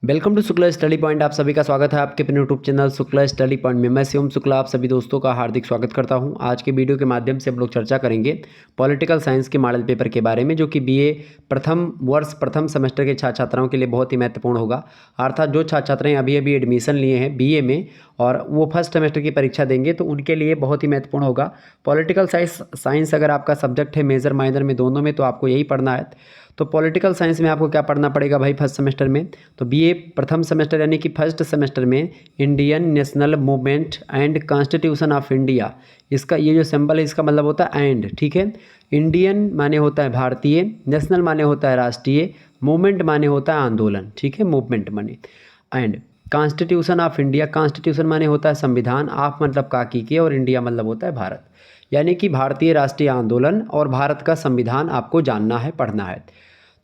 Welcome to Shukla study point. आप सभी का स्वागत है आपके अपने YouTube channel Shukla study point में। मैं शिवम शुक्ला आप सभी दोस्तों का हार्दिक स्वागत करता हूं। आज के वीडियो के माध्यम से हम लोग चर्चा करेंगे पॉलिटिकल साइंस के मॉडल पेपर के बारे में, जो कि बीए प्रथम वर्ष प्रथम सेमेस्टर के छात्र छात्राओं के लिए बहुत ही महत्वपूर्ण होगा। अर्थात जो छात्र छात्राएँ अभी अभी एडमिशन लिए हैं बीए में और वो फर्स्ट सेमेस्टर की परीक्षा देंगे तो उनके लिए बहुत ही महत्वपूर्ण होगा। पॉलिटिकल साइंस अगर आपका सब्जेक्ट है मेजर माइनर में दोनों में, तो आपको यही पढ़ना है। तो पॉलिटिकल साइंस में आपको क्या पढ़ना पड़ेगा भाई फर्स्ट सेमेस्टर में? तो बीए प्रथम सेमेस्टर यानी कि फर्स्ट सेमेस्टर में Indian national movement and constitution of India, इसका ये जो सिंबल है इसका मतलब होता है एंड, ठीक है। इंडियन माने होता है भारतीय, नेशनल माने होता है राष्ट्रीय, मूवमेंट माने होता है आंदोलन, ठीक है, मूवमेंट माने, and constitution of India, constitution माने होता है संविधान, ऑफ मतलब काकी के और इंडिया मतलब होता है भारत, यानी कि भारतीय राष्ट्रीय आंदोलन और भारत का संविधान आपको जानना है, पढ़ना है।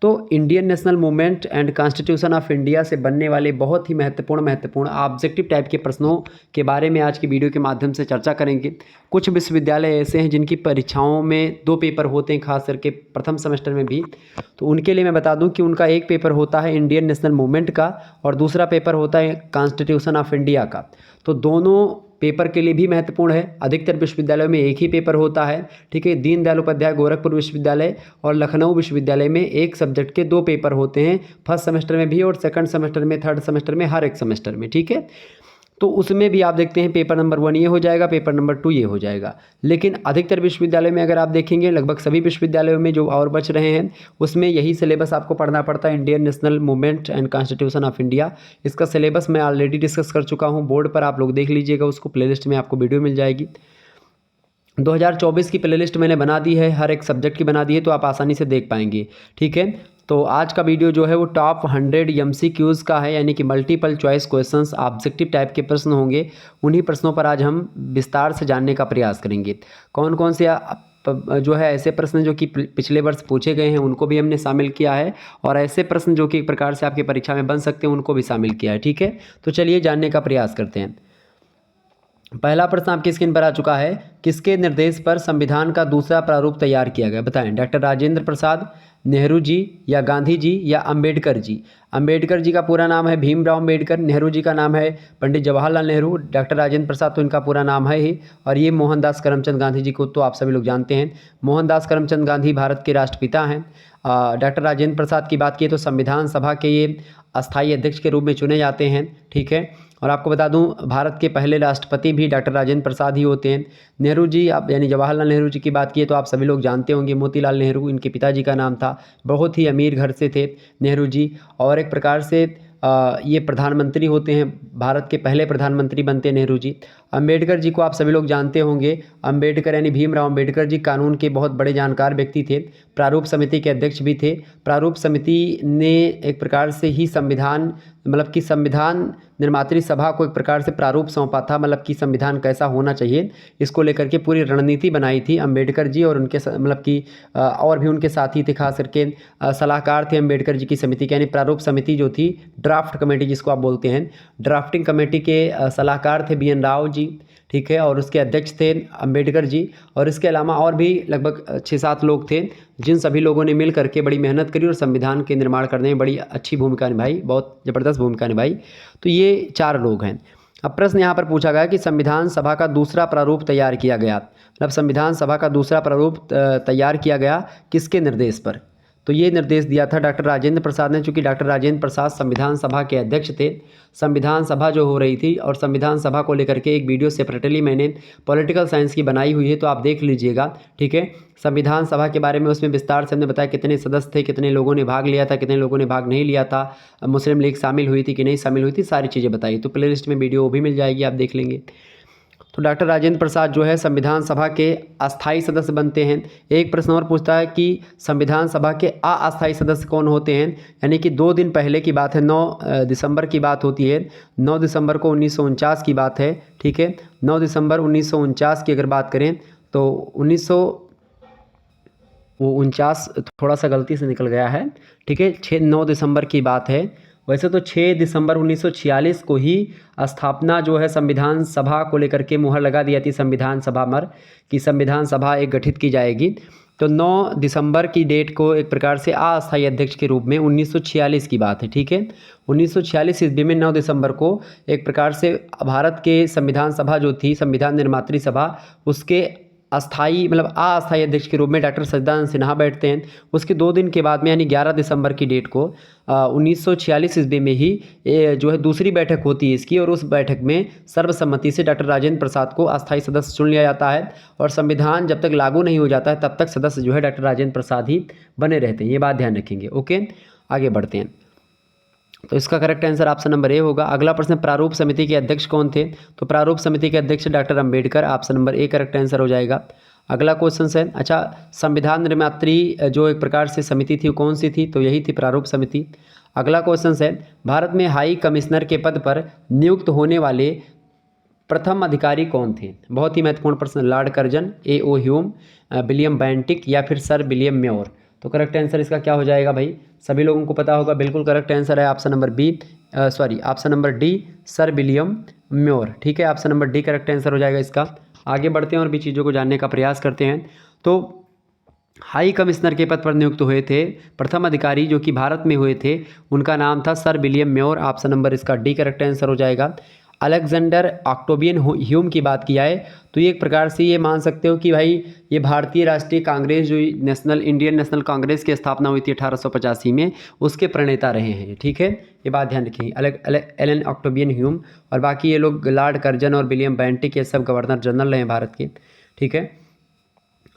तो Indian national movement and constitution of India से बनने वाले बहुत ही महत्वपूर्ण ऑब्जेक्टिव टाइप के प्रश्नों के बारे में आज की वीडियो के माध्यम से चर्चा करेंगे। कुछ विश्वविद्यालय ऐसे हैं जिनकी परीक्षाओं में 2 पेपर होते हैं, खास करके प्रथम सेमेस्टर में भी। तो उनके लिए मैं बता दूं कि उनका एक पेपर होता है इंडियन नेशनल मूवमेंट का और दूसरा पेपर होता है कॉन्स्टिट्यूशन ऑफ इंडिया का। तो दोनों पेपर के लिए भी महत्वपूर्ण है। अधिकतर विश्वविद्यालयों में एक ही पेपर होता है, ठीक है। दीनदयाल उपाध्याय गोरखपुर विश्वविद्यालय और लखनऊ विश्वविद्यालय में एक सब्जेक्ट के 2 पेपर होते हैं, फर्स्ट सेमेस्टर में भी और सेकंड सेमेस्टर में, थर्ड सेमेस्टर में, हर एक सेमेस्टर में, ठीक है। तो उसमें भी आप देखते हैं पेपर नंबर 1 ये हो जाएगा, पेपर नंबर 2 ये हो जाएगा। लेकिन अधिकतर विश्वविद्यालय में अगर आप देखेंगे, लगभग सभी विश्वविद्यालयों में जो और बच रहे हैं उसमें यही सिलेबस आपको पढ़ना पड़ता है, Indian national movement and constitution of India. इसका सिलेबस मैं ऑलरेडी डिस्कस कर चुका हूँ, बोर्ड पर आप लोग देख लीजिएगा, उसको प्लेलिस्ट में आपको वीडियो मिल जाएगी। 2024 की प्लेलिस्ट मैंने बना दी है, हर एक सब्जेक्ट की बना दी है, तो आप आसानी से देख पाएंगे, ठीक है। तो आज का वीडियो जो है वो टॉप 100 MCQs का है, यानी कि multiple choice questions, objective type के प्रश्न होंगे। उन्हीं प्रश्नों पर आज हम विस्तार से जानने का प्रयास करेंगे। कौन कौन से जो है ऐसे प्रश्न जो कि पिछले वर्ष पूछे गए हैं उनको भी हमने शामिल किया है, और ऐसे प्रश्न जो कि एक प्रकार से आपकी परीक्षा में बन सकते हैं उनको भी शामिल किया है, ठीक है। तो चलिए जानने का प्रयास करते हैं। पहला प्रश्न आपकी स्क्रीन पर आ चुका है, किसके निर्देश पर संविधान का दूसरा प्रारूप तैयार किया गया? बताएं, डॉक्टर राजेंद्र प्रसाद, नेहरू जी या गांधी जी या अंबेडकर जी? अंबेडकर जी का पूरा नाम है भीमराव अंबेडकर, नेहरू जी का नाम है पंडित जवाहरलाल नेहरू, डॉक्टर राजेंद्र प्रसाद तो इनका पूरा नाम है ही, और ये मोहनदास करमचंद गांधी जी को तो आप सभी लोग जानते हैं। मोहनदास करमचंद गांधी भारत के राष्ट्रपिता हैं। डॉक्टर राजेंद्र प्रसाद की बात की तो संविधान सभा के ये अस्थायी अध्यक्ष के रूप में चुने जाते हैं, ठीक है। और आपको बता दूं भारत के पहले राष्ट्रपति भी डॉक्टर राजेंद्र प्रसाद ही होते हैं। नेहरू जी आप यानी जवाहरलाल नेहरू जी की बात की तो आप सभी लोग जानते होंगे, मोतीलाल नेहरू इनके पिताजी का नाम था, बहुत ही अमीर घर से थे नेहरू जी, और एक प्रकार से ये प्रधानमंत्री होते हैं, भारत के पहले प्रधानमंत्री बनते हैं नेहरू जी। अंबेडकर जी को आप सभी लोग जानते होंगे, अंबेडकर यानी भीमराव अंबेडकर जी कानून के बहुत बड़े जानकार व्यक्ति थे, प्रारूप समिति के अध्यक्ष भी थे। प्रारूप समिति ने एक प्रकार से ही संविधान मतलब कि संविधान निर्मात्री सभा को एक प्रकार से प्रारूप सौंपा था, मतलब कि संविधान कैसा होना चाहिए इसको लेकर के पूरी रणनीति बनाई थी अंबेडकर जी, और उनके मतलब कि और भी उनके साथी थे, खास करके सलाहकार थे अंबेडकर जी की समिति के, यानी प्रारूप समिति जो थी, ड्राफ्ट कमेटी जिसको आप बोलते हैं, ड्राफ्टिंग कमेटी के सलाहकार थे BN राव जी, ठीक है, और उसके अध्यक्ष थे अंबेडकर जी। और इसके अलावा और भी लगभग 6-7 लोग थे, जिन सभी लोगों ने मिल करके बड़ी मेहनत करी और संविधान के निर्माण करने में बड़ी अच्छी भूमिका निभाई, बहुत ज़बरदस्त भूमिका निभाई। तो ये 4 लोग हैं। अब प्रश्न यहाँ पर पूछा गया कि संविधान सभा का दूसरा प्रारूप तैयार किया गया, मतलब संविधान सभा का दूसरा प्रारूप तैयार किया गया किसके निर्देश पर? तो ये निर्देश दिया था डॉक्टर राजेंद्र प्रसाद ने, चूँकि डॉक्टर राजेंद्र प्रसाद संविधान सभा के अध्यक्ष थे। संविधान सभा जो हो रही थी, और संविधान सभा को लेकर के एक वीडियो सेपरेटली मैंने पॉलिटिकल साइंस की बनाई हुई है, तो आप देख लीजिएगा, ठीक है। संविधान सभा के बारे में उसमें विस्तार से हमने बताया कितने सदस्य थे, कितने लोगों ने भाग लिया था, कितने लोगों ने भाग नहीं लिया था, मुस्लिम लीग शामिल हुई थी कि नहीं शामिल हुई थी, सारी चीज़ें बताई। तो प्ले लिस्ट में वीडियो वो भी मिल जाएगी, आप देख लेंगे। तो डॉक्टर राजेंद्र प्रसाद जो है संविधान सभा के अस्थायी सदस्य बनते हैं। एक प्रश्न और पूछता है कि संविधान सभा के अस्थायी सदस्य कौन होते हैं, यानी कि 2 दिन पहले की बात है, 9 दिसंबर की बात होती है, 9 दिसंबर को 1949 की बात है, ठीक है। 9 दिसंबर 1949 की अगर बात करें तो 1949 थोड़ा सा गलती से निकल गया है, ठीक है, 9 दिसंबर की बात है। वैसे तो 6 दिसंबर 1946 को ही स्थापना जो है संविधान सभा को लेकर के मुहर लगा दिया थी संविधान सभा पर कि संविधान सभा एक गठित की जाएगी। तो 9 दिसंबर की डेट को एक प्रकार से अस्थायी अध्यक्ष के रूप में 1946 की बात है, ठीक है। 1946 ईस्वी में 9 दिसंबर को एक प्रकार से भारत के संविधान सभा जो थी, संविधान निर्मात्री सभा, उसके अस्थाई मतलब अस्थायी अध्यक्ष के रूप में डॉक्टर सच्चिदानंद सिन्हा बैठते हैं। उसके 2 दिन के बाद में यानी 11 दिसंबर की डेट को 1946 ईस्वी में ही जो है दूसरी बैठक होती है इसकी, और उस बैठक में सर्वसम्मति से डॉक्टर राजेंद्र प्रसाद को अस्थायी सदस्य चुन लिया जाता है, और संविधान जब तक लागू नहीं हो जाता है तब तक सदस्य जो है डॉक्टर राजेंद्र प्रसाद ही बने रहते हैं। ये बात ध्यान रखेंगे। ओके, आगे बढ़ते हैं। तो इसका correct answer option number A होगा। अगला प्रश्न, प्रारूप समिति के अध्यक्ष कौन थे? तो प्रारूप समिति के अध्यक्ष doctor Ambedkar, option number A correct answer हो जाएगा। अगला क्वेश्चन है, अच्छा संविधान निर्मात्री जो एक प्रकार से समिति थी कौन सी थी? तो यही थी प्रारूप समिति। अगला क्वेश्चन है, भारत में हाई कमिश्नर के पद पर नियुक्त होने वाले प्रथम अधिकारी कौन थे? बहुत ही महत्वपूर्ण प्रश्न। Lord Curzon, A.O.. Hume, William Bentinck या फिर सर विलियम म्योर? तो करेक्ट आंसर इसका क्या हो जाएगा भाई? सभी लोगों को पता होगा, बिल्कुल करेक्ट आंसर है option number B, option number D, sir William Muir, ठीक है। Option number D correct answer हो जाएगा इसका। आगे बढ़ते हैं और भी चीज़ों को जानने का प्रयास करते हैं। तो हाई कमिश्नर के पद पर नियुक्त हुए थे प्रथम अधिकारी जो कि भारत में हुए थे, उनका नाम था sir William more, option number इसका डी करेक्ट आंसर हो जाएगा। अलेक्जेंडर ऑक्टेवियन ह्यूम की बात किया है तो ये एक प्रकार से ये मान सकते हो कि भाई ये भारतीय राष्ट्रीय कांग्रेस जो इंडियन नेशनल कांग्रेस की स्थापना हुई थी 1885 में, उसके प्रणेता रहे हैं, ठीक है। ये बात ध्यान रखें, एलन ऑक्टेवियन ह्यूम, और बाकी ये लोग लॉर्ड कर्जन और विलियम बेंटिक ये सब गवर्नर जनरल रहे हैं भारत के, ठीक है।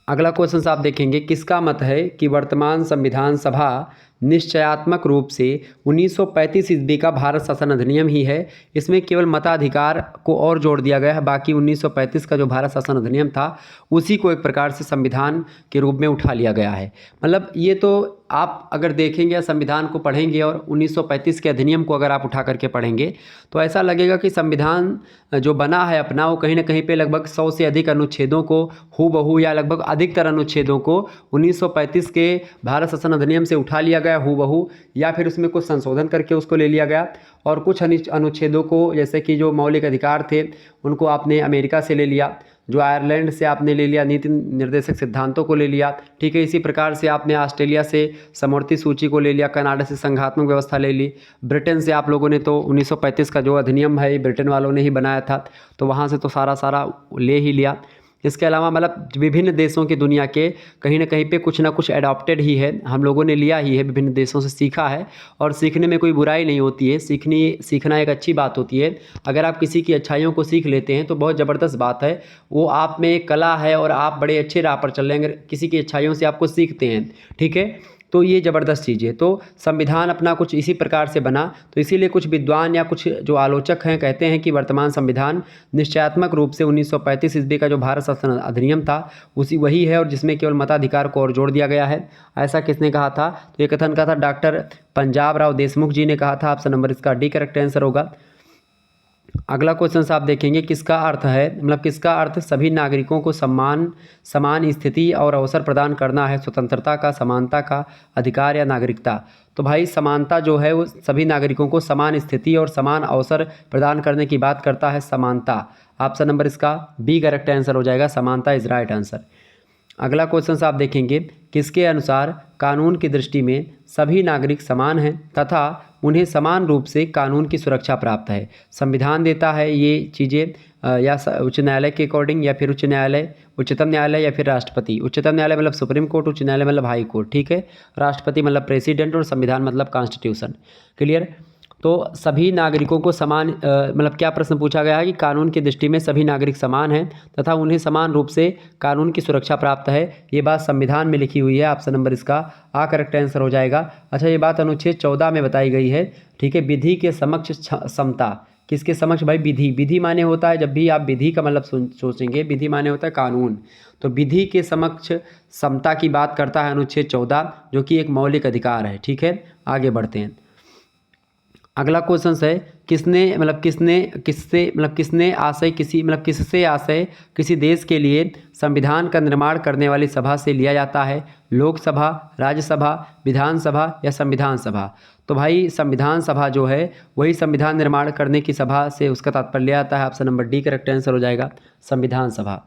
अगला क्वेश्चन आप देखेंगे, किसका मत है कि वर्तमान संविधान सभा निश्चयात्मक रूप से 1935 ईस्वी का भारत शासन अधिनियम ही है? इसमें केवल मताधिकार को और जोड़ दिया गया है, बाकी 1935 का जो भारत शासन अधिनियम था उसी को एक प्रकार से संविधान के रूप में उठा लिया गया है। मतलब ये तो आप अगर देखेंगे संविधान को पढ़ेंगे और 1935 के अधिनियम को अगर आप उठा करके पढ़ेंगे तो ऐसा लगेगा कि संविधान जो बना है अपना वो कहीं ना कहीं पे लगभग 100 से अधिक अनुच्छेदों को हूबहू या लगभग अधिकतर अनुच्छेदों को 1935 के भारत शासन अधिनियम से उठा लिया गया हूबहू, या फिर उसमें कुछ संशोधन करके उसको ले लिया गया, और कुछ अनुच्छेदों को जैसे कि जो मौलिक अधिकार थे उनको आपने अमेरिका से ले लिया, जो आयरलैंड से आपने ले लिया नीति निर्देशक सिद्धांतों को ले लिया, ठीक है। इसी प्रकार से आपने ऑस्ट्रेलिया से समवर्ती सूची को ले लिया, कनाडा से संघात्मक व्यवस्था ले ली, ब्रिटेन से आप लोगों ने तो 1935 का जो अधिनियम है ब्रिटेन वालों ने ही बनाया था, तो वहाँ से तो सारा ले ही लिया। इसके अलावा मतलब विभिन्न देशों की दुनिया के कहीं ना कहीं पे कुछ ना कुछ एडॉप्टेड ही है, हम लोगों ने लिया ही है, विभिन्न देशों से सीखा है, और सीखने में कोई बुराई नहीं होती है, सीखना एक अच्छी बात होती है। अगर आप किसी की अच्छाइयों को सीख लेते हैं तो बहुत ज़बरदस्त बात है, वो आप में एक कला है और आप बड़े अच्छे राह पर चल रहे हैं अगर किसी की अच्छाइयों से आपको सीखते हैं, ठीक है। तो ये ज़बरदस्त चीज़ है। तो संविधान अपना कुछ इसी प्रकार से बना, तो इसीलिए कुछ विद्वान या कुछ जो आलोचक हैं कहते हैं कि वर्तमान संविधान निश्चयात्मक रूप से 1935 ईस्वी का जो भारत शासन अधिनियम था वही है, और जिसमें केवल मताधिकार को और जोड़ दिया गया है। ऐसा किसने कहा था? तो ये कथन कहा था डॉक्टर पंजाब राव देशमुख जी ने कहा था। ऑप्शन नंबर इसका डी करेक्ट आंसर होगा। अगला क्वेश्चन आप देखेंगे, किसका अर्थ है मतलब किसका अर्थ सभी नागरिकों को समान स्थिति और अवसर प्रदान करना है? स्वतंत्रता का, समानता का, अधिकार या नागरिकता? तो भाई समानता जो है वो सभी नागरिकों को समान स्थिति और समान अवसर प्रदान करने की बात करता है, समानता। ऑप्शन नंबर इसका बी करेक्ट आंसर हो जाएगा, समानता इज राइट आंसर। अगला क्वेश्चन आप देखेंगे, किसके अनुसार कानून की दृष्टि में सभी नागरिक समान हैं तथा उन्हें समान रूप से कानून की सुरक्षा प्राप्त है? संविधान देता है ये चीज़ें या उच्च न्यायालय के अकॉर्डिंग, या फिर उच्चतम न्यायालय, या फिर राष्ट्रपति? उच्चतम न्यायालय मतलब सुप्रीम कोर्ट, उच्च न्यायालय मतलब हाई कोर्ट, ठीक है। राष्ट्रपति मतलब प्रेसिडेंट, और संविधान मतलब कॉन्स्टिट्यूशन। क्लियर? तो सभी नागरिकों को समान मतलब क्या प्रश्न पूछा गया है कि कानून की दृष्टि में सभी नागरिक समान हैं तथा उन्हें समान रूप से कानून की सुरक्षा प्राप्त है, ये बात संविधान में लिखी हुई है। ऑप्शन नंबर इसका आ करेक्ट आंसर हो जाएगा। अच्छा, ये बात अनुच्छेद 14 में बताई गई है, ठीक है। विधि के समक्ष समता, किसके समक्ष भाई? विधि माने होता है, जब भी आप विधि का मतलब सोचेंगे, विधि माने होता है कानून, तो विधि के समक्ष समता की बात करता है अनुच्छेद 14, जो कि एक मौलिक अधिकार है, ठीक है। आगे बढ़ते हैं। अगला क्वेश्चन है, किससे आशय किसी देश के लिए संविधान का निर्माण करने वाली सभा से लिया जाता है? लोकसभा, राज्यसभा, विधानसभा या संविधान सभा? तो भाई संविधान सभा जो है वही संविधान निर्माण करने की सभा से उसका तात्पर्य लिया जाता है। Option number D correct answer हो जाएगा, संविधान सभा।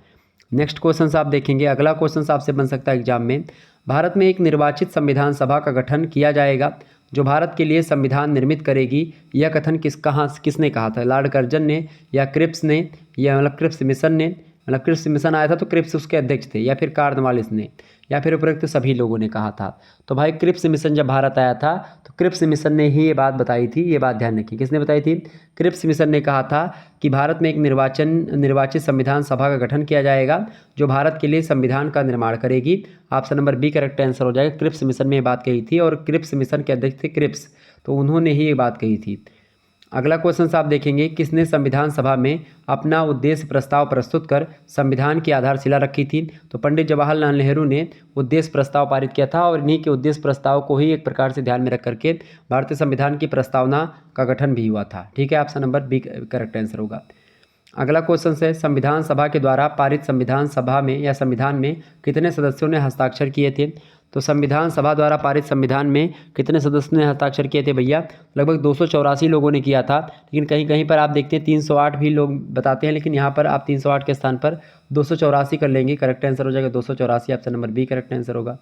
नेक्स्ट क्वेश्चन आप देखेंगे, अगला क्वेश्चन आपसे बन सकता है एग्जाम में, भारत में एक निर्वाचित संविधान सभा का गठन किया जाएगा जो भारत के लिए संविधान निर्मित करेगी। यह कथन किसने कहा था? लॉर्ड कर्जन ने, या क्रिप्स ने, या मतलब क्रिप्स मिशन ने, मतलब क्रिप्स मिशन आया था तो क्रिप्स उसके अध्यक्ष थे, या फिर कॉर्नवालिस ने, या फिर उपरोक्त सभी लोगों ने कहा था। तो भाई क्रिप्स मिशन जब भारत आया था तो क्रिप्स मिशन ने ही ये बात बताई थी। ये बात ध्यान रखिए, किसने बताई थी? क्रिप्स मिशन ने कहा था कि भारत में एक निर्वाचित संविधान सभा का गठन किया जाएगा जो भारत के लिए संविधान का निर्माण करेगी। Option number B correct answer हो जाएगा। क्रिप्स मिशन में ये बात कही थी और क्रिप्स मिशन के अध्यक्ष थे क्रिप्स, तो उन्होंने ही ये बात कही थी। अगला क्वेश्चन आप देखेंगे, किसने संविधान सभा में अपना उद्देश्य प्रस्ताव प्रस्तुत कर संविधान की आधारशिला रखी थी? तो पंडित जवाहरलाल नेहरू ने उद्देश्य प्रस्ताव पारित किया था और इन्हीं के उद्देश्य प्रस्ताव को ही एक प्रकार से ध्यान में रख करके भारतीय संविधान की प्रस्तावना का गठन भी हुआ था। ठीक है, option number B correct answer होगा। अगला क्वेश्चन है, संविधान सभा के द्वारा पारित संविधान सभा में या संविधान में कितने सदस्यों ने हस्ताक्षर किए थे? तो संविधान सभा द्वारा पारित संविधान में कितने सदस्यों ने हस्ताक्षर किए थे भैया? लगभग 284 लोगों ने किया था, लेकिन कहीं कहीं पर आप देखते हैं 308 भी लोग बताते हैं, लेकिन यहाँ पर आप 308 के स्थान पर 284 कर लेंगे। करेक्ट आंसर हो जाएगा 284, option number B correct answer होगा।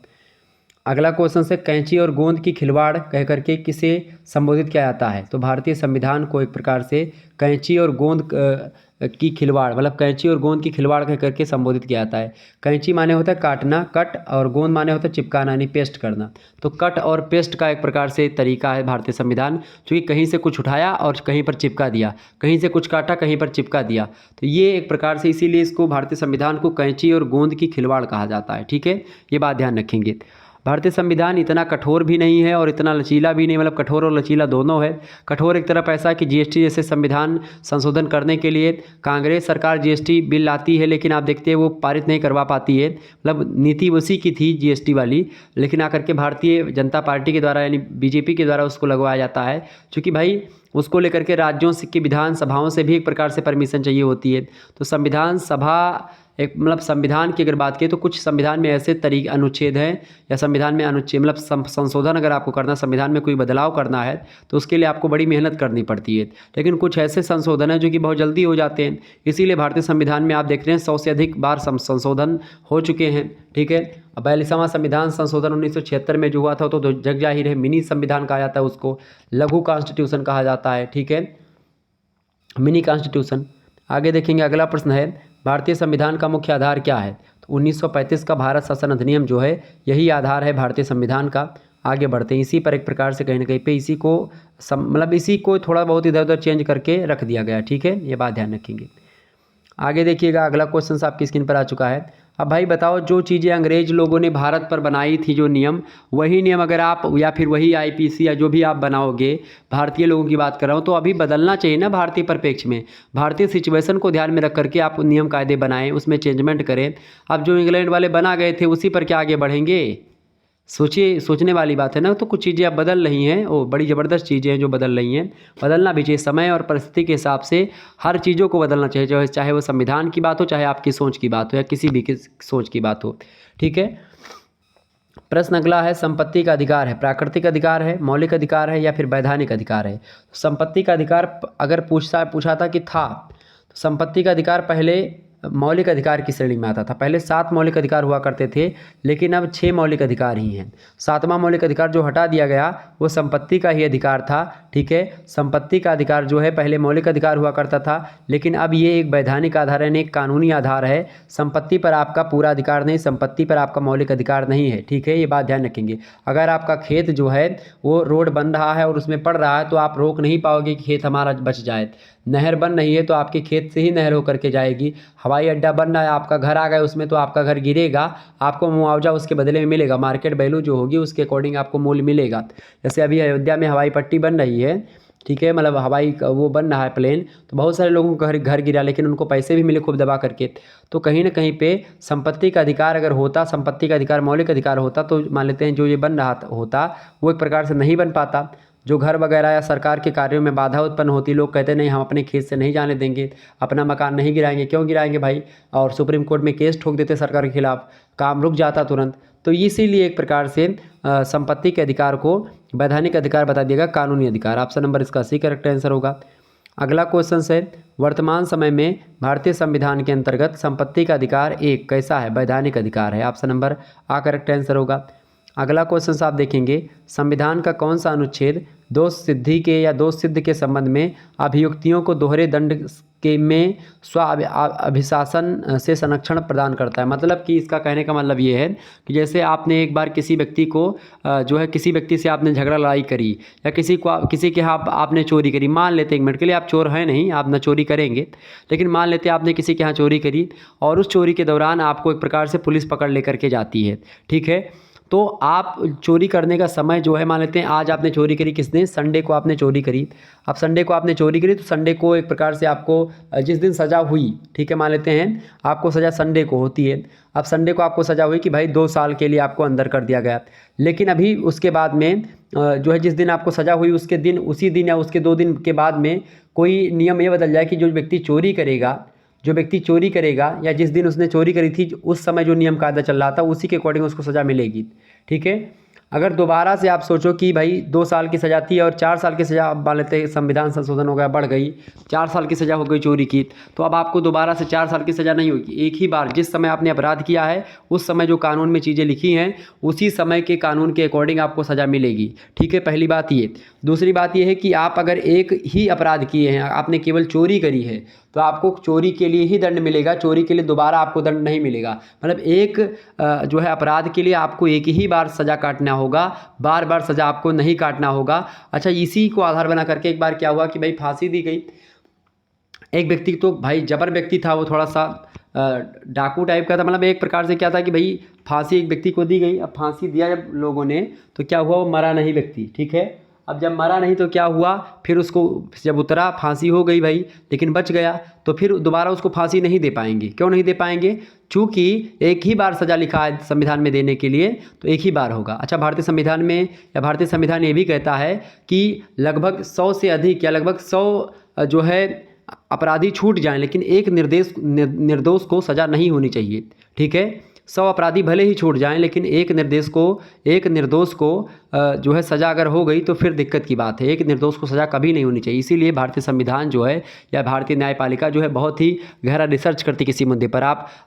अगला क्वेश्चन से, कैंची और गोंद की खिलवाड़ कह करके किसे संबोधित किया जाता है? तो भारतीय संविधान को एक प्रकार से कैंची और गोंद की खिलवाड़, मतलब कैंची और गोंद की खिलवाड़ कह करके संबोधित किया जाता है। कैंची माने होता है काटना, कट, और गोंद माने होता है चिपकाना यानी पेस्ट करना। तो कट और पेस्ट का एक प्रकार से तरीका है भारतीय संविधान, क्योंकि कहीं से कुछ उठाया और कहीं पर चिपका दिया, कहीं से कुछ काटा कहीं पर चिपका दिया। तो ये एक प्रकार से, इसीलिए इसको भारतीय संविधान को कैंची और गोंद की खिलवाड़ कहा जाता है। ठीक है, ये बात ध्यान रखेंगे। भारतीय संविधान इतना कठोर भी नहीं है और इतना लचीला भी नहीं, मतलब कठोर और लचीला दोनों है। कठोर एक तरफ ऐसा कि जीएसटी जैसे संविधान संशोधन करने के लिए कांग्रेस सरकार जीएसटी बिल लाती है, लेकिन आप देखते हैं वो पारित नहीं करवा पाती है। मतलब नीति उसी की थी जीएसटी वाली, लेकिन आकर के भारतीय जनता पार्टी के द्वारा यानी बीजेपी के द्वारा उसको लगवाया जाता है, क्योंकि भाई उसको लेकर के राज्यों की विधानसभाओं से भी एक प्रकार से परमिशन चाहिए होती है। तो संविधान सभा एक, मतलब संविधान की अगर बात करें तो कुछ संविधान में ऐसे तरीके अनुच्छेद हैं या संविधान में अनुच्छेद मतलब संशोधन अगर आपको करना, संविधान में कोई बदलाव करना है तो उसके लिए आपको बड़ी मेहनत करनी पड़ती है, लेकिन कुछ ऐसे संशोधन हैं जो कि बहुत जल्दी हो जाते हैं। इसीलिए भारतीय संविधान में आप देख रहे हैं 100 से अधिक बार संशोधन हो चुके हैं। ठीक है, 42वां संविधान संशोधन 1976 में जो हुआ था तो जग जाहिर है मिनी संविधान कहा जाता है, उसको लघु कॉन्स्टिट्यूशन कहा जाता है। ठीक है, मिनी कॉन्स्टिट्यूशन। आगे देखेंगे, अगला प्रश्न है, भारतीय संविधान का मुख्य आधार क्या है? तो 1935 का भारत शासन अधिनियम जो है यही आधार है भारतीय संविधान का। आगे बढ़ते हैं, इसी पर एक प्रकार से कहीं ना कहीं पे इसी को मतलब इसी को थोड़ा बहुत इधर उधर चेंज करके रख दिया गया। ठीक है, ये बात ध्यान रखेंगे। आगे देखिएगा, अगला क्वेश्चन आपकी स्क्रीन पर आ चुका है। अब भाई बताओ, जो चीज़ें अंग्रेज लोगों ने भारत पर बनाई थी, जो नियम, वही नियम अगर आप या फिर वही आईपीसी या जो भी आप बनाओगे, भारतीय लोगों की बात कर रहा हूँ, तो अभी बदलना चाहिए ना भारतीय परिप्रेक्ष्य में। भारतीय सिचुएशन को ध्यान में रख करके आप नियम कायदे बनाएं, उसमें चेंजमेंट करें। अब जो इंग्लैंड वाले बना गए थे उसी पर क्या आगे बढ़ेंगे? सोचिए, सोचने वाली बात है ना। तो कुछ चीज़ें अब बदल रही हैं, वो बड़ी ज़बरदस्त चीज़ें हैं जो बदल रही हैं। बदलना भी चाहिए, समय और परिस्थिति के हिसाब से हर चीज़ों को बदलना चाहिए, चाहे वो संविधान की बात हो, चाहे आपकी सोच की बात हो, या किसी भी सोच की बात हो। ठीक है, प्रश्न अगला है, संपत्ति का अधिकार है प्राकृतिक अधिकार है, मौलिक अधिकार है, या फिर वैधानिक अधिकार है? संपत्ति का अधिकार अगर पूछा था कि था, तो संपत्ति का अधिकार पहले मौलिक अधिकार की श्रेणी में आता था। पहले 7 मौलिक अधिकार हुआ करते थे, लेकिन अब 6 मौलिक अधिकार ही हैं। 7वां मौलिक अधिकार जो हटा दिया गया वो संपत्ति का ही अधिकार था। ठीक है, संपत्ति का अधिकार जो है पहले मौलिक अधिकार हुआ करता था, लेकिन अब ये एक वैधानिक आधार है, एक कानूनी आधार है। संपत्ति पर आपका पूरा अधिकार नहीं, संपत्ति पर आपका मौलिक अधिकार नहीं है। ठीक है, ये बात ध्यान रखेंगे। अगर आपका खेत जो है वो रोड बन रहा है और उसमें पड़ रहा है तो आप रोक नहीं पाओगे कि खेत हमारा बच जाए। नहर बन रही है तो आपके खेत से ही नहर होकर के जाएगी। हवाई अड्डा बन रहा है, आपका घर आ गया उसमें, तो आपका घर गिरेगा, आपको मुआवजा उसके बदले में मिलेगा। मार्केट वैल्यू जो होगी उसके अकॉर्डिंग आपको मूल्य मिलेगा। जैसे अभी अयोध्या में हवाई पट्टी बन रही है, ठीक है, मतलब हवाई वो बन रहा है प्लेन, तो बहुत सारे लोगों को घर गिरा, लेकिन उनको पैसे भी मिले खूब दबा करके। तो कहीं ना कहीं पे संपत्ति का अधिकार अगर होता, संपत्ति का अधिकार मौलिक अधिकार होता, तो मान लेते हैं जो ये बन रहा होता वो एक प्रकार से नहीं बन पाता। जो घर वगैरह या सरकार के कार्यों में बाधा उत्पन्न होती, लोग कहते नहीं हम अपने खेत से नहीं जाने देंगे, अपना मकान नहीं गिराएंगे। क्यों गिराएंगे भाई? और सुप्रीम कोर्ट में केस ठोक देते सरकार के खिलाफ, काम रुक जाता तुरंत। तो इसीलिए एक प्रकार से संपत्ति के अधिकार को वैधानिक अधिकार बता दिएगा, कानूनी अधिकार। ऑप्शन नंबर इसका सी करेक्ट आंसर होगा। अगला क्वेश्चन है, वर्तमान समय में भारतीय संविधान के अंतर्गत संपत्ति का अधिकार एक कैसा है? वैधानिक अधिकार है। ऑप्शन नंबर आ करेक्ट आंसर होगा। अगला क्वेश्चन आप देखेंगे, संविधान का कौन सा अनुच्छेद दोष सिद्धि के या दोष सिद्ध के संबंध में अभियुक्तियों को दोहरे दंड के में स्व अभिशासन से संरक्षण प्रदान करता है? मतलब कि इसका कहने का मतलब ये है कि जैसे आपने एक बार किसी व्यक्ति को जो है किसी व्यक्ति से आपने झगड़ा लड़ाई करी या किसी के यहाँ आपने चोरी करी, मान लेते 1 मिनट के लिए आप चोर हैं नहीं, आप ना चोरी करेंगे, लेकिन मान लेते आपने किसी के यहाँ चोरी करी और उस चोरी के दौरान आपको एक प्रकार से पुलिस पकड़ लेकर के जाती है, ठीक है। तो आप चोरी करने का समय जो है, मान लेते हैं आज आपने चोरी करी, किसने? संडे को आपने चोरी करी। अब संडे को आपने चोरी करी तो संडे को एक प्रकार से आपको जिस दिन सज़ा हुई, ठीक है, मान लेते हैं आपको सज़ा संडे को होती है। अब संडे को आपको सज़ा हुई कि भाई 2 साल के लिए आपको अंदर कर दिया गया, लेकिन अभी उसके बाद में जो है जिस दिन आपको सज़ा हुई उसके दिन, उसी दिन या उसके 2 दिन के बाद में कोई नियम ये बदल जाए कि जो व्यक्ति चोरी करेगा या जिस दिन उसने चोरी करी थी उस समय जो नियम कायदा चल रहा था उसी के अकॉर्डिंग उसको सज़ा मिलेगी, ठीक है। अगर दोबारा से आप सोचो कि भाई 2 साल की सज़ा थी और 4 साल की सज़ा, अब मान लेते हैं संविधान संशोधन हो गया, बढ़ गई, 4 साल की सज़ा हो गई चोरी की, तो अब आपको दोबारा से 4 साल की सज़ा नहीं होगी। एक ही बार जिस समय आपने अपराध किया है उस समय जो कानून में चीज़ें लिखी हैं उसी समय के कानून के अकॉर्डिंग आपको सज़ा मिलेगी, ठीक है। पहली बात ये। दूसरी बात ये है कि आप अगर एक ही अपराध किए हैं, आपने केवल चोरी करी है, तो आपको चोरी के लिए ही दंड मिलेगा, चोरी के लिए दोबारा आपको दंड नहीं मिलेगा। मतलब एक जो है अपराध के लिए आपको एक ही बार सज़ा काटना होगा, बार बार सज़ा आपको नहीं काटना होगा। अच्छा, इसी को आधार बना करके एक बार क्या हुआ कि भाई फांसी दी गई एक व्यक्ति, तो भाई जबर व्यक्ति था, वो थोड़ा सा डाकू टाइप का था। मतलब एक प्रकार से क्या था कि भाई फांसी एक व्यक्ति को दी गई। अब फांसी दिया जब लोगों ने तो क्या हुआ, वो मरा नहीं व्यक्ति, ठीक है। अब जब मरा नहीं तो क्या हुआ, फिर उसको जब उतरा फांसी हो गई भाई, लेकिन बच गया, तो फिर दोबारा उसको फांसी नहीं दे पाएंगे। क्यों नहीं दे पाएंगे? चूँकि एक ही बार सज़ा लिखा है संविधान में देने के लिए, तो एक ही बार होगा। अच्छा, भारतीय संविधान में या भारतीय संविधान ये भी कहता है कि लगभग 100 से अधिक या लगभग 100 जो है अपराधी छूट जाएं, लेकिन एक निर्दोष को सज़ा नहीं होनी चाहिए, ठीक है। 100 अपराधी भले ही छूट जाएं, लेकिन एक निर्दोष को जो है सज़ा अगर हो गई तो फिर दिक्कत की बात है। एक निर्दोष को सज़ा कभी नहीं होनी चाहिए। इसीलिए भारतीय संविधान जो है या भारतीय न्यायपालिका जो है बहुत ही गहरा रिसर्च करती किसी मुद्दे पर।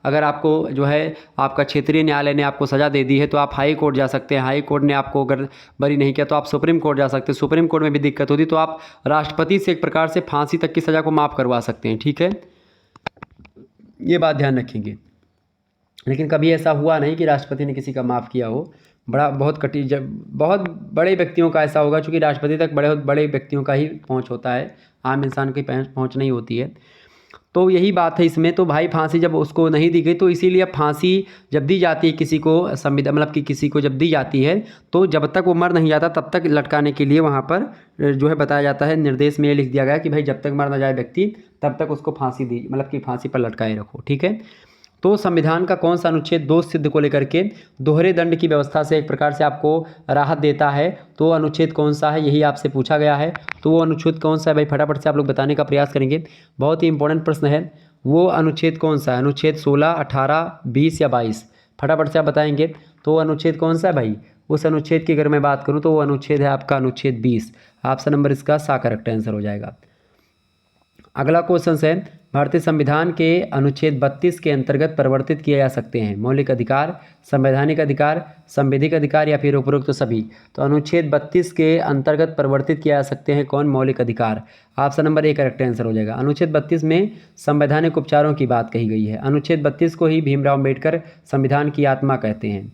अगर आपको जो है आपका क्षेत्रीय न्यायालय ने आपको सज़ा दे दी है तो आप हाई कोर्ट जा सकते हैं, हाई कोर्ट ने आपको अगर बरी नहीं किया तो आप सुप्रीम कोर्ट जा सकते हैं, सुप्रीम कोर्ट में भी दिक्कत होती तो आप राष्ट्रपति से एक प्रकार से फांसी तक की सज़ा को माफ़ करवा सकते हैं, ठीक है। ये बात ध्यान रखेंगे। लेकिन कभी ऐसा हुआ नहीं कि राष्ट्रपति ने किसी का माफ़ किया हो। बहुत कठिन, जब बहुत बड़े व्यक्तियों का ऐसा होगा, क्योंकि राष्ट्रपति तक बड़े बड़े व्यक्तियों का ही पहुंच होता है, आम इंसान की पहुंच नहीं होती है। तो यही बात है इसमें। तो भाई फांसी जब उसको नहीं दी गई, तो इसीलिए अब फांसी जब दी जाती है किसी को, संविधान मतलब कि किसी को जब दी जाती है तो जब तक वो मर नहीं जाता तब तक लटकाने के लिए वहाँ पर जो है बताया जाता है, निर्देश में ये लिख दिया गया कि भाई जब तक मर ना जाए व्यक्ति तब तक उसको फांसी दी, मतलब कि फांसी पर लटकाए रखो, ठीक है। तो संविधान का कौन सा अनुच्छेद दोष सिद्ध को लेकर के दोहरे दंड की व्यवस्था से एक प्रकार से आपको राहत देता है? तो अनुच्छेद कौन सा है, यही आपसे पूछा गया है। तो वो अनुच्छेद कौन सा है भाई, फटाफट से आप लोग बताने का प्रयास करेंगे। बहुत ही इंपॉर्टेंट प्रश्न है। वो अनुच्छेद कौन सा है? अनुच्छेद 16, 18, 20 या 22? फटाफट से आप बताएंगे। तो वो अनुच्छेद कौन सा है भाई? उस अनुच्छेद की अगर मैं बात करूँ तो वो अनुच्छेद है आपका अनुच्छेद 20। ऑप्शन नंबर इसका सा करेक्ट आंसर हो जाएगा। अगला क्वेश्चन है, भारतीय संविधान के अनुच्छेद 32 के अंतर्गत परिवर्तित किए जा सकते हैं मौलिक अधिकार, संवैधानिक अधिकार, संवैधानिक अधिकार या फिर उपरोक्त तो सभी? तो अनुच्छेद 32 के अंतर्गत परिवर्तित किए जा सकते हैं कौन? मौलिक अधिकार। Option number A correct answer हो जाएगा। अनुच्छेद 32 में संवैधानिक उपचारों की बात कही गई है। अनुच्छेद 32 को ही भीमराव अम्बेडकर संविधान की आत्मा कहते हैं।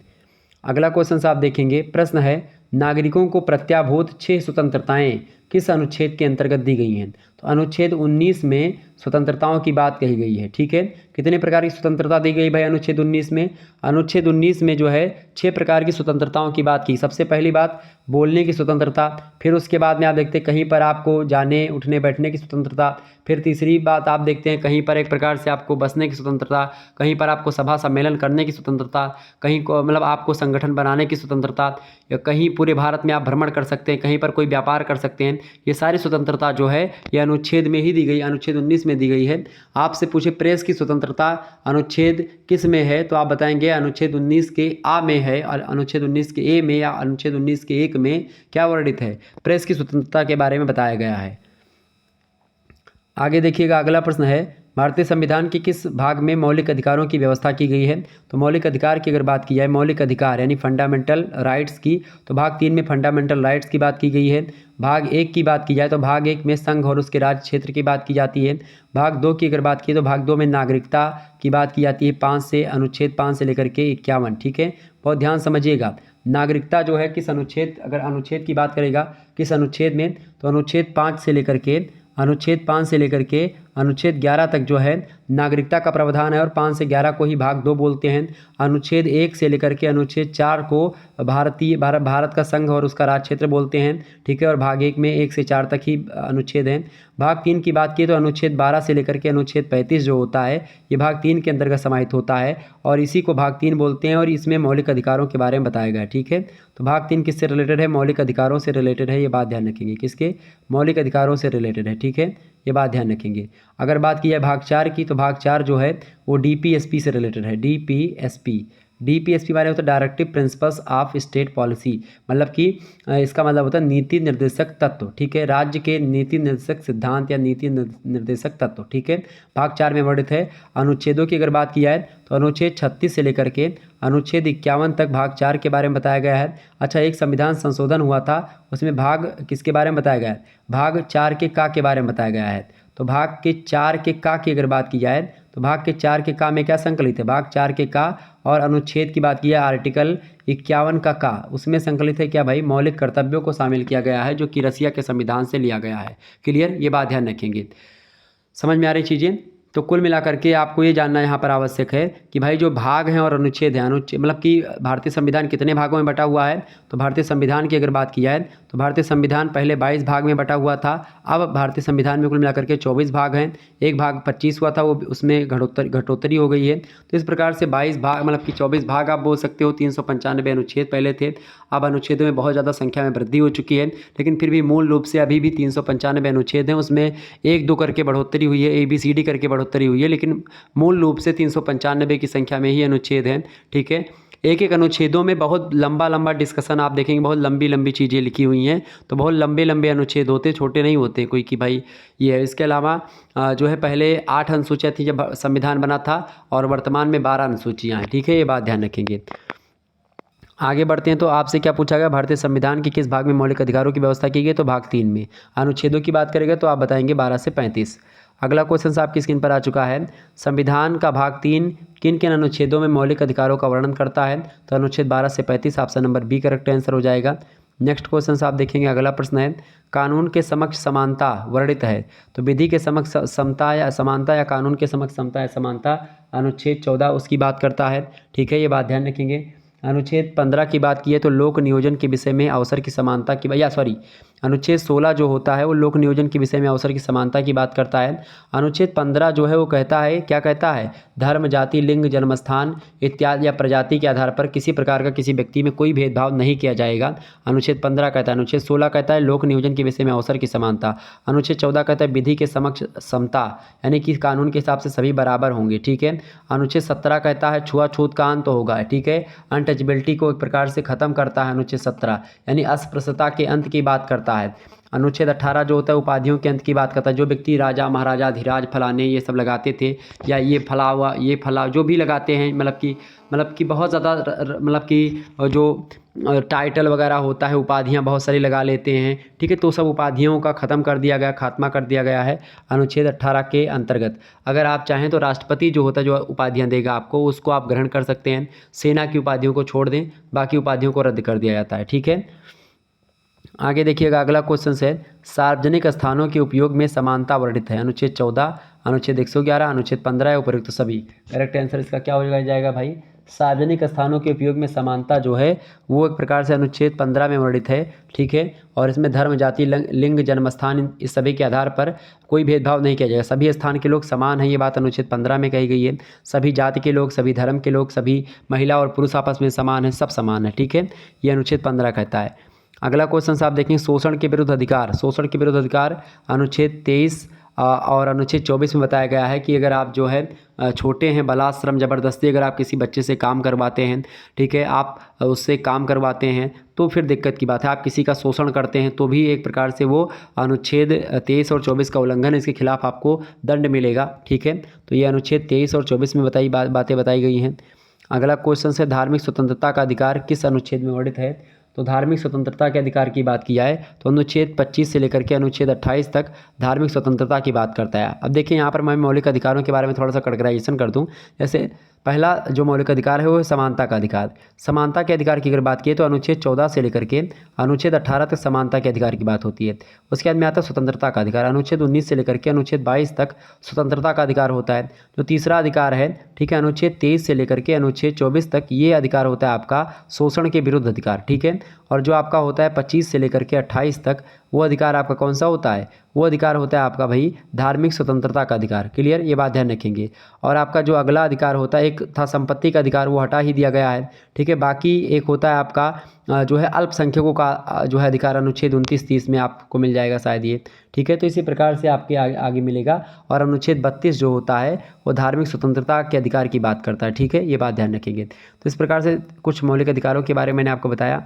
अगला क्वेश्चन से आप देखेंगे, प्रश्न है, नागरिकों को प्रत्याभूत 6 स्वतंत्रताएं किस अनुच्छेद के अंतर्गत दी गई हैं? तो अनुच्छेद 19 में स्वतंत्रताओं की बात कही गई है, ठीक है। कितने प्रकार की स्वतंत्रता दी गई भाई अनुच्छेद 19 में? अनुच्छेद 19 में जो है 6 प्रकार की स्वतंत्रताओं की बात की। सबसे पहली बात बोलने की स्वतंत्रता, फिर उसके बाद में आप देखते हैं कहीं पर आपको जाने उठने बैठने की स्वतंत्रता, फिर तीसरी बात आप देखते हैं कहीं पर एक प्रकार से आपको बसने की स्वतंत्रता, कहीं पर आपको सभा सम्मेलन करने की स्वतंत्रता, कहीं को मतलब आपको संगठन बनाने की स्वतंत्रता, या कहीं पूरे भारत में आप भ्रमण कर सकते हैं, कहीं पर कोई व्यापार कर सकते हैं। ये सारी स्वतंत्रता जो है ये अनुच्छेद में ही दी गई, अनुच्छेद 19 में दी गई है। आपसे पूछे प्रेस की स्वतंत्रता अनुच्छेद किस में है? तो आप बताएंगे अनुच्छेद 19 के आ में है, और अनुच्छेद 19 के ए में या अनुच्छेद 19 के 1 में क्या वर्णित है? प्रेस की स्वतंत्रता के बारे में बताया गया है। आगे देखिएगा, अगला प्रश्न है भारतीय संविधान के किस भाग में मौलिक अधिकारों की व्यवस्था की गई है। तो मौलिक अधिकार की अगर बात की जाए, मौलिक अधिकार यानी फंडामेंटल राइट्स की, तो भाग 3 में फंडामेंटल राइट्स की बात की गई है। भाग 1 की बात की जाए तो भाग 1 में संघ और उसके राज्य क्षेत्र की बात की जाती है। भाग 2 की अगर बात की तो भाग 2 में नागरिकता की बात की जाती है, 5 से अनुच्छेद 5 से लेकर के 51। ठीक है, बहुत ध्यान समझिएगा। नागरिकता जो है किस अनुच्छेद, अगर अनुच्छेद की बात करेगा किस अनुच्छेद में, तो अनुच्छेद 5 से लेकर के अनुच्छेद 11 तक जो है नागरिकता का प्रावधान है, और 5 से 11 को ही भाग 2 बोलते हैं। अनुच्छेद 1 से लेकर के अनुच्छेद 4 को भारत का संघ और उसका राज्य क्षेत्र बोलते हैं। ठीक है, और भाग 1 में 1 से 4 तक ही अनुच्छेद हैं। भाग 3 की बात की तो अनुच्छेद 12 से लेकर के अनुच्छेद 35 जो होता है ये भाग 3 के अंतर्गत समाहित होता है, और इसी को भाग 3 बोलते हैं, और इसमें मौलिक अधिकारों के बारे में बताया गया है। ठीक है, तो भाग 3 किससे रिलेटेड है, मौलिक अधिकारों से रिलेटेड है, ये बात ध्यान रखेंगे, किसके, मौलिक अधिकारों से रिलेटेड है। ठीक है, ये बात ध्यान रखेंगे। अगर बात की जाए भाग 4 की, तो भाग 4 जो है वो डीपीएसपी से रिलेटेड है। डीपीएसपी माने होता है directive principles of state policy, मतलब कि इसका मतलब होता है नीति निर्देशक तत्व। ठीक है, राज्य के नीति निर्देशक सिद्धांत या नीति निर्देशक तत्व। ठीक है, भाग 4 में वर्णित है। अनुच्छेदों की अगर बात की जाए तो अनुच्छेद 36 से लेकर के अनुच्छेद 51 तक भाग 4 के बारे में बताया गया है। अच्छा, एक संविधान संशोधन हुआ था, उसमें भाग किसके बारे में बताया गया है, भाग 4 के का के बारे में बताया गया है। तो भाग के 4 के का की अगर बात की जाए तो भाग के 4 के का में क्या संकलित है, भाग 4 के का, और अनुच्छेद की बात की जाए आर्टिकल 51 का, उसमें संकलित है क्या भाई, मौलिक कर्तव्यों को शामिल किया गया है, जो कि रसिया के संविधान से लिया गया है। क्लियर, ये बात ध्यान रखेंगे। समझ में आ रही चीज़ें। तो कुल मिलाकर के आपको ये जानना यहाँ पर आवश्यक है कि भाई जो भाग हैं और अनुच्छेद हैं, मतलब कि भारतीय संविधान कितने भागों में बटा हुआ है। तो भारतीय संविधान की अगर बात की जाए तो भारतीय संविधान पहले 22 भाग में बटा हुआ था, अब भारतीय संविधान में कुल मिलाकर के 24 भाग हैं। एक भाग 25 हुआ था, वो उसमें घटोत्तरी हो गई है। तो इस प्रकार से 22 भाग मतलब कि 24 भाग आप बोल सकते हो। 395 अनुच्छेद पहले थे, अब अनुच्छेदों में बहुत ज़्यादा संख्या में वृद्धि हो चुकी है, लेकिन फिर भी मूल रूप से अभी भी 395 अनुच्छेद हैं। उसमें 1-2 करके बढ़ोतरी हुई है, ABCD करके बढ़ोतरी हुई है, लेकिन मूल रूप से 395 की संख्या में ही अनुच्छेद हैं। ठीक है, एक एक अनुच्छेदों में बहुत लंबा डिस्कशन आप देखेंगे, बहुत लंबी चीज़ें लिखी हुई हैं। तो बहुत लंबे अनुच्छेद होते, छोटे नहीं होते कोई कि भाई ये है। इसके अलावा जो है पहले 8 अनुसूचियाँ थी जब संविधान बना था, और वर्तमान में 12 अनुसूचियाँ हैं। ठीक है, ये बात ध्यान रखेंगे। आगे बढ़ते हैं, तो आपसे क्या पूछा गया, भारतीय संविधान के किस भाग में मौलिक अधिकारों की व्यवस्था की गई। तो भाग 3 में। अनुच्छेदों की बात करेंगे तो आप बताएंगे 12 से 35। अगला क्वेश्चन आपकी स्क्रीन पर आ चुका है, संविधान का भाग 3 किन किन अनुच्छेदों में मौलिक अधिकारों का वर्णन करता है। तो अनुच्छेद 12 से 35 option number B correct answer हो जाएगा। नेक्स्ट क्वेश्चन आप देखेंगे, अगला प्रश्न है, कानून के समक्ष समानता वर्णित है। तो विधि के समक्ष समता या समानता, या कानून के समक्ष समता या समानता, अनुच्छेद 14 उसकी बात करता है। ठीक है, ये बात ध्यान रखेंगे। अनुच्छेद 15 की बात की है तो लोक नियोजन के विषय में अवसर की समानता की अनुच्छेद 16 जो होता है वो लोक नियोजन के विषय में अवसर की समानता की बात करता है। अनुच्छेद 15 जो है वो कहता है, क्या कहता है, धर्म, जाति, लिंग, जन्मस्थान इत्यादि या प्रजाति के आधार पर किसी प्रकार का किसी व्यक्ति में कोई भेदभाव नहीं किया जाएगा। अनुच्छेद 15 कहता है। अनुच्छेद 16 कहता है लोक नियोजन के विषय में अवसर की समानता। अनुच्छेद 14 कहता है विधि के समक्ष समता, यानी कि कानून के हिसाब से सभी बराबर होंगे। ठीक है। अनुच्छेद 17 कहता है छुआछूत का अंत होगा। ठीक है, अनटचबिलिटी को एक प्रकार से खत्म करता है अनुच्छेद 17, यानी अस्पृश्यता के अंत की बात करता है। अनुच्छेद 18 जो होता है उपाधियों के अंत की बात करता है। जो व्यक्ति राजा, महाराजा, धीराज, फलाने ये सब लगाते थे, या ये फला हुआ, ये फला जो भी लगाते हैं, मतलब कि बहुत ज़्यादा मतलब कि जो टाइटल वगैरह होता है, उपाधियां बहुत सारी लगा लेते हैं। ठीक है, तो सब उपाधियों का ख़त्म कर दिया गया, खात्मा कर दिया गया है अनुच्छेद 18 के अंतर्गत। अगर आप चाहें तो राष्ट्रपति जो होता है जो उपाधियां देगा आपको, उसको आप ग्रहण कर सकते हैं। सेना की उपाधियों को छोड़ दें, बाकी उपाधियों को रद्द कर दिया जाता है। ठीक है, आगे देखिएगा, अगला क्वेश्चन है, सार्वजनिक स्थानों के उपयोग में समानता वर्णित है। अनुच्छेद 14, अनुच्छेद 111, अनुच्छेद 15 उपयुक्त तो सभी। करेक्ट आंसर इसका क्या हो जाएगा भाई, सार्वजनिक स्थानों के उपयोग में समानता जो है वो एक प्रकार से अनुच्छेद 15 में वर्णित है। ठीक है, और इसमें धर्म, जाति, लिंग, जन्मस्थान इस सभी के आधार पर कोई भेदभाव नहीं किया जाएगा। सभी स्थान के लोग समान हैं, ये बात अनुच्छेद 15 में कही गई है। सभी जाति के लोग, सभी धर्म के लोग, सभी महिला और पुरुष आपस में समान हैं, सब समान है। ठीक है, ये अनुच्छेद 15 कहता है। अगला क्वेश्चन आप देखेंगे, शोषण के विरुद्ध अधिकार। शोषण के विरुद्ध अधिकार अनुच्छेद 23 और अनुच्छेद 24 में बताया गया है कि अगर आप जो है छोटे हैं, बलात्कार, श्रम, ज़बरदस्ती अगर आप किसी बच्चे से काम करवाते हैं, ठीक है, आप उससे काम करवाते हैं तो फिर दिक्कत की बात है। आप किसी का शोषण करते हैं तो भी एक प्रकार से वो अनुच्छेद 23 और 24 का उल्लंघन, इसके खिलाफ आपको दंड मिलेगा, ठीक है। तो ये अनुच्छेद 23 और 24 में बातें बताई गई हैं। अगला क्वेश्चन है, धार्मिक स्वतंत्रता का अधिकार किस अनुच्छेद में वर्णित है? तो धार्मिक स्वतंत्रता के अधिकार की बात की जाए तो अनुच्छेद 25 से लेकर के अनुच्छेद 28 तक धार्मिक स्वतंत्रता की बात करता है। अब देखिए यहाँ पर मैं मौलिक अधिकारों के बारे में थोड़ा सा कैटेगराइजेशन कर दूँ। जैसे पहला जो मौलिक अधिकार है वो है समानता का अधिकार। समानता के अधिकार की अगर बात की तो अनुच्छेद 14 से लेकर के अनुच्छेद 18 तक समानता के अधिकार की बात होती है। उसके बाद में आता है स्वतंत्रता का अधिकार। अनुच्छेद 19 से लेकर के अनुच्छेद 22 तक स्वतंत्रता का अधिकार होता है। जो तीसरा अधिकार है, ठीक है, अनुच्छेद 23 से लेकर के अनुच्छेद 24 तक, ये अधिकार होता है आपका शोषण के विरुद्ध अधिकार, ठीक है। और जो आपका होता है 25 से लेकर के 28 तक, वो अधिकार आपका कौन सा होता है? वो अधिकार होता है आपका भाई धार्मिक स्वतंत्रता का अधिकार। क्लियर, ये बात ध्यान रखेंगे। और आपका जो अगला अधिकार होता है, एक था संपत्ति का अधिकार, वो हटा ही दिया गया है, ठीक है। बाकी एक होता है आपका जो है अल्पसंख्यकों का जो है अधिकार, अनुच्छेद 29-30 में आपको मिल जाएगा शायद ये, ठीक है। तो इसी प्रकार से आपके आगे मिलेगा। और अनुच्छेद 32 जो होता है वो धार्मिक स्वतंत्रता के अधिकार की बात करता है, ठीक है, ये बात ध्यान रखेंगे। तो इस प्रकार से कुछ मौलिक अधिकारों के बारे में मैंने आपको बताया।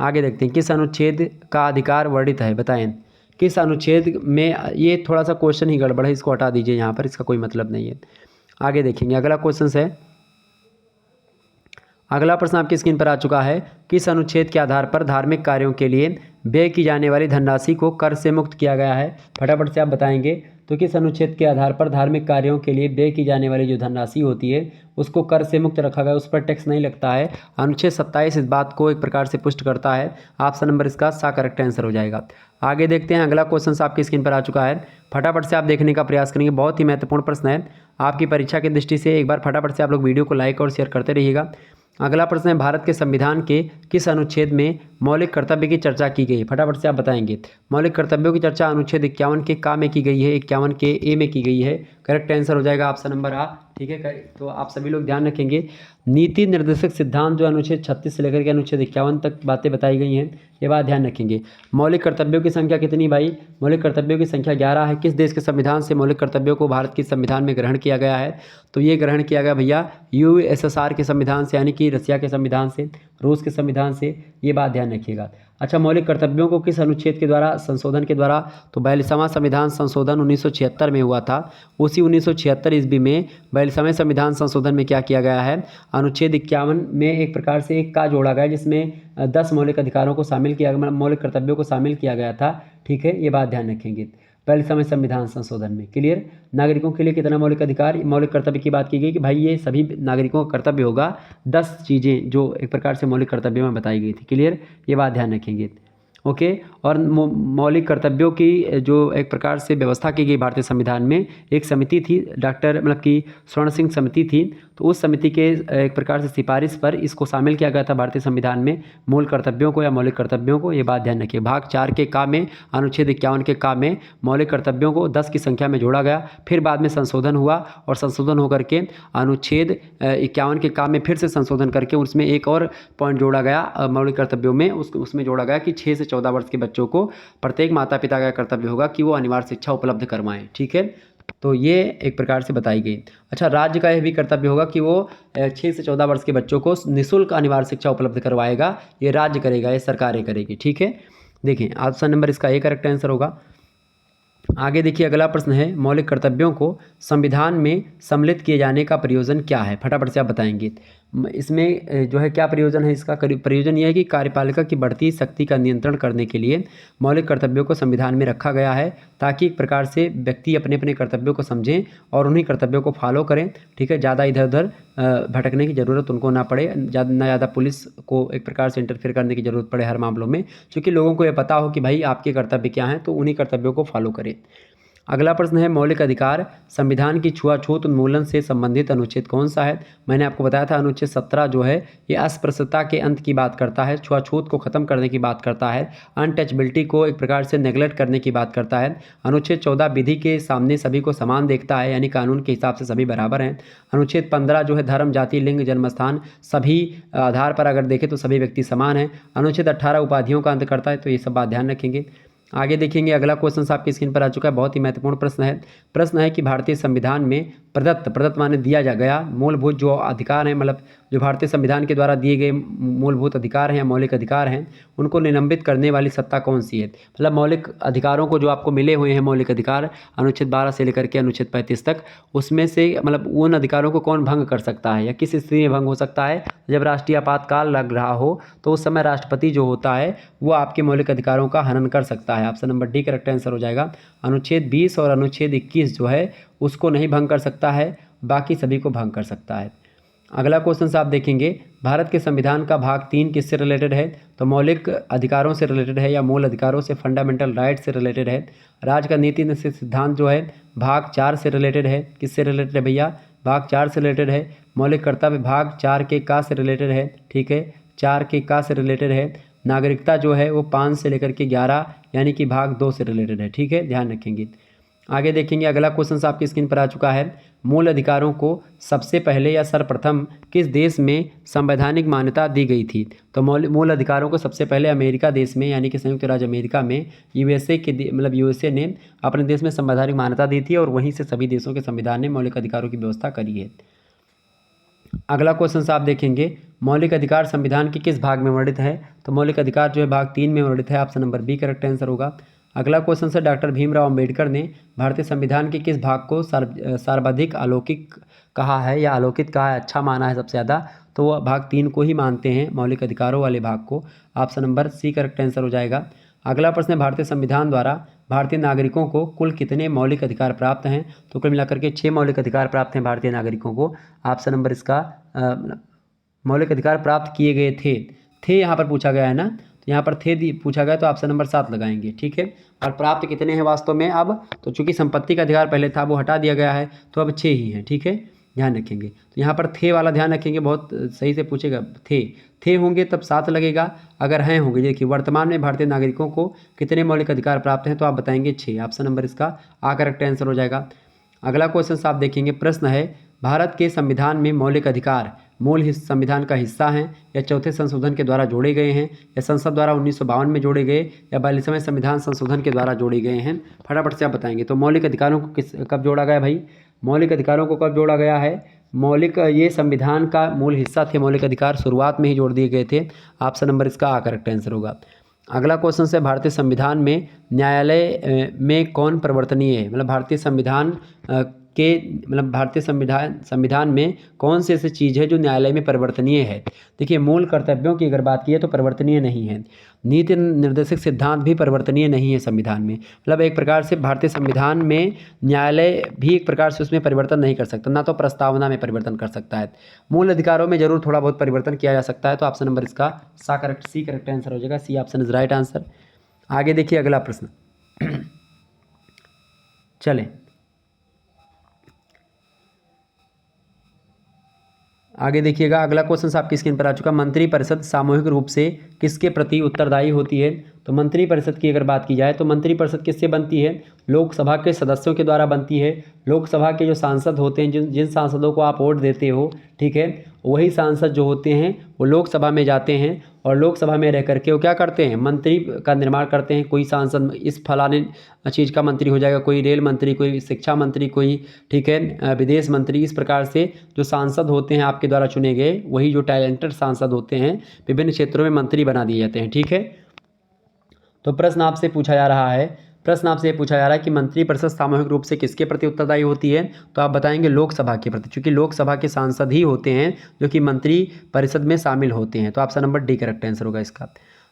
आगे देखते हैं, किस अनुच्छेद का अधिकार वर्णित है? बताएं किस अनुच्छेद में। ये थोड़ा सा क्वेश्चन ही गड़बड़ है, इसको हटा दीजिए यहाँ पर, इसका कोई मतलब नहीं है। आगे देखेंगे, अगला क्वेश्चन है, अगला प्रश्न आपकी स्क्रीन पर आ चुका है। किस अनुच्छेद के आधार पर धार्मिक कार्यों के लिए व्यय की जाने वाली धनराशि को कर से मुक्त किया गया है? फटाफट से आप बताएंगे। तो किस अनुच्छेद के आधार पर धार्मिक कार्यों के लिए व्यय की जाने वाली जो धनराशि होती है उसको कर से मुक्त रखा गया, उस पर टैक्स नहीं लगता है? अनुच्छेद 27 इस बात को एक प्रकार से पुष्ट करता है। ऑप्शन नंबर इसका सा करेक्ट आंसर हो जाएगा। आगे देखते हैं, अगला क्वेश्चन आपकी स्क्रीन पर आ चुका है। फटाफट से आप देखने का प्रयास करेंगे, बहुत ही महत्वपूर्ण प्रश्न है आपकी परीक्षा की दृष्टि से। एक बार फटाफट से आप लोग वीडियो को लाइक और शेयर करते रहिएगा। अगला प्रश्न है, भारत के संविधान के किस अनुच्छेद में मौलिक कर्तव्य की चर्चा की गई है? फटाफट से आप बताएंगे। मौलिक कर्तव्यों की चर्चा अनुच्छेद 51 के का में की गई है, 51 के ए में की गई है। करेक्ट आंसर हो जाएगा ऑप्शन नंबर आ, ठीक है। तो आप सभी लोग ध्यान रखेंगे, नीति निर्देशक सिद्धांत जो अनुच्छेद 36 से लेकर के अनुच्छेद 51 तक बातें बताई गई हैं, ये बात ध्यान रखेंगे। मौलिक कर्तव्यों की संख्या कितनी भाई? मौलिक कर्तव्यों की संख्या 11 है। किस देश के संविधान से मौलिक कर्तव्यों को भारत के संविधान में ग्रहण किया गया है? तो ये ग्रहण किया गया भैया यूएसएसआर के संविधान से, यानी कि रसिया के संविधान से, रूस के संविधान से, ये बात ध्यान रखिएगा। अच्छा, मौलिक कर्तव्यों को किस अनुच्छेद के द्वारा, संशोधन के द्वारा? तो 42वां संविधान संशोधन 1976 में हुआ था। उसी 1976 ईस्वी में 42वें संविधान संशोधन में क्या किया गया है? अनुच्छेद 51 में एक प्रकार से एक का जोड़ा गया, जिसमें 10 मौलिक अधिकारों को शामिल किया गया, मौलिक कर्तव्यों को शामिल किया गया था, ठीक है। ये बात ध्यान रखेंगे 42वें संविधान संशोधन में। क्लियर। नागरिकों के लिए कितना मौलिक अधिकार, मौलिक कर्तव्य की बात की गई कि भाई ये सभी नागरिकों का कर्तव्य होगा, 10 चीज़ें जो एक प्रकार से मौलिक कर्तव्यों में बताई गई थी। क्लियर, ये बात ध्यान रखेंगे। ओके। और मौलिक कर्तव्यों की जो एक प्रकार से व्यवस्था की गई भारतीय संविधान में, एक समिति थी, डॉक्टर मतलब कि स्वर्ण सिंह समिति थी। तो उस समिति के एक प्रकार से सिफारिश पर इसको शामिल किया गया था भारतीय संविधान में, मूल कर्तव्यों को या मौलिक कर्तव्यों को। ये बात ध्यान रखिए। भाग 4 के का में, अनुच्छेद 51 के का में मौलिक कर्तव्यों को 10 की संख्या में जोड़ा गया। फिर बाद में संशोधन हुआ और संशोधन होकर के अनुच्छेद 51 के का में फिर से संशोधन करके उसमें एक और पॉइंट जोड़ा गया मौलिक कर्तव्यों में। उसमें जोड़ा गया कि 6 से 14 वर्ष के बच्चों को प्रत्येक माता पिता का कर्तव्य होगा कि वो अनिवार्य शिक्षा उपलब्ध करवाएं, ठीक है। तो ये एक प्रकार से बताई गई। अच्छा, राज्य का यह भी कर्तव्य होगा कि वो 6 से 14 वर्ष के बच्चों को निःशुल्क अनिवार्य शिक्षा उपलब्ध करवाएगा। ये राज्य करेगा, ये सरकारें करेगी, ठीक है। देखिए ऑप्शन नंबर इसका ए करेक्ट आंसर होगा। आगे देखिए, अगला प्रश्न है, मौलिक कर्तव्यों को संविधान में सम्मिलित किए जाने का प्रयोजन क्या है? फटाफट से आप बताएंगे। इसमें जो है क्या प्रयोजन है इसका? प्रयोजन यह है कि कार्यपालिका की बढ़ती शक्ति का नियंत्रण करने के लिए मौलिक कर्तव्यों को संविधान में रखा गया है, ताकि एक प्रकार से व्यक्ति अपने अपने कर्तव्यों को समझें और उन्हीं कर्तव्यों को फॉलो करें, ठीक है। ज़्यादा इधर उधर भटकने की ज़रूरत उनको ना पड़े, ज़्यादा पुलिस को एक प्रकार से इंटरफेयर करने की ज़रूरत पड़े हर मामलों में, क्योंकि लोगों को ये पता हो कि भाई आपके कर्तव्य क्या हैं, तो उन्हीं कर्तव्यों को फॉलो करें। अगला प्रश्न है, मौलिक अधिकार संविधान की छुआछूत उन्मूलन से संबंधित अनुच्छेद कौन सा है? मैंने आपको बताया था अनुच्छेद 17 जो है ये अस्पृश्यता के अंत की बात करता है, छुआछूत को खत्म करने की बात करता है, अनटचबिलिटी को एक प्रकार से नेगलेक्ट करने की बात करता है। अनुच्छेद 14 विधि के सामने सभी को समान देखता है, यानी कानून के हिसाब से सभी बराबर हैं। अनुच्छेद 15 जो है धर्म, जाति, लिंग, जन्मस्थान सभी आधार पर अगर देखें तो सभी व्यक्ति समान हैं। अनुच्छेद 18 उपाधियों का अंत करता है, तो ये सब बात ध्यान रखेंगे। आगे देखेंगे अगला क्वेश्चन आपकी स्क्रीन पर आ चुका है, बहुत ही महत्वपूर्ण प्रश्न है कि भारतीय संविधान में प्रदत्त माने दिया जा गया मूलभूत जो अधिकार हैं, मतलब जो भारतीय संविधान के द्वारा दिए गए मूलभूत अधिकार हैं या मौलिक अधिकार हैं, उनको निलंबित करने वाली सत्ता कौन सी है। मतलब मौलिक अधिकारों को जो आपको मिले हुए हैं मौलिक अधिकार अनुच्छेद 12 से लेकर के अनुच्छेद 35 तक, उसमें से मतलब उन अधिकारों को कौन भंग कर सकता है या किस स्थिति में भंग हो सकता है। जब राष्ट्रीय आपातकाल लग रहा हो तो उस समय राष्ट्रपति जो होता है वो आपके मौलिक अधिकारों का हनन कर सकता है। Option number D correct answer हो जाएगा। अनुच्छेद 20 और अनुच्छेद 21 जो है उसको नहीं भंग कर सकता है, बाकी सभी को भंग कर सकता है। अगला क्वेश्चन आप देखेंगे, भारत के संविधान का भाग 3 किससे रिलेटेड है। तो मौलिक अधिकारों से रिलेटेड है या मूल अधिकारों से, फंडामेंटल राइट से रिलेटेड है। राज्य का नीति सिद्धांत जो है भाग 4 से रिलेटेड है। किससे रिलेटेड है भैया, भाग 4 से रिलेटेड है। मौलिक कर्तव्य भाग 4 के का से रिलेटेड है, ठीक है, 4 के का से रिलेटेड है। नागरिकता जो है वो 5 से लेकर के 11 यानी कि भाग 2 से रिलेटेड है, ठीक है, ध्यान रखेंगे। आगे देखेंगे अगला क्वेश्चन आपकी स्क्रीन पर आ चुका है, मूल अधिकारों को सबसे पहले या सर्वप्रथम किस देश में संवैधानिक मान्यता दी गई थी। तो मूल अधिकारों को सबसे पहले अमेरिका देश में यानी कि संयुक्त राज्य अमेरिका में यूएसए के मतलब यूएसए ने अपने देश में संवैधानिक मान्यता दी थी और वहीं से सभी देशों के संविधान ने मौलिक अधिकारों की व्यवस्था करी है। अगला क्वेश्चन आप देखेंगे, मौलिक अधिकार संविधान के किस भाग में वर्णित है। तो मौलिक अधिकार जो है भाग 3 में वर्णित है। Option number B correct answer होगा। अगला क्वेश्चन है, डॉक्टर भीमराव अंबेडकर ने भारतीय संविधान के किस भाग को सर्वाधिक अलौकिक कहा है या अलौकिक कहा है, अच्छा माना है सबसे ज़्यादा। तो वह भाग 3 को ही मानते हैं, मौलिक अधिकारों वाले भाग को। Option number C correct answer हो जाएगा। अगला प्रश्न है, भारतीय संविधान द्वारा भारतीय नागरिकों को कुल कितने मौलिक अधिकार प्राप्त हैं। तो कुल मिलाकर के 6 मौलिक अधिकार प्राप्त हैं भारतीय नागरिकों को। ऑप्शन नंबर इसका मौलिक अधिकार प्राप्त किए गए थे यहाँ पर पूछा गया है ना, तो यहाँ पर थे पूछा गया तो ऑप्शन नंबर 7 लगाएंगे, ठीक है। और प्राप्त कितने हैं वास्तव में अब, तो चूंकि संपत्ति का अधिकार पहले था वो हटा दिया गया है तो अब 6 ही हैं, ठीक है, ध्यान रखेंगे। तो यहाँ पर थे वाला ध्यान रखेंगे, बहुत सही से पूछेगा। थे होंगे तब 7 लगेगा, अगर हैं होंगे। देखिए वर्तमान में भारतीय नागरिकों को कितने मौलिक अधिकार प्राप्त हैं तो आप बताएंगे 6। ऑप्शन नंबर इसका आ करेक्ट आंसर हो जाएगा। अगला क्वेश्चन आप देखेंगे, प्रश्न है, भारत के संविधान में मौलिक अधिकार मूल संविधान का हिस्सा हैं या चौथे संशोधन के द्वारा जोड़े गए हैं या संसद द्वारा 1952 में जोड़े गए या 42वें संविधान संशोधन के द्वारा जोड़े गए हैं। फटाफट से आप बताएंगे। तो मौलिक अधिकारों को कब जोड़ा गया भाई, मौलिक अधिकारों को कब जोड़ा गया है। ये संविधान का मूल हिस्सा थे मौलिक अधिकार, शुरुआत में ही जोड़ दिए गए थे। ऑप्शन नंबर इसका आ करेक्ट आंसर होगा। अगला क्वेश्चन है, भारतीय संविधान में न्यायालय में कौन परिवर्तनीय है। मतलब भारतीय संविधान में कौन सी ऐसी चीज़ है जो न्यायालय में परिवर्तनीय है। देखिए मूल कर्तव्यों की अगर बात की तो परिवर्तनीय नहीं है। नीति निर्देशक सिद्धांत भी परिवर्तनीय नहीं है संविधान में। मतलब एक प्रकार से भारतीय संविधान में न्यायालय भी एक प्रकार से उसमें परिवर्तन नहीं कर सकता, ना तो प्रस्तावना में परिवर्तन कर सकता है। मूल अधिकारों में जरूर थोड़ा बहुत परिवर्तन किया जा सकता है। तो ऑप्शन नंबर इसका सी करेक्ट आंसर हो जाएगा। C option is right answer. आगे देखिए अगला प्रश्न चलें आगे देखिएगा। अगला क्वेश्चन आपकी स्क्रीन पर आ चुका, मंत्रिपरिषद सामूहिक रूप से किसके प्रति उत्तरदायी होती है। तो मंत्रिपरिषद की अगर बात की जाए तो मंत्रिपरिषद किससे बनती है, लोकसभा के सदस्यों के द्वारा बनती है। लोकसभा के जो सांसद होते हैं, जिन सांसदों को आप वोट देते हो, ठीक है, वही सांसद जो होते हैं वो लोकसभा में जाते हैं और लोकसभा में रह करके वो क्या करते हैं, मंत्री का निर्माण करते हैं। कोई सांसद इस फलाने चीज़ का मंत्री हो जाएगा, कोई रेल मंत्री, कोई शिक्षा मंत्री, कोई ठीक है विदेश मंत्री। इस प्रकार से जो सांसद होते हैं आपके द्वारा चुने गए, वही जो टैलेंटेड सांसद होते हैं विभिन्न क्षेत्रों में मंत्री बना दिए जाते हैं, ठीक है। तो प्रश्न आपसे पूछा जा रहा है कि मंत्रिपरिषद सामूहिक रूप से किसके प्रति उत्तरदायी होती है। तो आप बताएंगे लोकसभा के प्रति, क्योंकि लोकसभा के सांसद ही होते हैं जो कि मंत्रिपरिषद में शामिल होते हैं। तो option number D correct answer होगा इसका।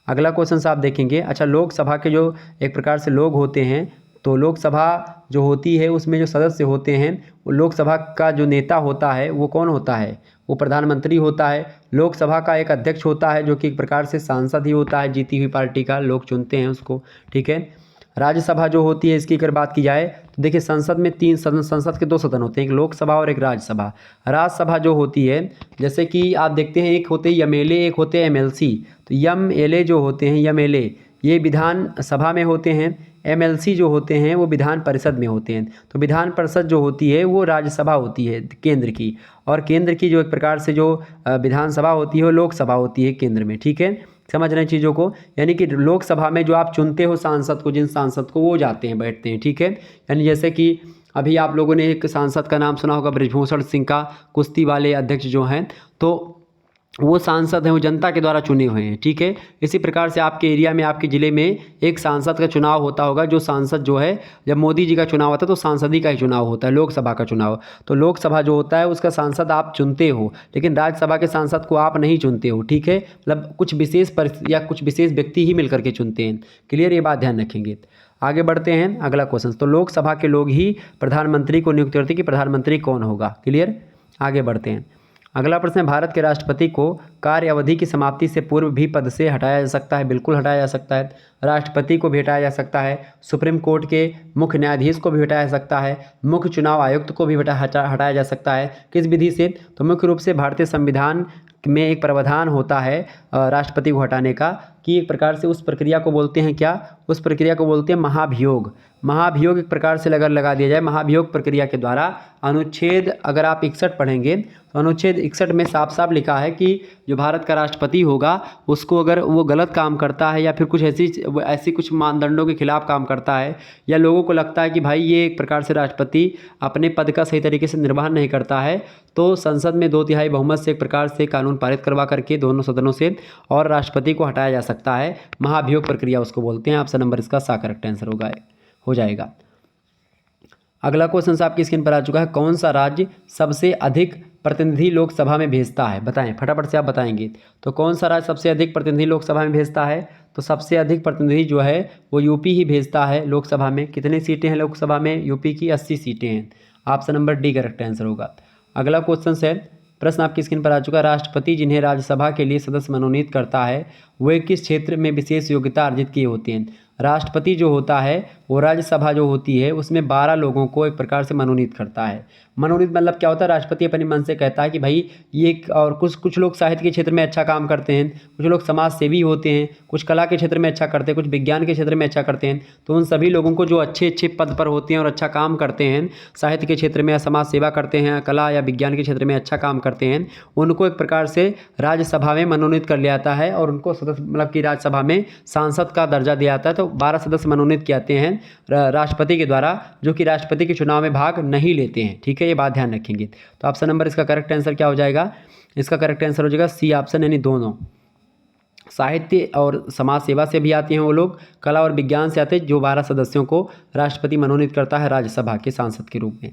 अगला क्वेश्चन आप देखेंगे, अच्छा लोकसभा के जो एक प्रकार से लोग होते हैं, तो लोकसभा जो होती है उसमें जो सदस्य होते हैं, वो लोकसभा का जो नेता होता है वो कौन होता है, वो प्रधानमंत्री होता है। लोकसभा का एक अध्यक्ष होता है जो कि एक प्रकार से सांसद ही होता है, जीती हुई पार्टी का, लोग चुनते हैं उसको, ठीक है। राज्यसभा जो होती है इसकी अगर बात की जाए तो देखिए संसद में 3 सदन, संसद के 2 सदन होते हैं, एक लोकसभा और एक राज्यसभा। राज्यसभा जो होती है, जैसे कि आप देखते हैं एक होते हैं एमएलए, एक होते हैं एमएलसी। तो एमएलए जो होते हैं, एमएलए ये विधान सभा में होते हैं, एमएलसी जो होते हैं वो विधान परिषद में होते हैं। तो विधान परिषद जो होती है वो राज्यसभा होती है केंद्र की, और केंद्र की जो एक प्रकार से जो विधानसभा होती है वो लोकसभा होती है केंद्र में, ठीक है। समझ रहे हैं चीज़ों को। यानी कि लोकसभा में जो आप चुनते हो सांसद को, जिन सांसद को, वो जाते हैं, बैठते हैं, ठीक है। यानी जैसे कि अभी आप लोगों ने एक सांसद का नाम सुना होगा, बृजभूषण सिंह का, कुश्ती वाले अध्यक्ष जो हैं, तो वो सांसद हैं, वो जनता के द्वारा चुने हुए हैं, ठीक है। इसी प्रकार से आपके एरिया में, आपके ज़िले में एक सांसद का चुनाव होता होगा। जो सांसद जो है, जब मोदी जी का चुनाव होता है तो सांसद ही का ही चुनाव होता है, लोकसभा का चुनाव। तो लोकसभा जो होता है उसका सांसद आप चुनते हो, लेकिन राज्यसभा के सांसद को आप नहीं चुनते हो, ठीक है। मतलब कुछ विशेष या कुछ विशेष व्यक्ति ही मिल करके चुनते हैं। क्लियर, ये बात ध्यान रखेंगे। आगे बढ़ते हैं, अगला क्वेश्चन। तो लोकसभा के लोग ही प्रधानमंत्री को नियुक्त करते हैं कि प्रधानमंत्री कौन होगा। क्लियर, आगे बढ़ते हैं। अगला प्रश्न है, भारत के राष्ट्रपति को कार्य अवधि की समाप्ति से पूर्व भी पद से हटाया जा सकता है। बिल्कुल हटाया जा सकता है। राष्ट्रपति को भी हटाया जा सकता है, सुप्रीम कोर्ट के मुख्य न्यायाधीश को भी हटाया जा सकता है, मुख्य चुनाव आयुक्त को भी हटाया जा सकता है। किस विधि से? तो मुख्य रूप से भारतीय संविधान में एक प्रावधान होता है राष्ट्रपति को हटाने का, कि एक प्रकार से उस प्रक्रिया को बोलते हैं क्या? उस प्रक्रिया को बोलते हैं महाभियोग। महाभियोग एक प्रकार से अगर लगा दिया जाए, महाभियोग प्रक्रिया के द्वारा अनुच्छेद, अगर आप 61 पढ़ेंगे तो अनुच्छेद 61 में साफ साफ लिखा है कि जो भारत का राष्ट्रपति होगा उसको अगर वो गलत काम करता है या फिर कुछ ऐसी कुछ मानदंडों के खिलाफ काम करता है, या लोगों को लगता है कि भाई ये एक प्रकार से राष्ट्रपति अपने पद का सही तरीके से निर्वहन नहीं करता है, तो संसद में 2/3 बहुमत से एक प्रकार से कानून पारित करवा करके दोनों सदनों से और राष्ट्रपति को हटाया जा सकता है। महाभियोग प्रक्रिया उसको बोलते हैं। ऑप्शन नंबर इसका सा करेक्ट आंसर हो जाएगा। अगला क्वेश्चन आपकी स्क्रीन पर आ चुका है, कौन सा राज्य सबसे अधिक प्रतिनिधि लोकसभा में भेजता है? बताएं, फटाफट से आप बताएंगे। तो कौन सा राज्य सबसे अधिक प्रतिनिधि लोकसभा में भेजता है? तो सबसे अधिक प्रतिनिधि जो है वो यूपी ही भेजता है लोकसभा में। कितनी सीटें हैं लोकसभा में? यूपी की 80 सीटें हैं। Option number D correct answer होगा। अगला क्वेश्चन है, प्रश्न आपकी स्क्रीन पर आ चुका है, राष्ट्रपति जिन्हें राज्यसभा के लिए सदस्य मनोनीत करता है वे किस क्षेत्र में विशेष योग्यता अर्जित किए होते हैं? राष्ट्रपति जो होता है वो राज्यसभा जो होती है उसमें 12 लोगों को एक प्रकार से मनोनीत करता है। मनोनीत मतलब क्या होता है? राष्ट्रपति अपने मन से कहता है कि भाई ये, और कुछ लोग साहित्य के क्षेत्र में अच्छा काम करते हैं, कुछ लोग समाज सेवी होते हैं, कुछ कला के क्षेत्र में अच्छा करते हैं, कुछ विज्ञान के क्षेत्र में अच्छा करते हैं। तो उन सभी लोगों को जो अच्छे अच्छे पद पर होते हैं और अच्छा काम करते हैं, साहित्य के क्षेत्र में समाज सेवा करते हैं, कला या विज्ञान के क्षेत्र में अच्छा काम करते हैं, उनको एक प्रकार से राज्यसभा में मनोनीत कर लिया जाता है और उनको सदस्य, मतलब कि राज्यसभा में सांसद का दर्जा दिया जाता है। तो 12 सदस्य मनोनीत किए जाते हैं राष्ट्रपति के द्वारा, जो कि राष्ट्रपति के चुनाव में भाग नहीं लेते हैं, ठीक है। ये बात ध्यान रखेंगे। तो ऑप्शन नंबर इसका करेक्ट आंसर क्या हो जाएगा? इसका करेक्ट आंसर हो जाएगा सी ऑप्शन, यानी दोनों। साहित्य और समाज सेवा से भी आते हैं वो लोग, कला और विज्ञान से आते हैं, जो 12 सदस्यों को राष्ट्रपति मनोनीत करता है राज्यसभा के सांसद के रूप में।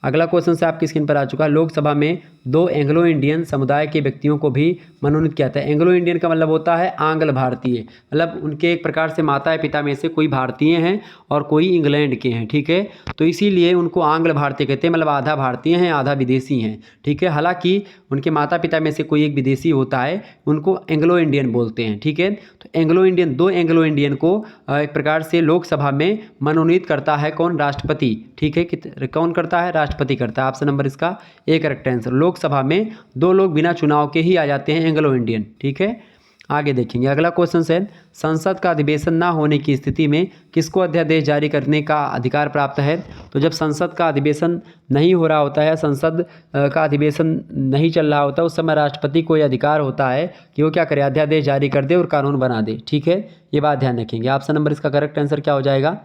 अगला क्वेश्चन से आपकी स्क्रीन पर आ चुका है, लोकसभा में 2 एंग्लो इंडियन समुदाय के व्यक्तियों को भी मनोनीत किया जाता है। एंग्लो इंडियन का मतलब होता है आंग्ल भारतीय, मतलब उनके एक प्रकार से माता पिता में से कोई भारतीय हैं और कोई इंग्लैंड के हैं, ठीक है। तो इसीलिए उनको आंग्ल भारतीय कहते हैं, मतलब आधा भारतीय हैं आधा विदेशी हैं, ठीक है। हालांकि उनके माता पिता में से कोई एक विदेशी होता है, उनको एंग्लो इंडियन बोलते हैं, ठीक है। तो एंग्लो इंडियन, 2 एंग्लो इंडियन को एक प्रकार से लोकसभा में मनोनीत करता है कौन? राष्ट्रपति, ठीक है। कौन करता है? राष्ट्रपति करता है। ऑप्शन नंबर इसका ए करेक्ट आंसर। लोकसभा में 2 लोग बिना चुनाव के ही आ जाते हैं एंग्लो इंडियन, ठीक है। आगे देखेंगे, अगला क्वेश्चन है, संसद का अधिवेशन ना होने की स्थिति में किसको अध्यादेश जारी करने का अधिकार प्राप्त है? तो जब संसद का अधिवेशन नहीं हो रहा होता है, संसद का अधिवेशन नहीं चल रहा होता, उस समय राष्ट्रपति को यह अधिकार होता है कि वो क्या करे? अध्यादेश जारी कर दे और कानून बना दे, ठीक है। ये बात ध्यान रखेंगे। ऑप्शन नंबर इसका करेक्ट आंसर क्या हो जाएगा?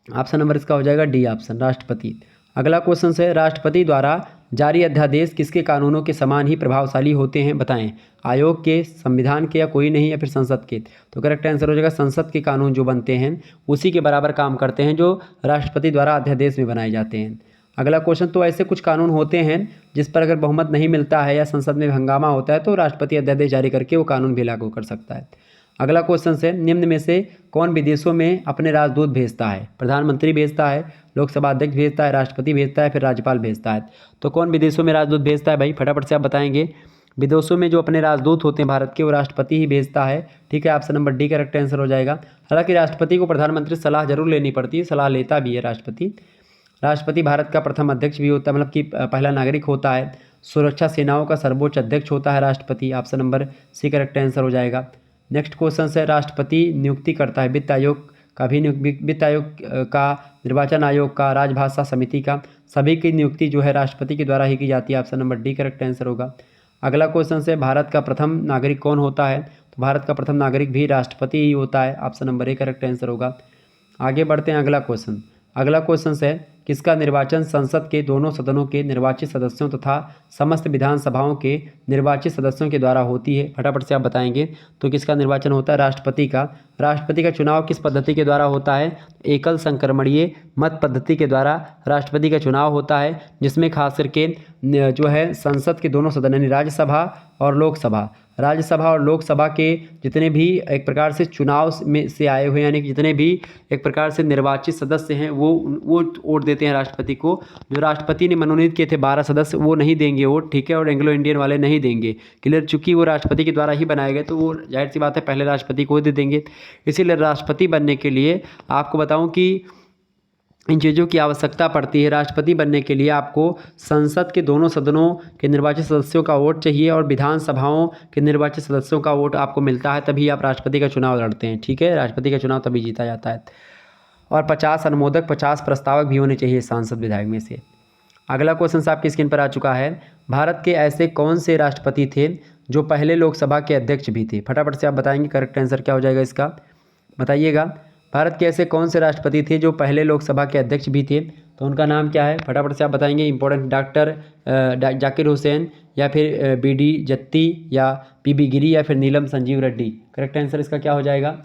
ऑप्शन नंबर इसका हो जाएगा डी ऑप्शन, राष्ट्रपति। अगला क्वेश्चन है, राष्ट्रपति द्वारा जारी अध्यादेश किसके कानूनों के समान ही प्रभावशाली होते हैं? बताएं, आयोग के, संविधान के, या कोई नहीं, या फिर संसद के? तो करेक्ट आंसर हो जाएगा संसद के कानून जो बनते हैं उसी के बराबर काम करते हैं जो राष्ट्रपति द्वारा अध्यादेश में बनाए जाते हैं। अगला क्वेश्चन, तो ऐसे कुछ कानून होते हैं जिस पर अगर बहुमत नहीं मिलता है या संसद में हंगामा होता है तो राष्ट्रपति अध्यादेश जारी करके वो कानून भी लागू कर सकता है। अगला क्वेश्चन है, निम्न में से कौन विदेशों में अपने राजदूत भेजता है? प्रधानमंत्री भेजता है, लोकसभा अध्यक्ष भेजता है, राष्ट्रपति भेजता है, फिर राज्यपाल भेजता है। तो कौन विदेशों में राजदूत भेजता है भाई? फटाफट से आप बताएंगे। विदेशों में जो अपने राजदूत होते हैं भारत के, वो राष्ट्रपति ही भेजता है, ठीक है। Option number D correct answer हो जाएगा। हालांकि राष्ट्रपति को प्रधानमंत्री से सलाह जरूर लेनी पड़ती है, सलाह लेता भी है राष्ट्रपति। राष्ट्रपति भारत का प्रथम अध्यक्ष भी होता है, मतलब कि पहला नागरिक होता है। सुरक्षा सेनाओं का सर्वोच्च अध्यक्ष होता है राष्ट्रपति। Option number C correct answer हो जाएगा। नेक्स्ट क्वेश्चन है, राष्ट्रपति नियुक्ति करता है वित्त आयोग का भी, वित्त आयोग का, निर्वाचन आयोग का, राजभाषा समिति का, सभी की नियुक्ति जो है राष्ट्रपति के द्वारा ही की जाती है। Option number D correct answer होगा। अगला क्वेश्चन है, भारत का प्रथम नागरिक कौन होता है? तो भारत का प्रथम नागरिक भी राष्ट्रपति ही होता है। Option number A correct answer होगा। आगे बढ़ते हैं अगला क्वेश्चन। अगला क्वेश्चन है किसका निर्वाचन संसद के दोनों सदनों के निर्वाचित सदस्यों तथा समस्त विधानसभाओं के निर्वाचित सदस्यों के द्वारा होती है। फटाफट से आप बताएंगे तो किसका निर्वाचन होता है? राष्ट्रपति का। राष्ट्रपति का चुनाव किस पद्धति के द्वारा होता है? एकल संक्रमणीय मत पद्धति के द्वारा राष्ट्रपति का चुनाव होता है, जिसमें खास करके जो है संसद के दोनों सदन यानी राज्यसभा और लोकसभा, राज्यसभा और लोकसभा के जितने भी एक प्रकार से चुनाव में से आए हुए यानी कि जितने भी एक प्रकार से निर्वाचित सदस्य हैं वो वोट देते हैं राष्ट्रपति को। जो राष्ट्रपति ने मनोनीत किए थे 12 सदस्य वो नहीं देंगे वोट, ठीक है, और एंग्लो इंडियन वाले नहीं देंगे। क्लियर? चूंकि वो राष्ट्रपति के द्वारा ही बनाए गए तो वो जाहिर सी बात है पहले राष्ट्रपति को दे देंगे। इसीलिए राष्ट्रपति बनने के लिए आपको बताऊँ कि इन चीज़ों की आवश्यकता पड़ती है। राष्ट्रपति बनने के लिए आपको संसद के दोनों सदनों के निर्वाचित सदस्यों का वोट चाहिए और विधानसभाओं के निर्वाचित सदस्यों का वोट आपको मिलता है, तभी आप राष्ट्रपति का चुनाव लड़ते हैं। ठीक है, राष्ट्रपति का चुनाव तभी जीता जाता है। और 50 अनुमोदक 50 प्रस्तावक भी होने चाहिए सांसद विधायक में से। अगला क्वेश्चन आपकी स्क्रीन पर आ चुका है। भारत के ऐसे कौन से राष्ट्रपति थे जो पहले लोकसभा के अध्यक्ष भी थे? फटाफट से आप बताएंगे करेक्ट आंसर क्या हो जाएगा इसका, बताइएगा। भारत के ऐसे कौन से राष्ट्रपति थे जो पहले लोकसभा के अध्यक्ष भी थे? तो उनका नाम क्या है? फटाफट से आप बताएंगे। इंपॉर्टेंट डॉक्टर जाकिर हुसैन या फिर BD जत्ती या PB गिरी या फिर नीलम संजीव रेड्डी। करेक्ट आंसर इसका क्या हो जाएगा?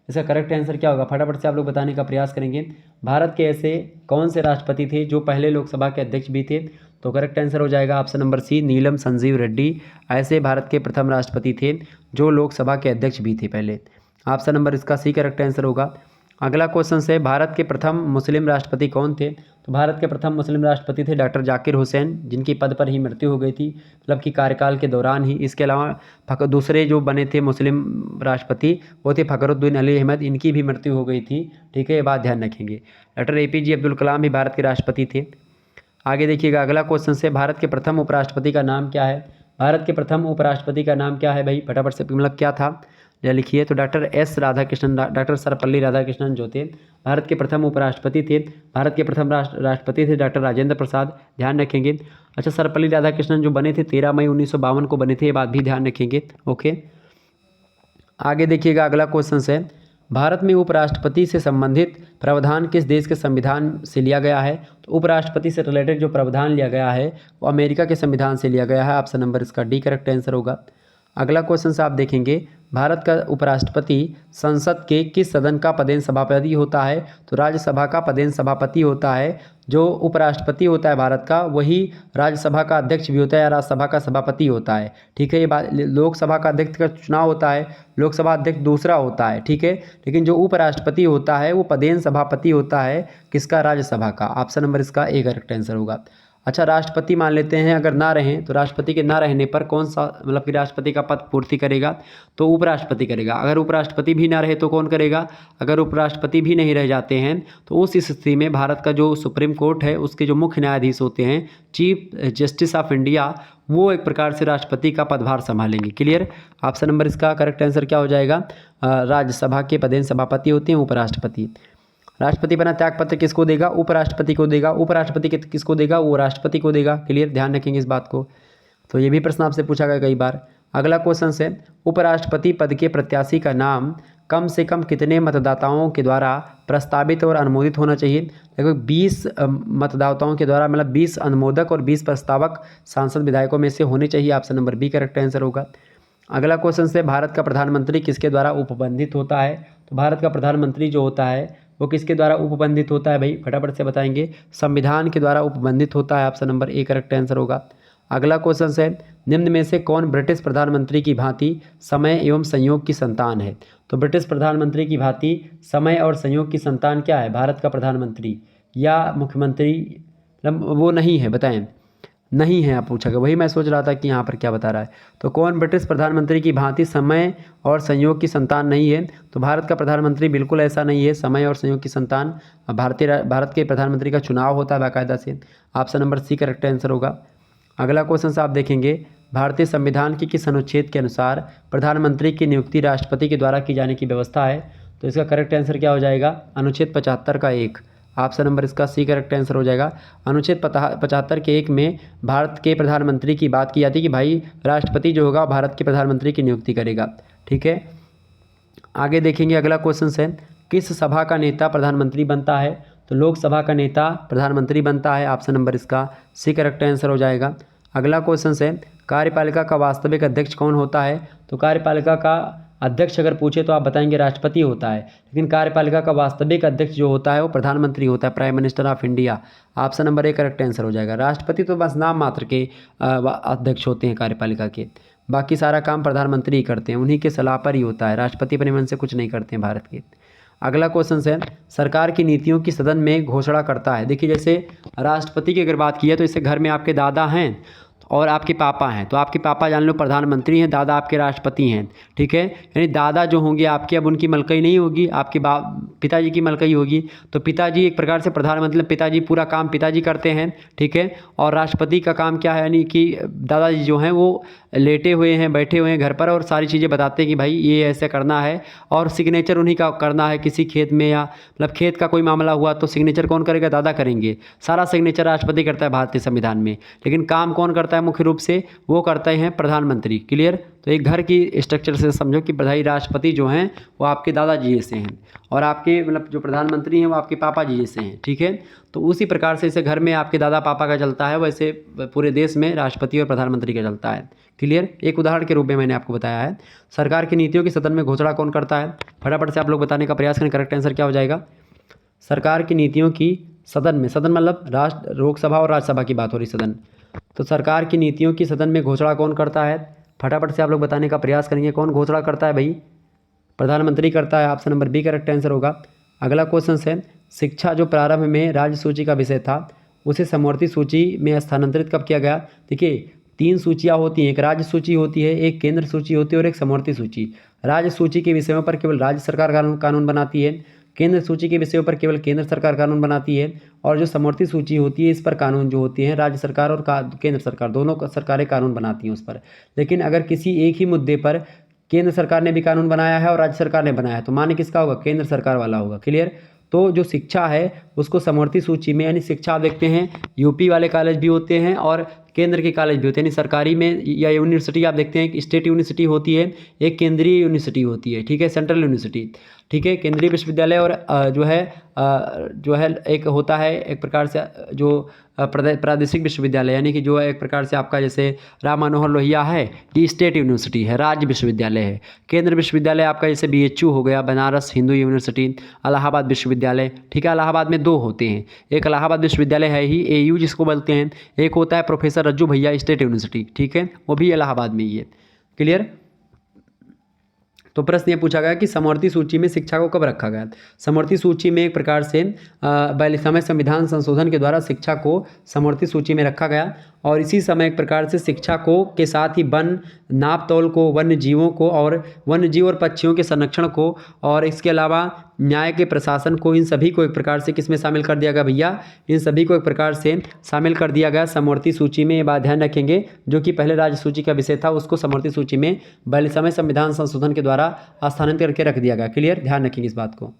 इसका करेक्ट आंसर क्या होगा? फटाफट से आप लोग बताने का प्रयास करेंगे। भारत के ऐसे कौन से राष्ट्रपति थे जो पहले लोकसभा के अध्यक्ष भी थे? तो करेक्ट आंसर हो जाएगा ऑप्शन नंबर सी, नीलम संजीव रेड्डी। ऐसे भारत के प्रथम राष्ट्रपति थे जो लोकसभा के अध्यक्ष भी थे पहले। ऑप्शन नंबर इसका सी करेक्ट आंसर होगा। अगला क्वेश्चन है भारत के प्रथम मुस्लिम राष्ट्रपति कौन थे? तो भारत के प्रथम मुस्लिम राष्ट्रपति थे डॉक्टर जाकिर हुसैन, जिनकी पद पर ही मृत्यु हो गई थी, मतलब कि कार्यकाल के दौरान ही। इसके अलावा दूसरे जो बने थे मुस्लिम राष्ट्रपति वो थे फखरुद्दीन अली अहमद, इनकी भी मृत्यु हो गई थी। ठीक है, ये बात ध्यान रखेंगे। डॉक्टर APJ अब्दुल कलाम भी भारत के राष्ट्रपति थे। आगे देखिएगा अगला क्वेश्चन है भारत के प्रथम उपराष्ट्रपति का नाम क्या है? भारत के प्रथम उपराष्ट्रपति का नाम क्या है भाई? फटाफट से मतलब क्या था या लिखिए। तो डॉक्टर सर्वपल्ली राधाकृष्णन जो थे भारत के प्रथम उपराष्ट्रपति थे। भारत के प्रथम राष्ट्रपति थे डॉक्टर राजेंद्र प्रसाद, ध्यान रखेंगे। अच्छा, सर्वपल्ली राधाकृष्णन जो बने थे 13 मई 1952 को बने थे, ये बात भी ध्यान रखेंगे। ओके, आगे देखिएगा अगला क्वेश्चन है भारत में उपराष्ट्रपति से संबंधित प्रावधान किस देश के संविधान से लिया गया है? तो उपराष्ट्रपति से रिलेटेड जो प्रावधान लिया गया है वो अमेरिका के संविधान से लिया गया है। ऑप्शन नंबर इसका डी करेक्ट आंसर होगा। अगला क्वेश्चन से आप देखेंगे भारत का उपराष्ट्रपति संसद के किस सदन का पदेन सभापति होता है? तो राज्यसभा का पदेन सभापति होता है। जो उपराष्ट्रपति होता है भारत का वही राज्यसभा का अध्यक्ष भी होता है या राज्यसभा का सभापति होता है। ठीक है, ये बात। लोकसभा का अध्यक्ष का चुनाव होता है, लोकसभा अध्यक्ष दूसरा होता है। ठीक है, लेकिन जो उपराष्ट्रपति होता है वो पदेन सभापति होता है किसका? राज्यसभा का। ऑप्शन नंबर इसका ए करेक्ट आंसर होगा। अच्छा, राष्ट्रपति मान लेते हैं अगर ना रहें तो राष्ट्रपति के ना रहने पर कौन सा मतलब कि राष्ट्रपति का पद पूर्ति करेगा? तो उपराष्ट्रपति करेगा। अगर उपराष्ट्रपति भी ना रहे तो कौन करेगा? अगर उपराष्ट्रपति भी नहीं रह जाते हैं तो उस स्थिति में भारत का जो सुप्रीम कोर्ट है उसके जो मुख्य न्यायाधीश होते हैं, चीफ जस्टिस ऑफ इंडिया, वो एक प्रकार से राष्ट्रपति का पदभार संभालेंगे। क्लियर? ऑप्शन नंबर इसका करेक्ट आंसर क्या हो जाएगा? राज्यसभा के पदेन सभापति होते हैं उपराष्ट्रपति। राष्ट्रपति बना त्यागपत्र किसको देगा? उपराष्ट्रपति को देगा। उपराष्ट्रपति किसको देगा? वो राष्ट्रपति को देगा। क्लियर? ध्यान रखेंगे इस बात को। तो ये भी प्रश्न आपसे पूछा गया कई बार। अगला क्वेश्चन है उपराष्ट्रपति पद के प्रत्याशी का नाम कम से कम कितने मतदाताओं के द्वारा प्रस्तावित और अनुमोदित होना चाहिए? लगभग 20 मतदाताओं के द्वारा, मतलब 20 अनुमोदक और 20 प्रस्तावक सांसद विधायकों में से होने चाहिए। Option number B correct answer होगा। अगला क्वेश्चन है भारत का प्रधानमंत्री किसके द्वारा उपबंधित होता है? तो भारत का प्रधानमंत्री जो होता है वो किसके द्वारा उपबंधित होता है भाई? फटाफट से बताएंगे। संविधान के द्वारा उपबंधित होता है। Option number A correct answer होगा। अगला क्वेश्चन है निम्न में से कौन ब्रिटिश प्रधानमंत्री की भांति समय एवं संयोग की संतान है? तो ब्रिटिश प्रधानमंत्री की भांति समय और संयोग की संतान क्या है? भारत का प्रधानमंत्री या मुख्यमंत्री वो नहीं है, बताएं। नहीं है आप पूछा गया, वही मैं सोच रहा था कि यहाँ पर क्या बता रहा है। तो कौन ब्रिटिश प्रधानमंत्री की भांति समय और संयोग की संतान नहीं है? तो भारत का प्रधानमंत्री बिल्कुल ऐसा नहीं है समय और संयोग की संतान। भारत के प्रधानमंत्री का चुनाव होता है बाकायदा से। Option number C correct answer होगा। अगला क्वेश्चन से आप देखेंगे भारतीय संविधान के किस अनुच्छेद के अनुसार प्रधानमंत्री की नियुक्ति राष्ट्रपति के द्वारा की जाने की व्यवस्था है? तो इसका करेक्ट आंसर क्या हो जाएगा? अनुच्छेद 75 का 1। ऑप्शन नंबर इसका सी करेक्ट आंसर हो जाएगा। अनुच्छेद 75 के 1 में भारत के प्रधानमंत्री की बात की जाती है कि भाई राष्ट्रपति जो होगा भारत के प्रधानमंत्री की नियुक्ति करेगा। ठीक है, आगे देखेंगे अगला क्वेश्चन है, किस सभा का नेता प्रधानमंत्री बनता है? तो लोकसभा का नेता प्रधानमंत्री बनता है। ऑप्शन नंबर इसका सी करेक्ट आंसर हो जाएगा। अगला क्वेश्चन है, कार्यपालिका का वास्तविक अध्यक्ष कौन होता है? तो कार्यपालिका का अध्यक्ष अगर पूछे तो आप बताएंगे राष्ट्रपति होता है, लेकिन कार्यपालिका का वास्तविक अध्यक्ष जो होता है वो प्रधानमंत्री होता है, prime minister of India. Option number A correct answer हो जाएगा। राष्ट्रपति तो बस नाम मात्र के अध्यक्ष होते हैं कार्यपालिका के, बाकी सारा काम प्रधानमंत्री ही करते हैं, उन्हीं के सलाह पर ही होता है, राष्ट्रपति अपने मन से कुछ नहीं करते हैं भारत के। अगला क्वेश्चन है, सरकार की नीतियों की सदन में घोषणा करता है। देखिए जैसे राष्ट्रपति की अगर बात की है तो इससे घर में आपके दादा हैं और आपके पापा हैं, तो आपके पापा जान लो प्रधानमंत्री हैं, दादा आपके राष्ट्रपति हैं। ठीक है, यानी दादा जो होंगे आपके, अब उनकी मलकई नहीं होगी, आपके पिताजी की मलकई होगी, तो पिताजी एक प्रकार से प्रधानमंत्री, पिताजी पूरा काम पिताजी करते हैं। ठीक है, और राष्ट्रपति का काम क्या है, यानी कि दादाजी जो हैं वो लेटे हुए हैं, बैठे हुए हैं घर पर और सारी चीज़ें बताते हैं कि भाई ये ऐसे करना है, और सिग्नेचर उन्हीं का करना है। किसी खेत में या मतलब खेत का कोई मामला हुआ तो सिग्नेचर कौन करेगा? दादा करेंगे। सारा सिग्नेचर राष्ट्रपति करता है भारतीय संविधान में, लेकिन काम कौन करता है मुख्य रूप से? वो करते हैं प्रधानमंत्री। क्लियर? तो एक घर की स्ट्रक्चर से समझो कि भाई राष्ट्रपति जो हैं वो आपके दादाजी जैसे हैं और आपके मतलब जो प्रधानमंत्री हैं वो आपके पापा जी जैसे हैं। ठीक है, तो उसी प्रकार से इसे घर में आपके दादा पापा का चलता है, वैसे पूरे देश में राष्ट्रपति और प्रधानमंत्री का चलता है। क्लियर? एक उदाहरण के रूप में मैंने आपको बताया है। सरकार की नीतियों की सदन में घोषणा कौन करता है? फटाफट से आप लोग बताने का प्रयास करें, करेक्ट आंसर क्या हो जाएगा? सरकार की नीतियों की सदन में, सदन मतलब लोकसभा और राज्यसभा की बात हो रही, सदन। तो सरकार की नीतियों की सदन में घोषणा कौन करता है? फटाफट से आप लोग बताने का प्रयास करेंगे, कौन घोषणा करता है भाई? प्रधानमंत्री करता है। Option number B correct answer होगा। अगला क्वेश्चन है, शिक्षा जो प्रारंभ में राज्य सूची का विषय था उसे समवर्ती सूची में स्थानांतरित कब किया गया? देखिए 3 सूचियाँ होती हैं, एक राज्य सूची होती है, एक केंद्र सूची होती है और एक समवर्ती सूची। राज्य सूची के विषयों पर केवल राज्य सरकार कानून बनाती है, केंद्र सूची के विषयों पर केवल केंद्र सरकार कानून बनाती है, और जो समवर्ती सूची होती है इस पर कानून जो होती हैं राज्य सरकार और केंद्र सरकार दोनों सरकारें कानून बनाती हैं उस पर। लेकिन अगर किसी एक ही मुद्दे पर केंद्र सरकार ने भी कानून बनाया है और राज्य सरकार ने बनाया है तो माने किसका होगा? केंद्र सरकार वाला होगा। क्लियर? तो जो शिक्षा है उसको समवर्ती सूची में, यानी शिक्षा आप देखते हैं यूपी वाले कॉलेज भी होते हैं और केंद्र के कॉलेज भी होते हैं, यानी सरकारी में या यूनिवर्सिटी आप देखते हैं, एक स्टेट यूनिवर्सिटी होती है, एक केंद्रीय यूनिवर्सिटी होती है। ठीक है, सेंट्रल यूनिवर्सिटी। ठीक है, केंद्रीय विश्वविद्यालय और जो है एक होता है एक प्रकार से जो प्रादेशिक विश्वविद्यालय, यानी कि जो है एक प्रकार से आपका जैसे राम मनोहर लोहिया है ये स्टेट यूनिवर्सिटी है, राज्य विश्वविद्यालय है। केंद्र विश्वविद्यालय आपका जैसे BHU हो गया, बनारस हिंदू यूनिवर्सिटी, इलाहाबाद विश्वविद्यालय। ठीक है, इलाहाबाद में 2 होते हैं, एक इलाहाबाद विश्वविद्यालय है ही AU जिसको बोलते हैं, एक होता है प्रोफेसर रज्जू भैया स्टेट यूनिवर्सिटी। ठीक है, वो भी इलाहाबाद में ही है। क्लियर? तो प्रश्न ये पूछा गया कि समवर्ती सूची में शिक्षा को कब रखा गया? समवर्ती सूची में एक प्रकार से 42वें संविधान संशोधन के द्वारा शिक्षा को समवर्ती सूची में रखा गया, और इसी समय एक प्रकार से शिक्षा को के साथ ही वन नाप तौल को, वन्य जीवों को और वन्य जीव और पक्षियों के संरक्षण को, और इसके अलावा न्याय के प्रशासन को, इन सभी को एक प्रकार से किसमें शामिल कर दिया गया भैया? इन सभी को एक प्रकार से शामिल कर दिया गया समवर्ती सूची में। ये बात ध्यान रखेंगे, जो कि पहले राज्य सूची का विषय था उसको समवर्ती सूची में 42वें संविधान संशोधन के द्वारा स्थानांतरित करके रख दिया गया। क्लियर? ध्यान रखेंगे इस बात को।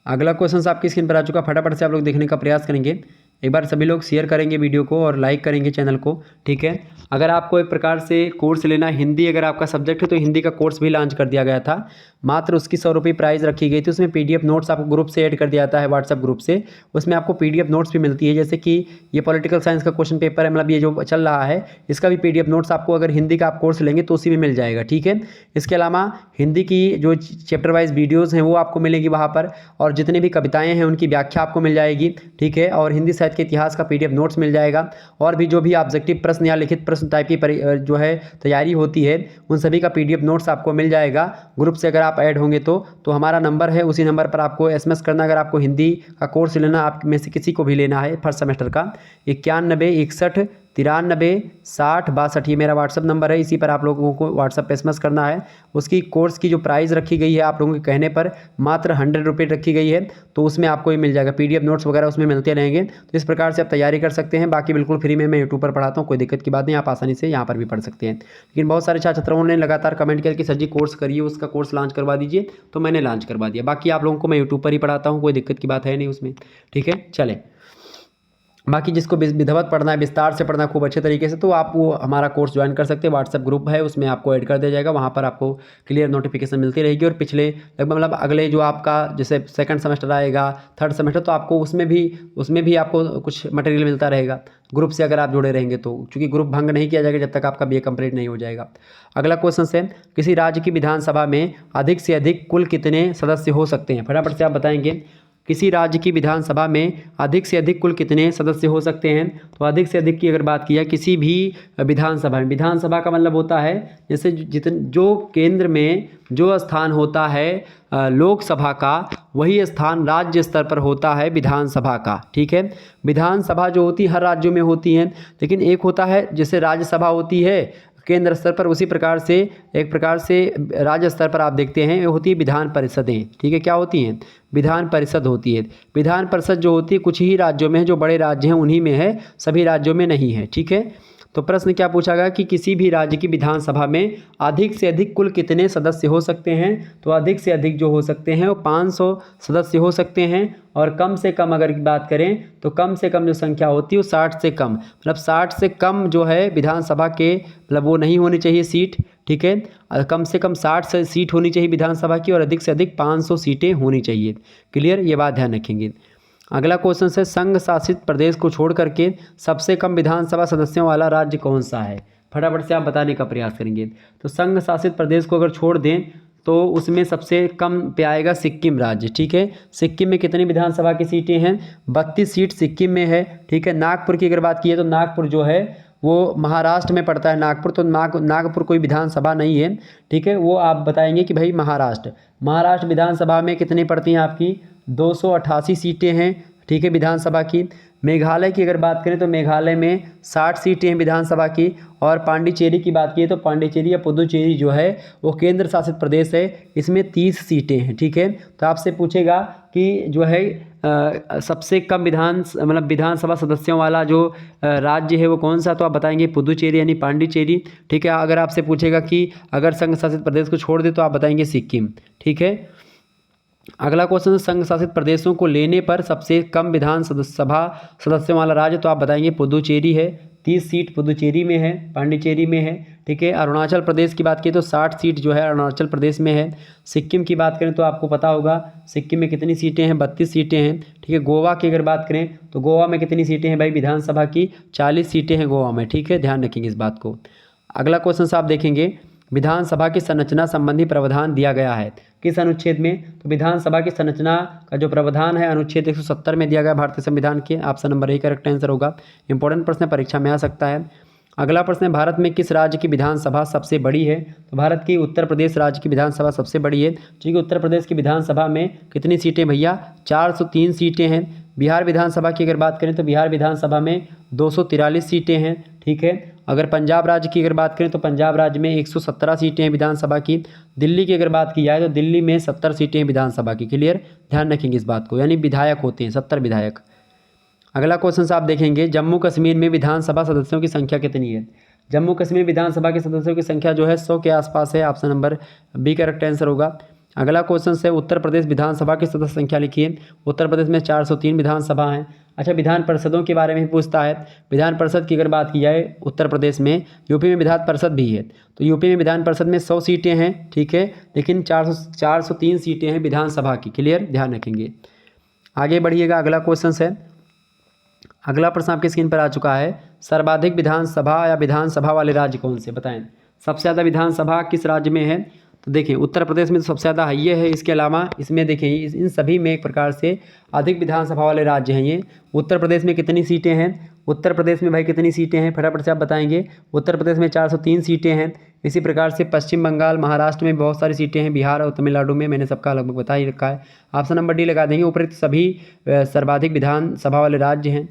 अगला क्वेश्चन आपकी स्क्रीन पर आ चुका, फटाफट से आप लोग देखने का प्रयास करेंगे। एक बार सभी लोग शेयर करेंगे वीडियो को और लाइक करेंगे चैनल को। ठीक है, अगर आपको एक प्रकार से कोर्स लेना, हिंदी अगर आपका सब्जेक्ट है तो हिंदी का कोर्स भी लॉन्च कर दिया गया था, मात्र उसकी 100 रुपये प्राइस रखी गई थी। उसमें PDF नोट्स आपको ग्रुप से ऐड कर दिया जाता है, व्हाट्सअप ग्रुप से, उसमें आपको PDF नोट्स भी मिलती है। जैसे कि ये पॉलिटिकल साइंस का क्वेश्चन पेपर है, मतलब ये जो चल रहा है इसका भी PDF नोट्स आपको अगर हिंदी का आप कोर्स लेंगे तो उसी में मिल जाएगा। ठीक है, इसके अलावा हिंदी की जो चैप्टर वाइज वीडियोज़ हैं वो आपको मिलेगी वहाँ पर, और जितनी भी कविताएँ हैं उनकी व्याख्या आपको मिल जाएगी। ठीक है, और हिंदी साहित्य के इतिहास का PDF नोट्स मिल जाएगा, और भी जो भी ऑब्जेक्टिव प्रश्न या लिखित प्रश्न टाइप की जो है तैयारी होती है उन सभी का PDF नोट्स आपको मिल जाएगा। ग्रुप से अगर आप ऐड होंगे तो हमारा नंबर है, उसी नंबर पर आपको SMS करना। अगर आपको हिंदी का कोर्स लेना, आप में से किसी को भी लेना है फर्स्ट सेमेस्टर का, 91 61 936062, ये मेरा व्हाट्सअप नंबर है। इसी पर आप लोगों को व्हाट्सअप पे एसएमएस करना है। उसकी कोर्स की जो प्राइस रखी गई है आप लोगों के कहने पर मात्र 100 रुपये रखी गई है, तो उसमें आपको ये मिल जाएगा। PDF नोट्स वगैरह उसमें मिलते रहेंगे, तो इस प्रकार से आप तैयारी कर सकते हैं। बाकी बिल्कुल फ्री में मैं यूट्यूब पर पढ़ाता हूँ, कोई दिक्कत की बात नहीं, आप आसानी से यहाँ पर भी पढ़ सकते हैं। लेकिन बहुत सारे छात्रों ने लगातार कमेंट किया कि सर जी कोर्स करिए, उसका कोर्स लॉन्च करवा दीजिए, तो मैंने लॉन्च करवा दिया। बाकी आप लोगों को मैं यूट्यूब पर ही पढ़ाता हूँ, कोई दिक्कत की बात है नहीं उसमें, ठीक है। चले, बाकी जिसको विधिवत पढ़ना है, विस्तार से पढ़ना है खूब अच्छे तरीके से, तो आप वो हमारा कोर्स ज्वाइन कर सकते हैं। व्हाट्सएप ग्रुप है, उसमें आपको ऐड कर दिया जाएगा। वहाँ पर आपको क्लियर नोटिफिकेशन मिलती रहेगी। और पिछले लगभग मतलब अगले जो आपका जैसे सेकंड सेमेस्टर आएगा, थर्ड सेमेस्टर, तो आपको उसमें भी आपको कुछ मटेरियल मिलता रहेगा ग्रुप से, अगर आप जुड़े रहेंगे तो। चूँकि ग्रुप भंग नहीं किया जाएगा जब तक आपका BA कंप्लीट नहीं हो जाएगा। अगला क्वेश्चन है, किसी राज्य की विधानसभा में अधिक से अधिक कुल कितने सदस्य हो सकते हैं? फटाफट से आप बताएंगे। किसी राज्य की विधानसभा में अधिक से अधिक कुल कितने सदस्य हो सकते हैं? तो अधिक से अधिक की अगर बात की जाए किसी भी विधानसभा में, विधानसभा का मतलब होता है जैसे जो केंद्र में जो स्थान होता है लोकसभा का, वही स्थान राज्य स्तर पर होता है विधानसभा का, ठीक है। विधानसभा जो होती है हर राज्यों में होती है, लेकिन एक होता है जैसे राज्यसभा होती है केंद्र स्तर पर, उसी प्रकार से एक प्रकार से राज्य स्तर पर आप देखते हैं ये होती है विधान परिषदें, ठीक है। क्या होती हैं? विधान परिषद होती है। विधान परिषद जो होती है कुछ ही राज्यों में है, जो बड़े राज्य हैं उन्हीं में है, सभी राज्यों में नहीं है, ठीक है। तो प्रश्न क्या पूछा गया कि किसी भी राज्य की विधानसभा में अधिक से अधिक कुल कितने सदस्य हो सकते हैं? तो अधिक से अधिक जो हो सकते हैं वो 500 सदस्य हो सकते हैं। और कम से कम अगर बात करें तो कम से कम जो संख्या होती है वो 60 से कम, मतलब 60 से कम जो है विधानसभा के मतलब वो नहीं होनी चाहिए सीट, ठीक है। कम से कम 60 से सीट होनी चाहिए विधानसभा की, और अधिक से अधिक 500 सीटें होनी चाहिए। क्लियर, ये बात ध्यान रखेंगे। अगला क्वेश्चन है, संघ शासित प्रदेश को छोड़ करके सबसे कम विधानसभा सदस्यों वाला राज्य कौन सा है? फटाफट से आप बताने का प्रयास करेंगे। तो संघ शासित प्रदेश को अगर छोड़ दें तो उसमें सबसे कम पे आएगा सिक्किम राज्य, ठीक है। सिक्किम में कितनी विधानसभा की सीटें हैं? 32 सीट सिक्किम में है, ठीक है। नागपुर की अगर बात की है तो नागपुर जो है वो महाराष्ट्र में पड़ता है नागपुर, तो नागपुर कोई विधानसभा नहीं है, ठीक है। वो आप बताएंगे कि भाई महाराष्ट्र विधानसभा में कितनी पड़ती हैं आपकी? 288 सीटें हैं, ठीक है, विधानसभा की। मेघालय की अगर बात करें तो मेघालय में 60 सीटें हैं विधानसभा की। और पांडिचेरी की बात की तो पांडिचेरी या पुदुचेरी जो है वो केंद्र शासित प्रदेश है, इसमें 30 सीटें हैं, ठीक है। तो आपसे पूछेगा कि जो है सबसे कम विधानसभा सदस्यों वाला जो राज्य है वो कौन सा? तो आप बताएंगे पुदुचेरी यानी पांडिचेरी, ठीक है। अगर आपसे पूछेगा कि अगर संघ शासित प्रदेश को छोड़ दे तो आप बताएंगे सिक्किम, ठीक है। अगला क्वेश्चन, संघ शासित प्रदेशों को लेने पर सबसे कम विधानसभा सदस्यों वाला राज्य, तो आप बताएंगे पुदुचेरी है, 30 सीट पुदुचेरी में है, पांडिचेरी में है, ठीक है। अरुणाचल प्रदेश की बात की तो 60 सीट जो है अरुणाचल प्रदेश में है। सिक्किम की बात करें तो आपको पता होगा सिक्किम में कितनी सीटें हैं? 32 सीटें हैं, ठीक है। गोवा की अगर बात करें तो गोवा में कितनी सीटें हैं भाई विधानसभा की? 40 सीटें हैं गोवा में, ठीक है, ध्यान रखेंगे इस बात को। अगला क्वेश्चन से आप देखेंगे, विधानसभा की संरचना संबंधी प्रावधान दिया गया है किस अनुच्छेद में? तो विधानसभा की संरचना का जो प्रावधान है अनुच्छेद 170 में दिया गया भारतीय संविधान के। Option number A correct answer होगा। इंपॉर्टेंट प्रश्न परीक्षा में आ सकता है। अगला प्रश्न है, भारत में किस राज्य की विधानसभा सबसे बड़ी है? तो भारत की उत्तर प्रदेश राज्य की विधानसभा सबसे बड़ी है, क्योंकि उत्तर प्रदेश की विधानसभा में कितनी सीटें भैया? 403 सीटें हैं। बिहार विधानसभा की अगर बात करें तो बिहार विधानसभा में 243 सीटें हैं, ठीक है। अगर पंजाब राज्य की अगर बात करें तो पंजाब राज्य में 117 सीटें हैं विधानसभा की। दिल्ली की अगर बात की जाए तो दिल्ली में 70 सीटें हैं विधानसभा की। क्लियर, ध्यान रखेंगे इस बात को, यानी विधायक होते हैं 70 विधायक। अगला क्वेश्चन से आप देखेंगे, जम्मू कश्मीर में विधानसभा सदस्यों की संख्या कितनी है? जम्मू कश्मीर विधानसभा के सदस्यों की संख्या जो है 100 के आसपास है। Option number B correct answer होगा। अगला क्वेश्चन से, उत्तर प्रदेश विधानसभा की सदस्य संख्या लिखिए। उत्तर प्रदेश में 403 विधानसभा हैं। अच्छा, विधान परिषदों के बारे में पूछता है। विधान परिषद की अगर बात की जाए उत्तर प्रदेश में, यूपी में विधान परिषद भी है, तो यूपी में विधान परिषद में 100 सीटें हैं, ठीक है, लेकिन 403 सीटें हैं विधानसभा की। क्लियर, ध्यान रखेंगे। आगे बढ़िएगा, अगला क्वेश्चन है। अगला प्रश्न आपकी स्क्रीन पर आ चुका है, सर्वाधिक विधानसभा या विधानसभा वाले राज्य कौन से? बताएं, सबसे ज़्यादा विधानसभा किस राज्य में है? तो देखें उत्तर प्रदेश में तो सबसे ज़्यादा है ये है। इसके अलावा इसमें देखें इन सभी में एक प्रकार से अधिक विधानसभा वाले राज्य हैं ये। उत्तर प्रदेश में कितनी सीटें हैं? उत्तर प्रदेश में भाई कितनी सीटें हैं? फटाफट से आप बताएंगे। उत्तर प्रदेश में 403 सीटें हैं। इसी प्रकार से पश्चिम बंगाल, महाराष्ट्र में बहुत सारी सीटें हैं, बिहार और तमिलनाडु में मैंने सबका लगभग बता ही रखा है। ऑप्शन नंबर डी लगा देंगे। उपरोक्त सभी सर्वाधिक विधानसभा वाले राज्य हैं।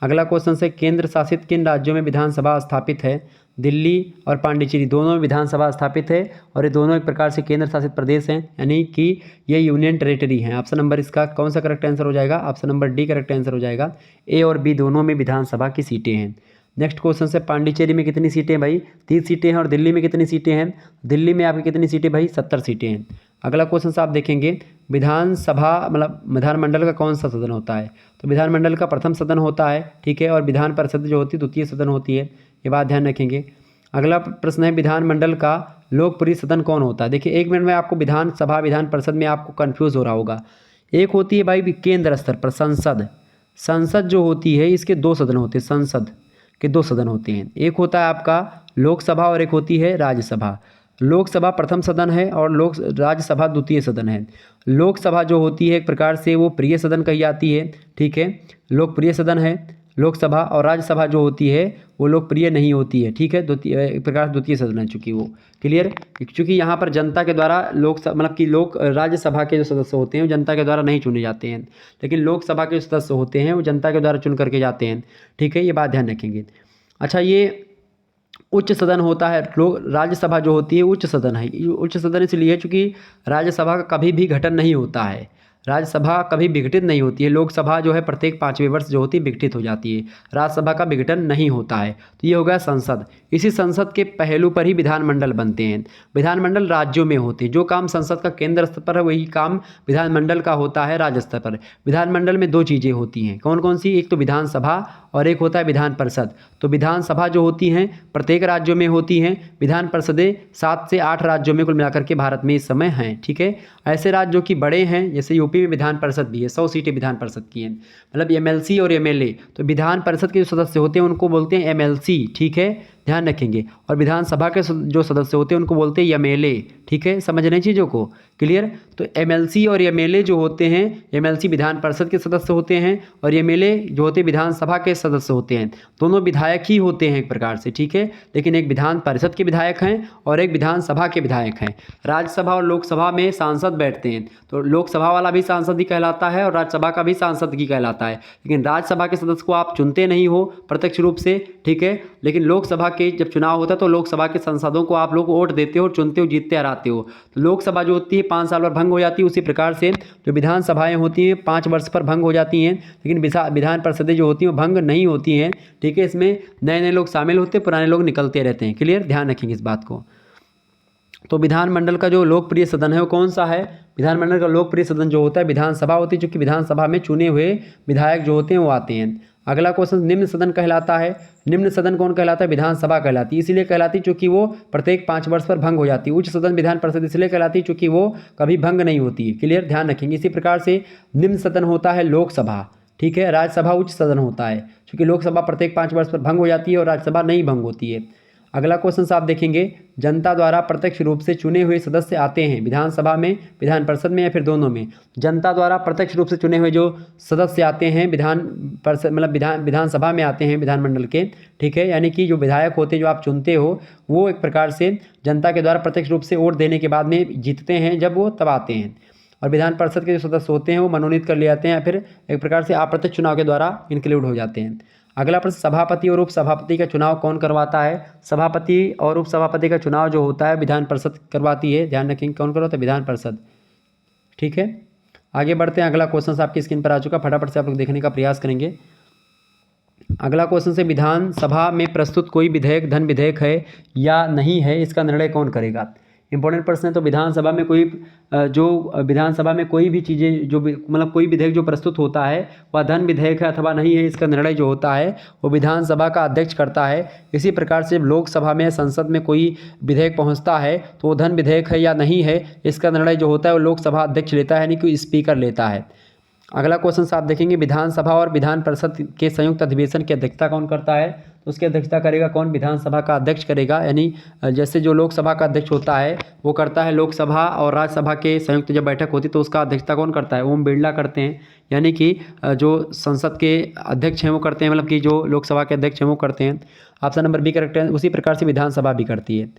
अगला क्वेश्चन से केंद्र शासित किन राज्यों में विधानसभा स्थापित है? दिल्ली और पांडिचेरी दोनों में विधानसभा स्थापित है और ये दोनों एक प्रकार से केंद्र शासित प्रदेश हैं, यानी कि ये यूनियन टेरिटरी हैं। ऑप्शन नंबर इसका कौन सा करेक्ट आंसर हो जाएगा? Option number D correct answer हो जाएगा। ए और बी दोनों में विधानसभा की सीटें हैं। नेक्स्ट क्वेश्चन से पांडिचेरी में कितनी सीटें हैं भाई? 30 सीटें हैं। और दिल्ली में कितनी सीटें हैं? दिल्ली में आपकी कितनी सीटें भाई? 70 सीटें हैं। अगला क्वेश्चन से आप देखेंगे विधानसभा मतलब विधानमंडल का कौन सा सदन होता है? तो विधानमंडल का प्रथम सदन होता है, ठीक है, और विधान परिषद जो होती है द्वितीय सदन होती है। ये बात ध्यान रखेंगे। अगला प्रश्न है विधानमंडल का लोकप्रिय सदन कौन होता है? देखिए 1 मिनट में आपको विधानसभा विधान परिषद में आपको कन्फ्यूज़ हो रहा होगा। एक होती है भाई केंद्र स्तर पर संसद। संसद जो होती है इसके 2 सदन होते हैं, संसद के 2 सदन होते हैं। एक होता है आपका लोकसभा और एक होती है राज्यसभा। लोकसभा प्रथम सदन है और राज्यसभा द्वितीय सदन है। लोकसभा जो होती है एक प्रकार से वो प्रिय सदन कही जाती है, ठीक है, लोकप्रिय सदन है लोकसभा। और राज्यसभा जो होती है वो लोकप्रिय नहीं होती है, ठीक है, द्वितीय एक प्रकार द्वितीय सदन है चूँकि वो। क्लियर? क्योंकि यहाँ पर जनता के द्वारा मतलब कि राज्यसभा के जो सदस्य होते हैं वो जनता के द्वारा नहीं चुने जाते हैं, लेकिन लोकसभा के जो सदस्य होते हैं वो जनता के द्वारा चुन करके जाते हैं, ठीक है, ये बात ध्यान रखेंगे। अच्छा, ये उच्च सदन होता है। राज्यसभा जो होती है उच्च सदन है। उच्च सदन इसलिए चूँकि राज्यसभा का कभी भी गठन नहीं होता है, राज्यसभा कभी विघटित नहीं होती है। लोकसभा जो है प्रत्येक 5वें वर्ष जो होती है विघटित हो जाती है, राज्यसभा का विघटन नहीं होता है। तो ये हो गया संसद। इसी संसद के पहलू पर ही विधानमंडल बनते हैं। विधानमंडल राज्यों में होते हैं। जो काम संसद का केंद्र स्तर पर है वही काम विधानमंडल का होता है राज्य स्तर पर। विधानमंडल में 2 चीज़ें होती हैं, कौन कौन सी? एक तो विधानसभा और एक होता है विधान परिषद। तो विधानसभा जो होती हैं प्रत्येक राज्यों में होती हैं, विधान परिषदें 7 से 8 राज्यों में कुल मिलाकर के भारत में इस समय हैं, ठीक है। ऐसे राज्य जो कि बड़े हैं, जैसे यूपी में विधान परिषद भी है, 100 सीटें विधान परिषद की हैं, मतलब एमएलसी और एमएलए। तो विधान परिषद के जो सदस्य होते हैं उनको बोलते हैं एमएलसी, ठीक है, ध्यान रखेंगे। और विधानसभा के जो सदस्य होते हैं उनको बोलते हैं एमएलए, ठीक है, समझ रहे हैं चीज़ों को? क्लियर? तो एमएलसी और एमएलए जो होते हैं, एमएलसी विधान परिषद के सदस्य होते हैं और एमएलए जो होते हैं विधानसभा के सदस्य होते हैं। दोनों विधायक ही होते हैं एक प्रकार से, ठीक है, लेकिन एक विधान परिषद के विधायक हैं और एक विधानसभा के विधायक हैं। राज्यसभा और लोकसभा में सांसद बैठते हैं, तो लोकसभा वाला भी सांसद ही कहलाता है और राज्यसभा का भी सांसद ही कहलाता है। लेकिन राज्यसभा के सदस्य को आप चुनते नहीं हो प्रत्यक्ष रूप से, ठीक है, लेकिन लोकसभा के जब चुनाव होता है तो लोकसभा के सांसदों को आप लोग वोट देते हो, चुनते हो, जीतते हराते हो। तो लोकसभा जो होती है 5 साल पर भंग हो जाती है, उसी प्रकार से जो विधानसभाएं होती हैं 5 वर्ष पर भंग हो जाती हैं, लेकिन विधान परिषदें जो होती हैं वो भंग नहीं होती हैं, ठीक है। इसमें नए नए लोग शामिल होते हैं, पुराने लोग निकलते रहते हैं। क्लियर? ध्यान रखेंगे इस बात को। तो विधानमंडल का जो लोकप्रिय सदन है वो कौन सा है? विधानमंडल का लोकप्रिय सदन जो होता है विधानसभा होती है, क्योंकि विधानसभा में चुने हुए विधायक जो होते हैं वो आते हैं। अगला क्वेश्चन निम्न सदन कहलाता है। निम्न सदन कौन कहलाता है? विधानसभा कहलाती है। इसीलिए कहलाती है क्योंकि वो प्रत्येक 5 वर्ष पर भंग हो जाती है। उच्च सदन विधान परिषद इसलिए कहलाती है क्योंकि वो कभी भंग नहीं होती है। क्लियर? ध्यान रखेंगे। इसी प्रकार से निम्न सदन होता है लोकसभा, ठीक है। राज्यसभा उच्च सदन होता है क्योंकि लोकसभा प्रत्येक 5 वर्ष पर भंग हो जाती है और राज्यसभा नहीं भंग होती है। अगला क्वेश्चन से आप देखेंगे जनता द्वारा प्रत्यक्ष रूप से चुने हुए सदस्य आते हैं विधानसभा में, विधान परिषद में या फिर दोनों में। जनता द्वारा प्रत्यक्ष रूप से चुने हुए जो सदस्य आते हैं विधान परिषद मतलब विधानसभा में आते हैं विधानमंडल के, ठीक है। यानी कि जो विधायक होते हैं जो आप चुनते हो वो एक प्रकार से जनता के द्वारा प्रत्यक्ष रूप से वोट देने के बाद में जीतते हैं, जब वो तब आते हैं। और विधान परिषद के जो सदस्य होते हैं वो मनोनीत कर लिए जाते हैं या फिर एक प्रकार से अप्रत्यक्ष चुनाव के द्वारा इंक्लूड हो जाते हैं। अगला प्रश्न सभापति और उपसभापति का चुनाव कौन करवाता है? सभापति और उपसभापति का चुनाव जो होता है विधान परिषद करवाती है। ध्यान रखेंगे कौन करवाता है? विधान परिषद, ठीक है। आगे बढ़ते हैं। अगला क्वेश्चन आपकी स्क्रीन पर आ चुका, फटाफट से आप लोग देखने का प्रयास करेंगे। अगला क्वेश्चन से विधानसभा में प्रस्तुत कोई विधेयक धन विधेयक है या नहीं है, इसका निर्णय कौन करेगा? इंपॉर्टेंट प्रश्न है। तो विधानसभा में कोई भी चीज़ें जो मतलब कोई विधेयक जो प्रस्तुत होता है वह धन विधेयक है अथवा नहीं है, इसका निर्णय जो होता है वो विधानसभा का अध्यक्ष करता है। इसी प्रकार से लोकसभा में संसद में कोई विधेयक पहुंचता है तो वो धन विधेयक है या नहीं है, इसका निर्णय जो होता है वो लोकसभा अध्यक्ष लेता है, यानी कि स्पीकर लेता है। अगला क्वेश्चन से आप देखेंगे विधानसभा और विधान परिषद के संयुक्त अधिवेशन की अध्यक्षता कौन करता है? तो उसकी अध्यक्षता करेगा कौन? विधानसभा का अध्यक्ष करेगा। यानी जैसे जो लोकसभा का अध्यक्ष होता है वो करता है लोकसभा और राज्यसभा के संयुक्त जब बैठक होती है तो उसका अध्यक्षता कौन करता है? ओम बिरला करते हैं। यानी कि जो संसद के अध्यक्ष हैं वो करते हैं, मतलब कि जो लोकसभा के अध्यक्ष हैं वो करते हैं। ऑप्शन नंबर बी करेक्ट है। उसी प्रकार से विधानसभा भी करती है।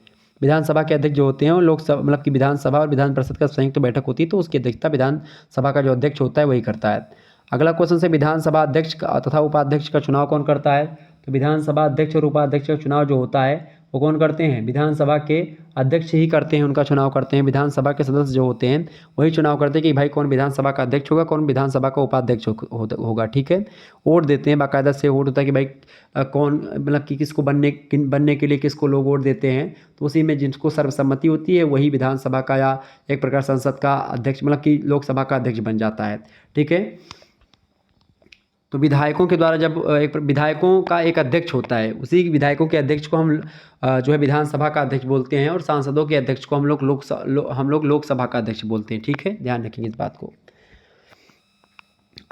विधानसभा के अध्यक्ष जो होते हैं वो लोकसभा मतलब कि विधानसभा और विधान परिषद का संयुक्त बैठक होती है तो उसकी अध्यक्षता विधानसभा का जो अध्यक्ष होता है वही करता है। अगला क्वेश्चन से विधानसभा अध्यक्ष तथा उपाध्यक्ष का चुनाव कौन करता है? तो विधानसभा अध्यक्ष और उपाध्यक्ष का चुनाव जो होता है वो कौन करते हैं? विधानसभा के अध्यक्ष ही करते हैं, उनका चुनाव करते हैं। विधानसभा के सदस्य जो होते हैं वही चुनाव करते हैं कि भाई कौन विधानसभा का अध्यक्ष होगा, कौन विधानसभा का उपाध्यक्ष होगा। ठीक है, वोट देते हैं, बाकायदा से वोट होता है कि भाई कौन मतलब कि किसको बनने के लिए किसको लोग वोट देते हैं। तो उसी में जिसको सर्वसम्मति होती है वही विधानसभा का या एक प्रकार संसद का अध्यक्ष मतलब कि लोकसभा का अध्यक्ष बन जाता है। ठीक है, तो विधायकों के द्वारा जब एक विधायकों का एक अध्यक्ष होता है, उसी विधायकों के अध्यक्ष को हम जो है विधानसभा का अध्यक्ष बोलते हैं, और सांसदों के अध्यक्ष को हम लोग लोकसभा का अध्यक्ष बोलते हैं। ठीक है, ध्यान रखेंगे इस बात को।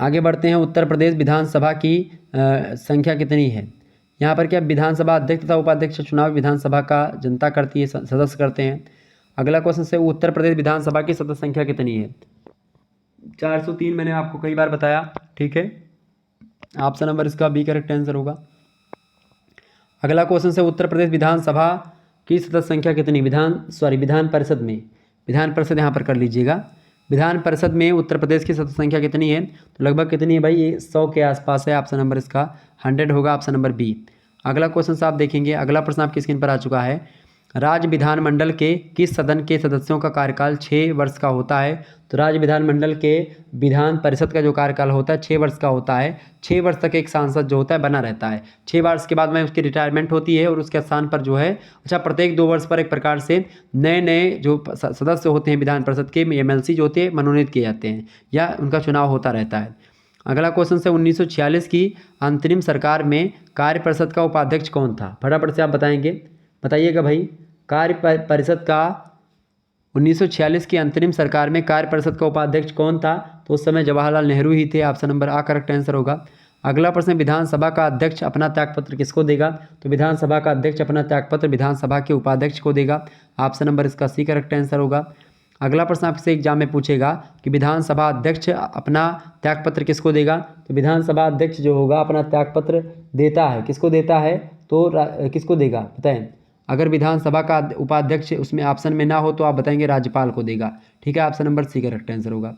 आगे बढ़ते हैं। उत्तर प्रदेश विधानसभा की संख्या कितनी है? यहाँ पर क्या विधानसभा अध्यक्ष तथा उपाध्यक्ष चुनाव विधानसभा का जनता करती है, सदस्य करते हैं। अगला क्वेश्चन से उत्तर प्रदेश विधानसभा की सदस्य संख्या कितनी है? 403 मैंने आपको कई बार बताया। ठीक है, ऑप्शन नंबर इसका बी करेक्ट आंसर होगा। अगला क्वेश्चन से उत्तर प्रदेश विधानसभा की सदस्य संख्या कितनी? विधान परिषद में, विधान परिषद यहाँ पर कर लीजिएगा। विधान परिषद में उत्तर प्रदेश की सदस्य संख्या कितनी है? तो लगभग कितनी है भाई? ये 100 के आसपास है। ऑप्शन नंबर इसका 100 होगा, ऑप्शन नंबर बी। अगला क्वेश्चन से आप देखेंगे, अगला प्रश्न आपकी स्क्रीन पर आ चुका है। राज्य विधानमंडल के किस सदन के सदस्यों का कार्यकाल 6 वर्ष का होता है? तो राज्य विधानमंडल के विधान परिषद का जो कार्यकाल होता है 6 वर्ष का होता है। 6 वर्ष तक एक सांसद जो होता है बना रहता है। 6 वर्ष के बाद में उसकी रिटायरमेंट होती है और उसके स्थान पर जो है प्रत्येक 2 वर्ष पर एक प्रकार से नए जो सदस्य होते हैं विधान परिषद के MLC जो होते हैं मनोनीत किए जाते हैं या उनका चुनाव होता रहता है। अगला क्वेश्चन से 1946 की अंतरिम सरकार में कार्य परिषद का उपाध्यक्ष कौन था? फटाफट से आप बताइएगा भाई। कार्य परिषद का 1946 की अंतरिम सरकार में कार्य परिषद का उपाध्यक्ष कौन था? तो उस समय जवाहरलाल नेहरू ही थे। ऑप्शन नंबर आ करेक्ट आंसर होगा। अगला प्रश्न, विधानसभा का अध्यक्ष अपना त्यागपत्र किसको देगा? तो विधानसभा का अध्यक्ष अपना त्यागपत्र विधानसभा के उपाध्यक्ष को देगा। ऑप्शन नंबर इसका सी करेक्ट आंसर होगा। अगला प्रश्न आपसे एग्जाम में पूछेगा कि विधानसभा अध्यक्ष अपना त्यागपत्र किसको देगा? तो विधानसभा अध्यक्ष जो होगा अपना त्यागपत्र देता है, किसको देता है? तो किसको देगा बताएं। अगर विधानसभा का उपाध्यक्ष उसमें ऑप्शन में ना हो तो आप बताएंगे राज्यपाल को देगा। ठीक है, option number C correct answer होगा।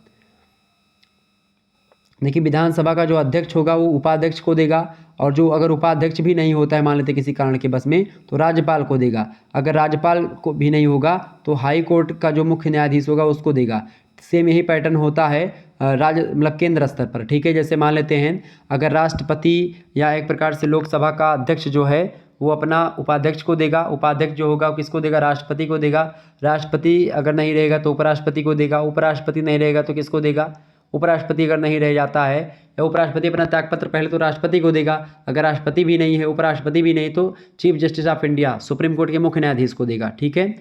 देखिए, विधानसभा का जो अध्यक्ष होगा वो उपाध्यक्ष को देगा, और जो अगर उपाध्यक्ष भी नहीं होता है मान लेते किसी कारण के बस में, तो राज्यपाल को देगा। अगर राज्यपाल को भी नहीं होगा तो हाई कोर्ट का जो मुख्य न्यायाधीश होगा उसको देगा। सेम यही पैटर्न होता है मतलब केंद्र स्तर पर। ठीक है, जैसे मान लेते हैं अगर राष्ट्रपति या एक प्रकार से लोकसभा का अध्यक्ष जो है वो अपना उपाध्यक्ष को देगा, उपाध्यक्ष जो होगा किसको देगा? राष्ट्रपति को देगा। राष्ट्रपति अगर नहीं रहेगा तो उपराष्ट्रपति को देगा, उपराष्ट्रपति नहीं रहेगा तो किसको देगा? उपराष्ट्रपति अगर नहीं रह जाता है या उपराष्ट्रपति अपना त्यागपत्र पहले तो राष्ट्रपति को देगा, अगर राष्ट्रपति भी नहीं है उपराष्ट्रपति भी नहीं तो chief justice of India supreme court के मुख्य न्यायाधीश को देगा। ठीक है,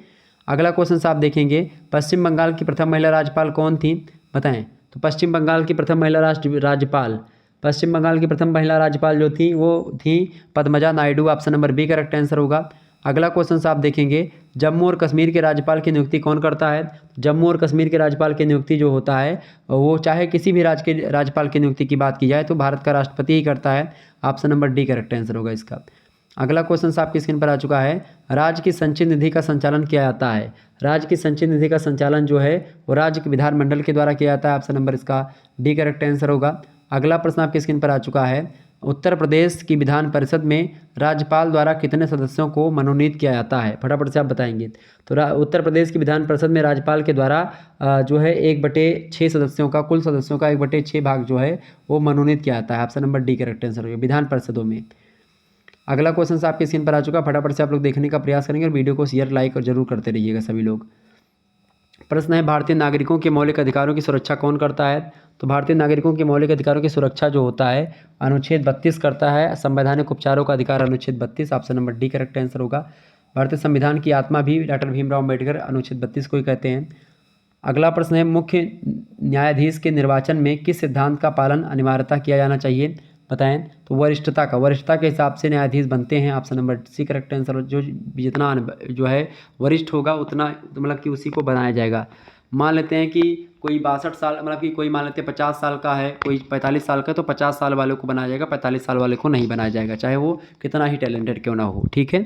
अगला क्वेश्चन आप देखेंगे, पश्चिम बंगाल की प्रथम महिला राज्यपाल कौन थी? बताएं। तो पश्चिम बंगाल की प्रथम महिला राज्यपाल पश्चिम बंगाल की प्रथम महिला राज्यपाल जो थी वो थी Padmaja Naidu. Option number B correct answer होगा। अगला क्वेश्चन आप देखेंगे, जम्मू और कश्मीर के राज्यपाल की नियुक्ति कौन करता है? जम्मू और कश्मीर के राज्यपाल की नियुक्ति जो होता है वो चाहे किसी भी राज्य के राज्यपाल की नियुक्ति की बात की जाए तो भारत का राष्ट्रपति ही करता है। Option number D correct answer होगा इसका। अगला क्वेश्चन आपकी स्क्रीन पर आ चुका है, राज्य की संचित निधि का संचालन किया जाता है। राज्य की संचित निधि का संचालन जो है वो राज्य के विधानमंडल के द्वारा किया जाता है। ऑप्शन नंबर इसका डी करेक्ट आंसर होगा। अगला प्रश्न आपकी स्क्रीन पर आ चुका है, उत्तर प्रदेश की विधान परिषद में राज्यपाल द्वारा कितने सदस्यों को मनोनीत किया जाता है? फटाफट से आप बताएंगे। तो उत्तर प्रदेश की विधान परिषद में राज्यपाल के द्वारा जो है 1/6 सदस्यों का, कुल सदस्यों का 1/6 भाग जो है वो मनोनीत किया जाता है। Option number D correct answer होगा विधान परिषदों में। अगला क्वेश्चन आपकी स्क्रीन पर आ चुका, फटाफट से आप लोग देखने का प्रयास करेंगे और वीडियो को शेयर लाइक और जरूर करते रहिएगा सभी लोग। प्रश्न है, भारतीय नागरिकों के मौलिक अधिकारों की सुरक्षा कौन करता है? तो भारतीय नागरिकों के मौलिक अधिकारों की सुरक्षा जो होता है अनुच्छेद 32 करता है, संवैधानिक उपचारों का अधिकार अनुच्छेद 32। Option number D correct answer होगा। भारतीय संविधान की आत्मा भी डॉक्टर भीमराव अम्बेडकर अनुच्छेद 32 को ही कहते हैं। अगला प्रश्न है, मुख्य न्यायाधीश के निर्वाचन में किस सिद्धांत का पालन अनिवार्यता किया जाना चाहिए? बताएं। तो वरिष्ठता के हिसाब से न्यायाधीश बनते हैं। Option number C correct answer. जो जितना जो है वरिष्ठ होगा उतना मतलब कि उसी को बनाया जाएगा। मान लेते हैं कि कोई 62 साल मतलब कि कोई मान लेते हैं 50 साल का है, कोई 45 साल का, तो 50 साल वाले को बनाया जाएगा, 45 साल वाले को नहीं बनाया जाएगा, चाहे वो कितना ही टैलेंटेड क्यों ना हो। ठीक है,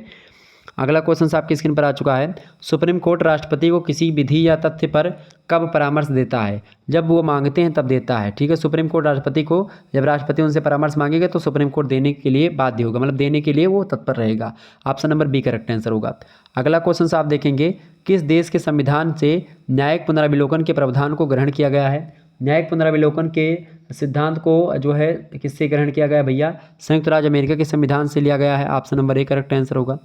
अगला क्वेश्चन आपकी स्क्रीन पर आ चुका है। सुप्रीम कोर्ट राष्ट्रपति को किसी विधि या तथ्य पर कब परामर्श देता है? जब वो मांगते हैं तब देता है। ठीक है, सुप्रीम कोर्ट राष्ट्रपति को, जब राष्ट्रपति उनसे परामर्श मांगेगा तो सुप्रीम कोर्ट देने के लिए बाध्य होगा, मतलब देने के लिए वो तत्पर रहेगा। Option number B correct answer होगा। अगला क्वेश्चन आप देखेंगे, किस देश के संविधान से न्यायिक पुनरावलोकन के प्रावधान को ग्रहण किया गया है? न्यायिक पुनरावलोकन के सिद्धांत को जो है किससे ग्रहण किया गया है भैया? संयुक्त राज्य अमेरिका के संविधान से लिया गया है। Option number A correct answer होगा।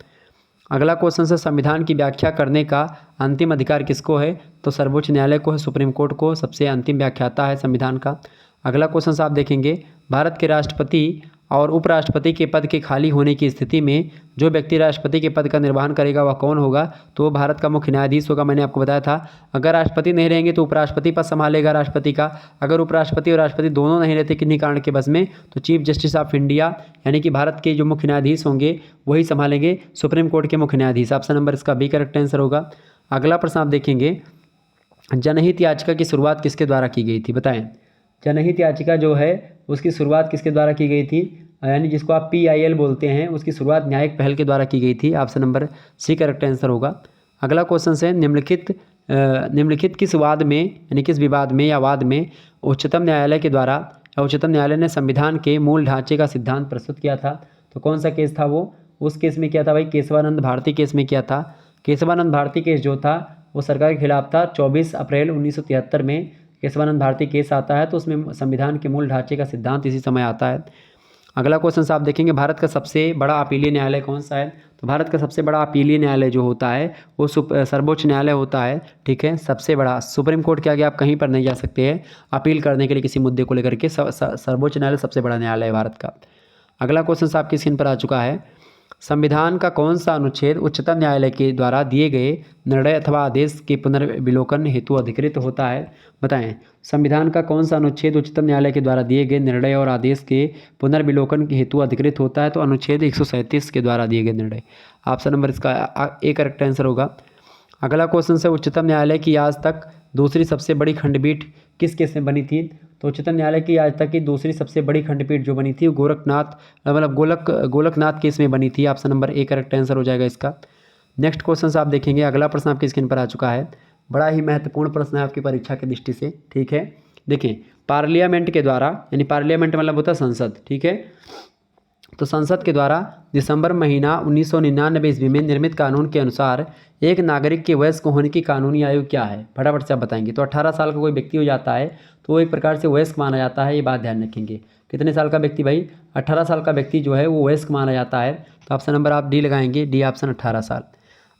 अगला क्वेश्चन से, संविधान की व्याख्या करने का अंतिम अधिकार किसको है? तो सर्वोच्च न्यायालय को है, सुप्रीम कोर्ट को सबसे अंतिम व्याख्याता है संविधान का। अगला क्वेश्चन आप देखेंगे, भारत के राष्ट्रपति और उपराष्ट्रपति के पद के खाली होने की स्थिति में जो व्यक्ति राष्ट्रपति के पद का निर्वहन करेगा वह कौन होगा? तो वो भारत का मुख्य न्यायाधीश होगा। मैंने आपको बताया था, अगर राष्ट्रपति नहीं रहेंगे तो उपराष्ट्रपति पद संभालेगा राष्ट्रपति का। अगर उपराष्ट्रपति और राष्ट्रपति दोनों नहीं रहते किन्हीं कारण के बस में, तो चीफ जस्टिस ऑफ इंडिया यानी कि भारत के जो मुख्य न्यायाधीश होंगे वही संभालेंगे, सुप्रीम कोर्ट के मुख्य न्यायाधीश। ऑप्शन नंबर इसका बी करेक्ट आंसर होगा। अगला प्रश्न आप देखेंगे, जनहित याचिका की शुरुआत किसके द्वारा की गई थी? बताएं। जनहित याचिका जो है उसकी शुरुआत किसके द्वारा की गई थी? यानी जिसको आप PIL बोलते हैं, उसकी शुरुआत न्यायिक पहल के द्वारा की गई थी। Option number C correct answer होगा। अगला क्वेश्चन है, निम्नलिखित किस वाद में यानी किस विवाद में या वाद में उच्चतम न्यायालय के द्वारा उच्चतम न्यायालय ने संविधान के मूल ढांचे का सिद्धांत प्रस्तुत किया था? तो कौन सा केस था वो? उस केस में किया था भाई, केशवानंद भारती केस में किया था। केशवानंद भारती केस जो था वो सरकार के खिलाफ था। 24 अप्रैल 1973 में केशवानंद भारती केस आता है, तो उसमें संविधान के मूल ढांचे का सिद्धांत इसी समय आता है। अगला क्वेश्चन आप देखेंगे, भारत का सबसे बड़ा अपीलीय न्यायालय कौन सा है? तो भारत का सबसे बड़ा अपीलीय न्यायालय जो होता है वो सर्वोच्च न्यायालय होता है। ठीक है, सबसे बड़ा। सुप्रीम कोर्ट के आगे आप कहीं पर नहीं जा सकते हैं अपील करने के लिए किसी मुद्दे को लेकर के। सर्वोच्च न्यायालय सबसे बड़ा न्यायालय है भारत का। अगला क्वेश्चन आपकी स्क्रीन पर आ चुका है, संविधान का कौन सा अनुच्छेद उच्चतम न्यायालय के द्वारा दिए गए निर्णय अथवा आदेश के पुनर्विलोकन हेतु अधिकृत होता है? बताएं। संविधान का कौन सा अनुच्छेद उच्चतम न्यायालय के द्वारा दिए गए निर्णय और आदेश के पुनर्विलोकन के हेतु अधिकृत होता है? तो अनुच्छेद 137 के द्वारा दिए गए निर्णय। ऑप्शन नंबर इसका ए करेक्ट आंसर होगा। अगला क्वेश्चन से, उच्चतम न्यायालय की आज तक दूसरी सबसे बड़ी खंडपीठ किस केस में बनी थी? तो उच्चतम न्यायालय की आज तक की दूसरी सबसे बड़ी खंडपीठ जो बनी थी वो गोलकनाथ केस में बनी थी। Option number A correct answer हो जाएगा इसका। नेक्स्ट क्वेश्चन आप देखेंगे, अगला प्रश्न आपकी स्क्रीन पर आ चुका है, बड़ा ही महत्वपूर्ण प्रश्न है आपकी परीक्षा की दृष्टि से। ठीक है, देखिए, पार्लियामेंट के द्वारा, यानी पार्लियामेंट मतलब होता है संसद। ठीक है, तो संसद के द्वारा दिसंबर महीना 1999 ईस्वी में निर्मित कानून के अनुसार एक नागरिक के वयस्क होने की कानूनी आयु क्या है? फटाफट से आप बताएंगे। तो 18 साल का कोई व्यक्ति हो जाता है तो वो एक प्रकार से वयस्क माना जाता है, ये बात ध्यान रखेंगे। कितने साल का व्यक्ति भाई? 18 साल का व्यक्ति जो है वो वयस्क माना जाता है। तो ऑप्शन नंबर आप डी लगाएंगे, डी ऑप्शन 18 साल।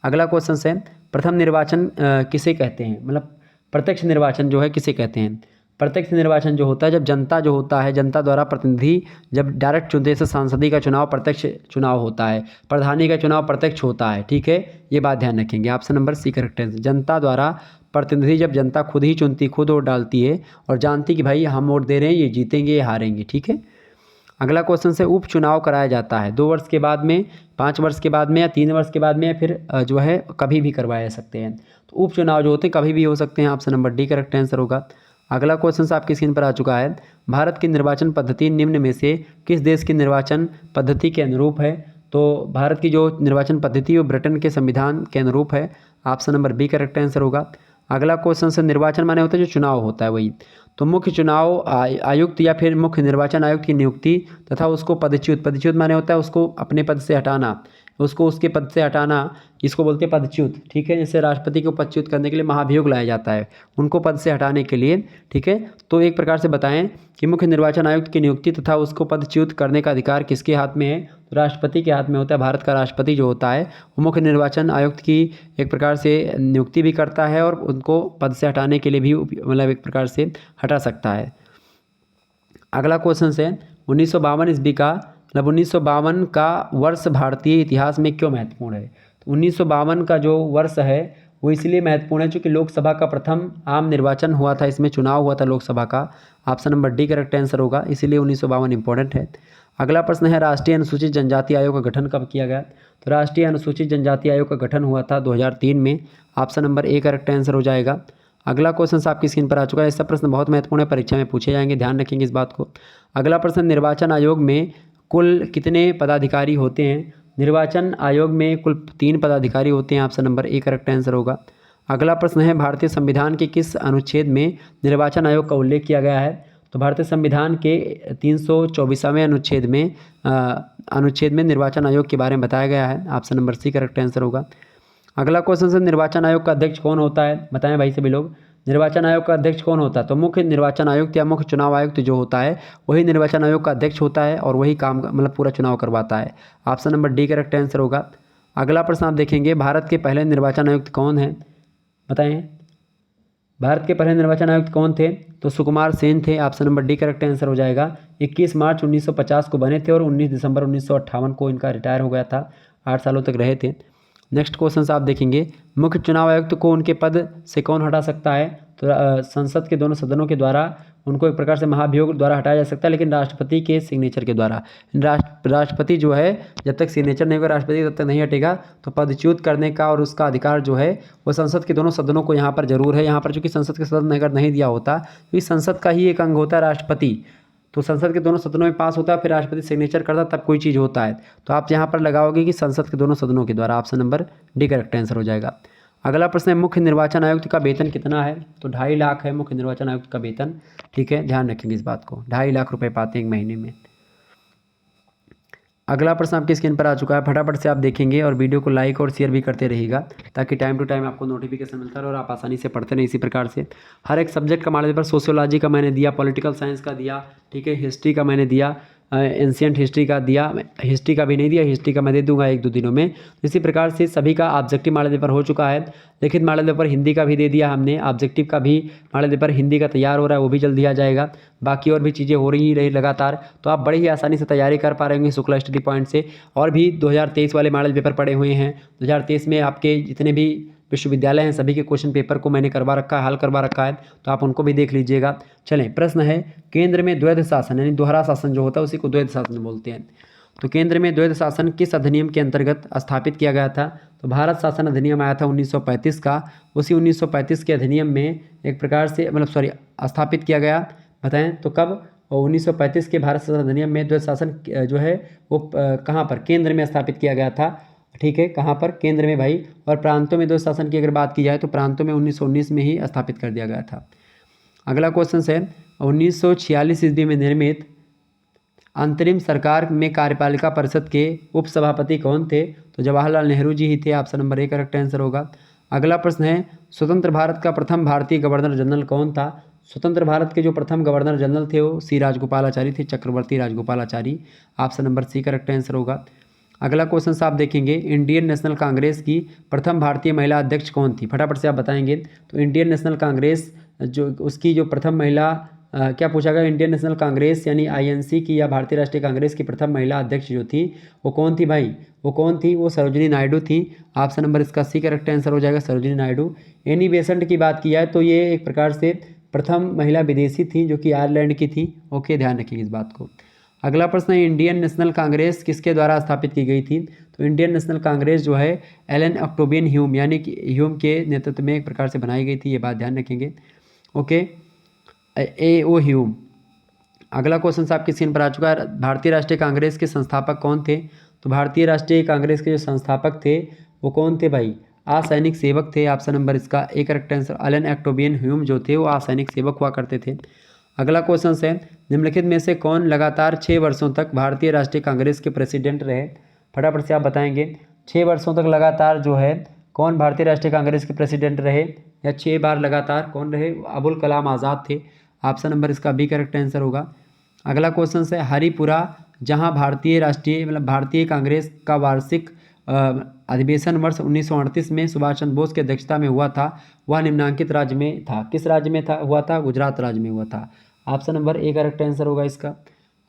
अगला क्वेश्चन है, प्रथम निर्वाचन किसे कहते हैं? मतलब प्रत्यक्ष निर्वाचन जो है किसे कहते हैं? प्रत्यक्ष निर्वाचन जो होता है जब जनता जो होता है, जनता द्वारा प्रतिनिधि जब डायरेक्ट चुनते, जैसे सांसदी का चुनाव प्रत्यक्ष चुनाव होता है, प्रधानी का चुनाव प्रत्यक्ष होता है। ठीक है, ये बात ध्यान रखेंगे। ऑप्शन नंबर सी करेक्ट है। जनता द्वारा प्रतिनिधि जब जनता खुद ही चुनती, खुद वोट डालती है और जानती कि भाई हम वोट दे रहे हैं, ये जीतेंगे ये हारेंगे। ठीक है, अगला क्वेश्चन से, उपचुनाव कराया जाता है 2 वर्ष के बाद में, 5 वर्ष के बाद में या 3 वर्ष के बाद में, या फिर जो है कभी भी करवाए जा सकते हैं। तो उपचुनाव जो होते हैं कभी भी हो सकते हैं। Option number D correct answer होगा। अगला क्वेश्चन आपकी स्क्रीन पर आ चुका है, भारत की निर्वाचन पद्धति निम्न में से किस देश की निर्वाचन पद्धति के अनुरूप है? तो भारत की जो निर्वाचन पद्धति है वो ब्रिटेन के संविधान के अनुरूप है। Option number B correct answer होगा। अगला क्वेश्चन से, निर्वाचन माने होता है जो चुनाव होता है वही, तो मुख्य चुनाव आयुक्त या फिर मुख्य निर्वाचन आयुक्त की नियुक्ति तथा उसको पदच्युत माने होता है उसको अपने पद से हटाना, उसको उसके पद से हटाना, इसको बोलते हैं पदच्युत। ठीक है, जैसे राष्ट्रपति को पदच्युत करने के लिए महाभियोग लाया जाता है, उनको पद से हटाने के लिए। ठीक है, तो एक प्रकार से बताएं कि मुख्य निर्वाचन आयुक्त की नियुक्ति तथा उसको पदच्युत करने का अधिकार किसके हाथ में है? तो राष्ट्रपति के हाथ में होता है। भारत का राष्ट्रपति जो होता है वो मुख्य निर्वाचन आयुक्त की एक प्रकार से नियुक्ति भी करता है और उनको पद से हटाने के लिए भी मतलब एक प्रकार से हटा सकता है। अगला क्वेश्चन है, 1952 ईस्वी का मतलब 1952 का वर्ष भारतीय इतिहास में क्यों महत्वपूर्ण है? तो 1952 का जो वर्ष है वो इसलिए महत्वपूर्ण है क्योंकि लोकसभा का प्रथम आम निर्वाचन हुआ था, इसमें चुनाव हुआ था लोकसभा का। Option number D correct answer होगा, इसीलिए 1952 इंपॉर्टेंट है। अगला प्रश्न है, राष्ट्रीय अनुसूचित जनजाति आयोग का गठन कब किया गया? तो राष्ट्रीय अनुसूचित जनजाति आयोग का गठन हुआ था 2003 में। Option number A correct answer हो जाएगा। अगला क्वेश्चन आपकी स्क्रीन पर आ चुका है, इसका प्रश्न बहुत महत्वपूर्ण है, परीक्षा में पूछे जाएंगे, ध्यान रखेंगे इस बात को। अगला प्रश्न, निर्वाचन आयोग में कुल कितने पदाधिकारी होते हैं? निर्वाचन आयोग में कुल 3 पदाधिकारी होते हैं। Option number A correct answer होगा। अगला प्रश्न है, भारतीय संविधान के किस अनुच्छेद में निर्वाचन आयोग का उल्लेख किया गया है? तो भारतीय संविधान के 324वें अनुच्छेद में निर्वाचन आयोग के बारे में बताया गया है। Option number C correct answer होगा। अगला क्वेश्चन है, निर्वाचन आयोग का अध्यक्ष कौन होता है? बताएं भाई सभी लोग, निर्वाचन आयोग का अध्यक्ष कौन होता है? तो मुख्य निर्वाचन आयुक्त या मुख्य चुनाव आयुक्त जो होता है वही निर्वाचन आयोग का अध्यक्ष होता है और वही काम मतलब पूरा चुनाव करवाता है। Option number D correct answer होगा। अगला प्रश्न आप देखेंगे, भारत के पहले निर्वाचन आयुक्त कौन हैं? बताएं, भारत के पहले निर्वाचन आयुक्त कौन थे? तो सुकुमार सेन थे। Option number D correct answer हो जाएगा। 21 मार्च 1950 को बने थे और 19 दिसंबर 1958 को इनका रिटायर हो गया था। 8 सालों तक रहे थे। नेक्स्ट क्वेश्चन आप देखेंगे, मुख्य चुनाव आयुक्त को उनके पद से कौन हटा सकता है? तो संसद के दोनों सदनों के द्वारा उनको एक प्रकार से महाभियोग द्वारा हटाया जा सकता है, लेकिन राष्ट्रपति के सिग्नेचर के द्वारा। राष्ट्रपति जो है जब तक सिग्नेचर नहीं होगा राष्ट्रपति तब तक नहीं हटेगा। तो पदच्युत करने का और उसका अधिकार जो है वो संसद के दोनों सदनों को यहाँ पर जरूर है। यहाँ पर चूंकि संसद के सदन अगर नहीं दिया होता तो इस संसद का ही एक अंग होता है राष्ट्रपति। तो संसद के दोनों सदनों में पास होता है, फिर राष्ट्रपति सिग्नेचर करता तब कोई चीज़ होता है। तो आप यहाँ पर लगाओगे कि संसद के दोनों सदनों के द्वारा। Option number D correct answer हो जाएगा। अगला प्रश्न है, मुख्य निर्वाचन आयुक्त का वेतन कितना है? तो 2.5 लाख है मुख्य निर्वाचन आयुक्त का वेतन। ठीक है, ध्यान रखेंगे इस बात को, 2.5 लाख रुपए पाते हैं एक महीने में। अगला प्रश्न आपकी स्क्रीन पर आ चुका है, फटाफट से आप देखेंगे और वीडियो को लाइक और शेयर भी करते रहिएगा ताकि टाइम टू टाइम आपको नोटिफिकेशन मिलता रहे और आप आसानी से पढ़ते रहें। इसी प्रकार से हर एक सब्जेक्ट का मॉडल पेपर, सोशियोलॉजी का मैंने दिया, पॉलिटिकल साइंस का दिया, ठीक है, हिस्ट्री का मैंने दिया, एंशिएंट हिस्ट्री का दिया, हिस्ट्री का भी नहीं दिया, हिस्ट्री का मैं दे दूंगा 1-2 दिनों में। इसी प्रकार से सभी का ऑब्जेक्टिव मॉडल पेपर हो चुका है। लिखित मॉडल पेपर हिंदी का भी दे दिया हमने, ऑब्जेक्टिव का भी मॉडल पेपर हिंदी का तैयार हो रहा है, वो भी जल्द दिया जाएगा। बाकी और भी चीज़ें हो रही लगातार, तो आप बड़ी ही आसानी से तैयारी कर पा रहे होंगे शुक्ला स्टडी पॉइंट से। और भी 2023 वाले मॉडल पेपर पड़े हुए हैं। 2023 में आपके जितने भी विश्वविद्यालय हैं सभी के क्वेश्चन पेपर को मैंने करवा रखा है, हल करवा रखा है, तो आप उनको भी देख लीजिएगा। चलें, प्रश्न है, केंद्र में द्वैध शासन यानी दोहरा शासन जो होता है उसी को द्वैध शासन बोलते हैं। तो केंद्र में द्वैध शासन किस अधिनियम के अंतर्गत स्थापित किया गया था? तो भारत शासन अधिनियम आया था 1935 का। उसी 1935 के अधिनियम में एक प्रकार से स्थापित किया गया। बताएं तो कब? और 1935 के भारत शासन अधिनियम में द्वैध शासन जो है वो कहाँ पर? केंद्र में स्थापित किया गया था। ठीक है, कहाँ पर? केंद्र में भाई। और प्रांतों में द्वैध शासन की अगर बात की जाए तो प्रांतों में 1919 में ही स्थापित कर दिया गया था। अगला क्वेश्चन है, 1946 ईस्वी में निर्मित अंतरिम सरकार में कार्यपालिका परिषद के उपसभापति कौन थे? तो जवाहरलाल नेहरू जी ही थे। Option number A correct answer होगा। अगला प्रश्न है, स्वतंत्र भारत का प्रथम भारतीय गवर्नर जनरल कौन था? स्वतंत्र भारत के जो प्रथम गवर्नर जनरल थे वो सी राजगोपालाचारी थे, Chakravarti Rajagopalachari. Option number C correct answer होगा। अगला क्वेश्चन से आप देखेंगे, इंडियन नेशनल कांग्रेस की प्रथम भारतीय महिला अध्यक्ष कौन थी? फटाफट से आप बताएंगे। तो इंडियन नेशनल कांग्रेस जो उसकी जो प्रथम महिला क्या पूछा गया? इंडियन नेशनल कांग्रेस यानी आईएनसी की या भारतीय राष्ट्रीय कांग्रेस की प्रथम महिला अध्यक्ष जो थी वो कौन थी भाई? वो कौन थी? वो सरोजिनी नायडू थी। ऑप्शन नंबर इसका सी करेक्ट आंसर हो जाएगा, सरोजिनी नायडू। एनी बेसेंट की बात की जाए तो ये एक प्रकार से प्रथम महिला विदेशी थी जो कि आयरलैंड की थी। ओके, ध्यान रखिए इस बात को। अगला प्रश्न है, इंडियन नेशनल कांग्रेस किसके द्वारा स्थापित की गई थी? तो इंडियन नेशनल कांग्रेस जो है एलन ऑक्टेवियन ह्यूम यानी कि ह्यूम के नेतृत्व में एक प्रकार से बनाई गई थी, ये बात ध्यान रखेंगे। Okay, A.O. ह्यूम। अगला क्वेश्चन आपकी स्क्रीन पर आ चुका है, भारतीय राष्ट्रीय कांग्रेस के संस्थापक कौन थे? तो भारतीय राष्ट्रीय कांग्रेस के जो संस्थापक थे वो कौन थे भाई? असैनिक सेवक थे। ऑप्शन नंबर इसका A correct answer. Allan Octavian Hume जो थे वो असैनिक सेवक हुआ करते थे। अगला क्वेश्चन है, निम्नलिखित में से कौन लगातार 6 वर्षों तक भारतीय राष्ट्रीय कांग्रेस के प्रेसिडेंट रहे? फटाफट से आप बताएंगे। 6 वर्षों तक लगातार जो है कौन भारतीय राष्ट्रीय कांग्रेस के प्रेसिडेंट रहे या 6 बार लगातार कौन रहे? अबुल कलाम आज़ाद थे। ऑप्शन नंबर इसका बी करेक्ट आंसर होगा। अगला क्वेश्चन है, हरिपुरा जहां भारतीय कांग्रेस का वार्षिक अधिवेशन वर्ष 1938 में सुभाष चंद्र बोस की अध्यक्षता में हुआ था, वह निम्नांकित राज्य में था। किस राज्य में हुआ था? गुजरात राज्य में हुआ था। Option number A correct answer होगा इसका।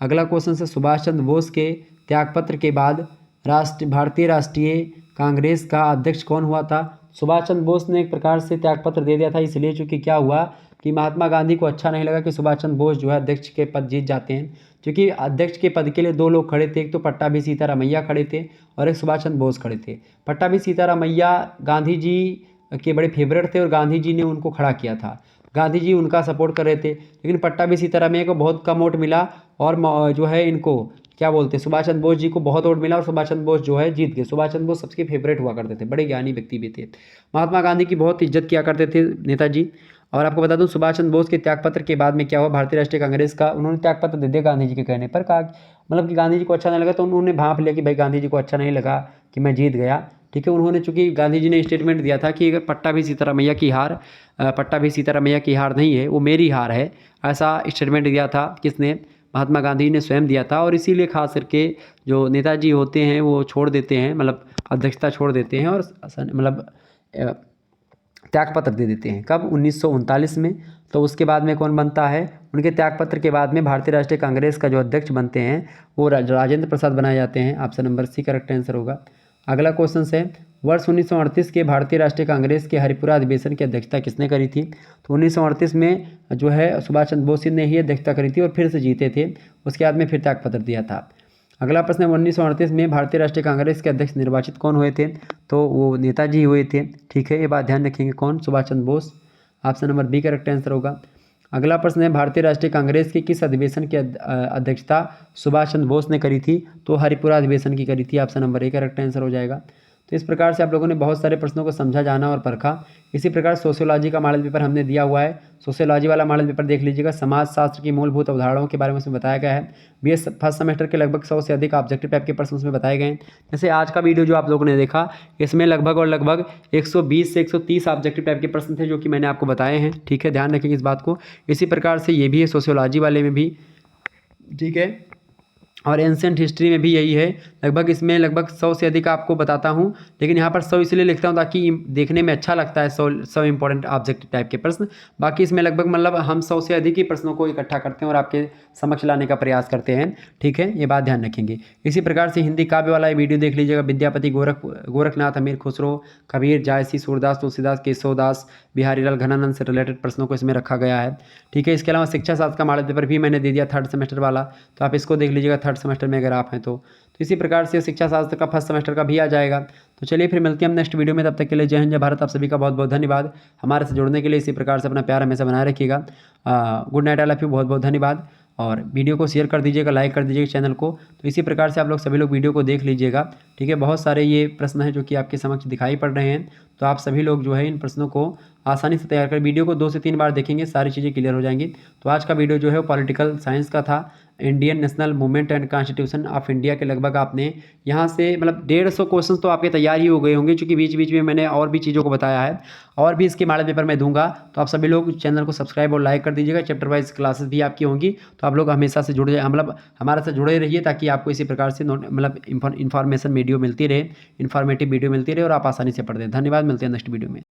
अगला क्वेश्चन है, सुभाष चंद्र बोस के त्यागपत्र के बाद भारतीय राष्ट्रीय कांग्रेस का अध्यक्ष कौन हुआ था? सुभाष चंद्र बोस ने एक प्रकार से त्यागपत्र दे दिया था, इसलिए चूंकि क्या हुआ कि महात्मा गांधी को अच्छा नहीं लगा कि सुभाष चंद्र बोस जो है अध्यक्ष के पद जीत जाते हैं। क्योंकि अध्यक्ष के पद के लिए 2 लोग खड़े थे, एक तो पट्टाभी सीतारामैया खड़े थे और एक सुभाष चंद्र बोस खड़े थे। पट्टाभी सीतारामैया गांधी जी के बड़े फेवरेट थे और गांधी जी ने उनको खड़ा किया था, गांधी जी उनका सपोर्ट कर रहे थे। लेकिन पट्टाभी सीतारामैया को बहुत कम वोट मिला और जो है इनको क्या बोलते हैं, सुभाष चंद्र बोस जी को बहुत वोट मिला और सुभाष चंद्र बोस जो है जीत गए। सुभाष चंद्र बोस सबके फेवरेट हुआ करते थे, बड़े ज्ञानी व्यक्ति भी थे। महात्मा गांधी की बहुत इज्जत किया करते थे नेताजी। और आपको बता दूं, सुभाष चंद्र बोस के त्यागपत्र के बाद में क्या हुआ, भारतीय राष्ट्रीय कांग्रेस का उन्होंने त्यागपत्र दे दिया गांधी जी के कहने पर। कहा मतलब कि गांधी जी को अच्छा नहीं लगा तो उन्होंने भांप लिया कि भाई गांधी जी को अच्छा नहीं लगा कि मैं जीत गया, ठीक है। उन्होंने चूंकि गांधी जी ने स्टेटमेंट दिया था कि अगर पट्टा भी सीतारामैया की हार, पट्टा भी सीतारामैया की हार नहीं है, वो मेरी हार है, ऐसा स्टेटमेंट दिया था। किसने? महात्मा गांधी ने स्वयं दिया था। और इसीलिए खास करके जो नेताजी होते हैं वो छोड़ देते हैं, मतलब अध्यक्षता छोड़ देते हैं और मतलब त्यागपत्र दे देते हैं। कब? 1939 में। तो उसके बाद में कौन बनता है? उनके त्यागपत्र के बाद में भारतीय राष्ट्रीय कांग्रेस का जो अध्यक्ष बनते हैं वो राजेंद्र प्रसाद बनाए जाते हैं। Option number C correct answer होगा। अगला क्वेश्चन है, वर्ष 1938 के भारतीय राष्ट्रीय कांग्रेस के हरिपुरा अधिवेशन की अध्यक्षता किसने करी थी? तो 1938 में जो है सुभाष चंद्र बोस ने ही अध्यक्षता करी थी और फिर से जीते थे। उसके बाद में फिर त्यागपत्र दिया था। अगला प्रश्न है, 1938 में भारतीय राष्ट्रीय कांग्रेस के अध्यक्ष निर्वाचित कौन हुए थे? तो वो नेताजी हुए थे, ठीक है। ये बात ध्यान रखेंगे, कौन? Subhash Chandra Bose. Option number B correct answer होगा। अगला प्रश्न है, भारतीय राष्ट्रीय कांग्रेस की किस अधिवेशन की अध्यक्षता सुभाष चंद्र बोस ने करी थी? तो हरिपुरा अधिवेशन की करी थी। Option number A correct answer हो जाएगा। तो इस प्रकार से आप लोगों ने बहुत सारे प्रश्नों को समझा, जाना और परखा। इसी प्रकार सोशियोलॉजी का मॉडल पेपर हमने दिया हुआ है। सोशियोलॉजी वाला मॉडल पेपर देख लीजिएगा। समाजशास्त्र की मूलभूत अवधारणाओं के बारे में उसमें बताया गया है। बीएस फर्स्ट सेमेस्टर के लगभग 100 से अधिक ऑब्जेक्टिव टाइप के प्रश्न उसमें बताए गए हैं। जैसे आज का वीडियो जो आप लोगों ने देखा, इसमें लगभग 120 से 130 ऑब्जेक्टिव टाइप के प्रश्न थे जो कि मैंने आपको बताए हैं, ठीक है। ध्यान रखेंगे इस बात को। इसी प्रकार से ये भी है सोशियोलॉजी वाले में भी, ठीक है। और एंशिएंट हिस्ट्री में भी यही है। लगभग इसमें 100 से अधिक आपको बताता हूँ, लेकिन यहाँ पर 100 इसलिए लिखता हूँ ताकि देखने में अच्छा लगता है 100 इंपॉर्टेंट ऑब्जेक्टिव टाइप के प्रश्न। बाकी इसमें लगभग मतलब हम 100 से अधिक ही प्रश्नों को इकट्ठा करते हैं और आपके समक्ष लाने का प्रयास करते हैं, ठीक है। ये बात ध्यान रखेंगे। इसी प्रकार से हिंदी काव्य वाला वीडियो देख लीजिएगा। विद्यापति, गोरखनाथ, अमीर खुसरो, कबीर, जायसी, सूरदास, तुलसीदास, केशवदास, बिहारी लाल, घनानंद से रिलेटेड प्रश्नों को इसमें रखा गया है, ठीक है। इसके अलावा शिक्षा शास्त्र का मॉडल पेपर भी मैंने दे दिया थर्ड सेमेस्टर वाला, तो आप इसको देख लीजिएगा थर्ड सेमेस्टर में अगर आप हैं तो इसी प्रकार से शिक्षा शास्त्र का फर्स्ट सेमेस्टर का भी आ जाएगा। तो चलिए फिर मिलते हैं हम नेक्स्ट वीडियो में। तब तक के लिए जय हिंद, जय भारत। आप सभी का बहुत बहुत धन्यवाद हमारे से जुड़ने के लिए। इसी प्रकार से अपना प्यार हमेशा बनाए रखिएगा। Good night, I love you, बहुत बहुत धन्यवाद। और वीडियो को शेयर कर दीजिएगा, लाइक कर दीजिएगा चैनल को। तो इसी प्रकार से आप लोग सभी लोग वीडियो को देख लीजिएगा, ठीक है। बहुत सारे ये प्रश्न हैं जो कि आपके समक्ष दिखाई पड़ रहे हैं, तो आप सभी लोग जो है इन प्रश्नों को आसानी से तैयार कर वीडियो को 2 से 3 बार देखेंगे, सारी चीज़ें क्लियर हो जाएंगी। तो आज का वीडियो जो है वो पॉलिटिकल साइंस का था। Indian national movement and constitution of India के लगभग आपने यहाँ से मतलब 150 क्वेश्चन तो आपके तैयार ही हो गए होंगे, क्योंकि बीच बीच में मैंने और भी चीज़ों को बताया है। और भी इसके मॉडल पेपर मैं दूंगा, तो आप सभी लोग चैनल को सब्सक्राइब और लाइक कर दीजिएगा। चैप्टर वाइज क्लासेस भी आपकी होंगी, तो आप लोग हमेशा से जुड़े, मतलब हमारे साथ जुड़े रहिए, ताकि आपको इसी प्रकार से मतलब इन्फॉर्मेशन वीडियो मिलती रहे, इन्फॉर्मेटिव वीडियो मिलती रहे और आप आसानी से पढ़ दें। धन्यवाद, मिलते हैं नेक्स्ट वीडियो में।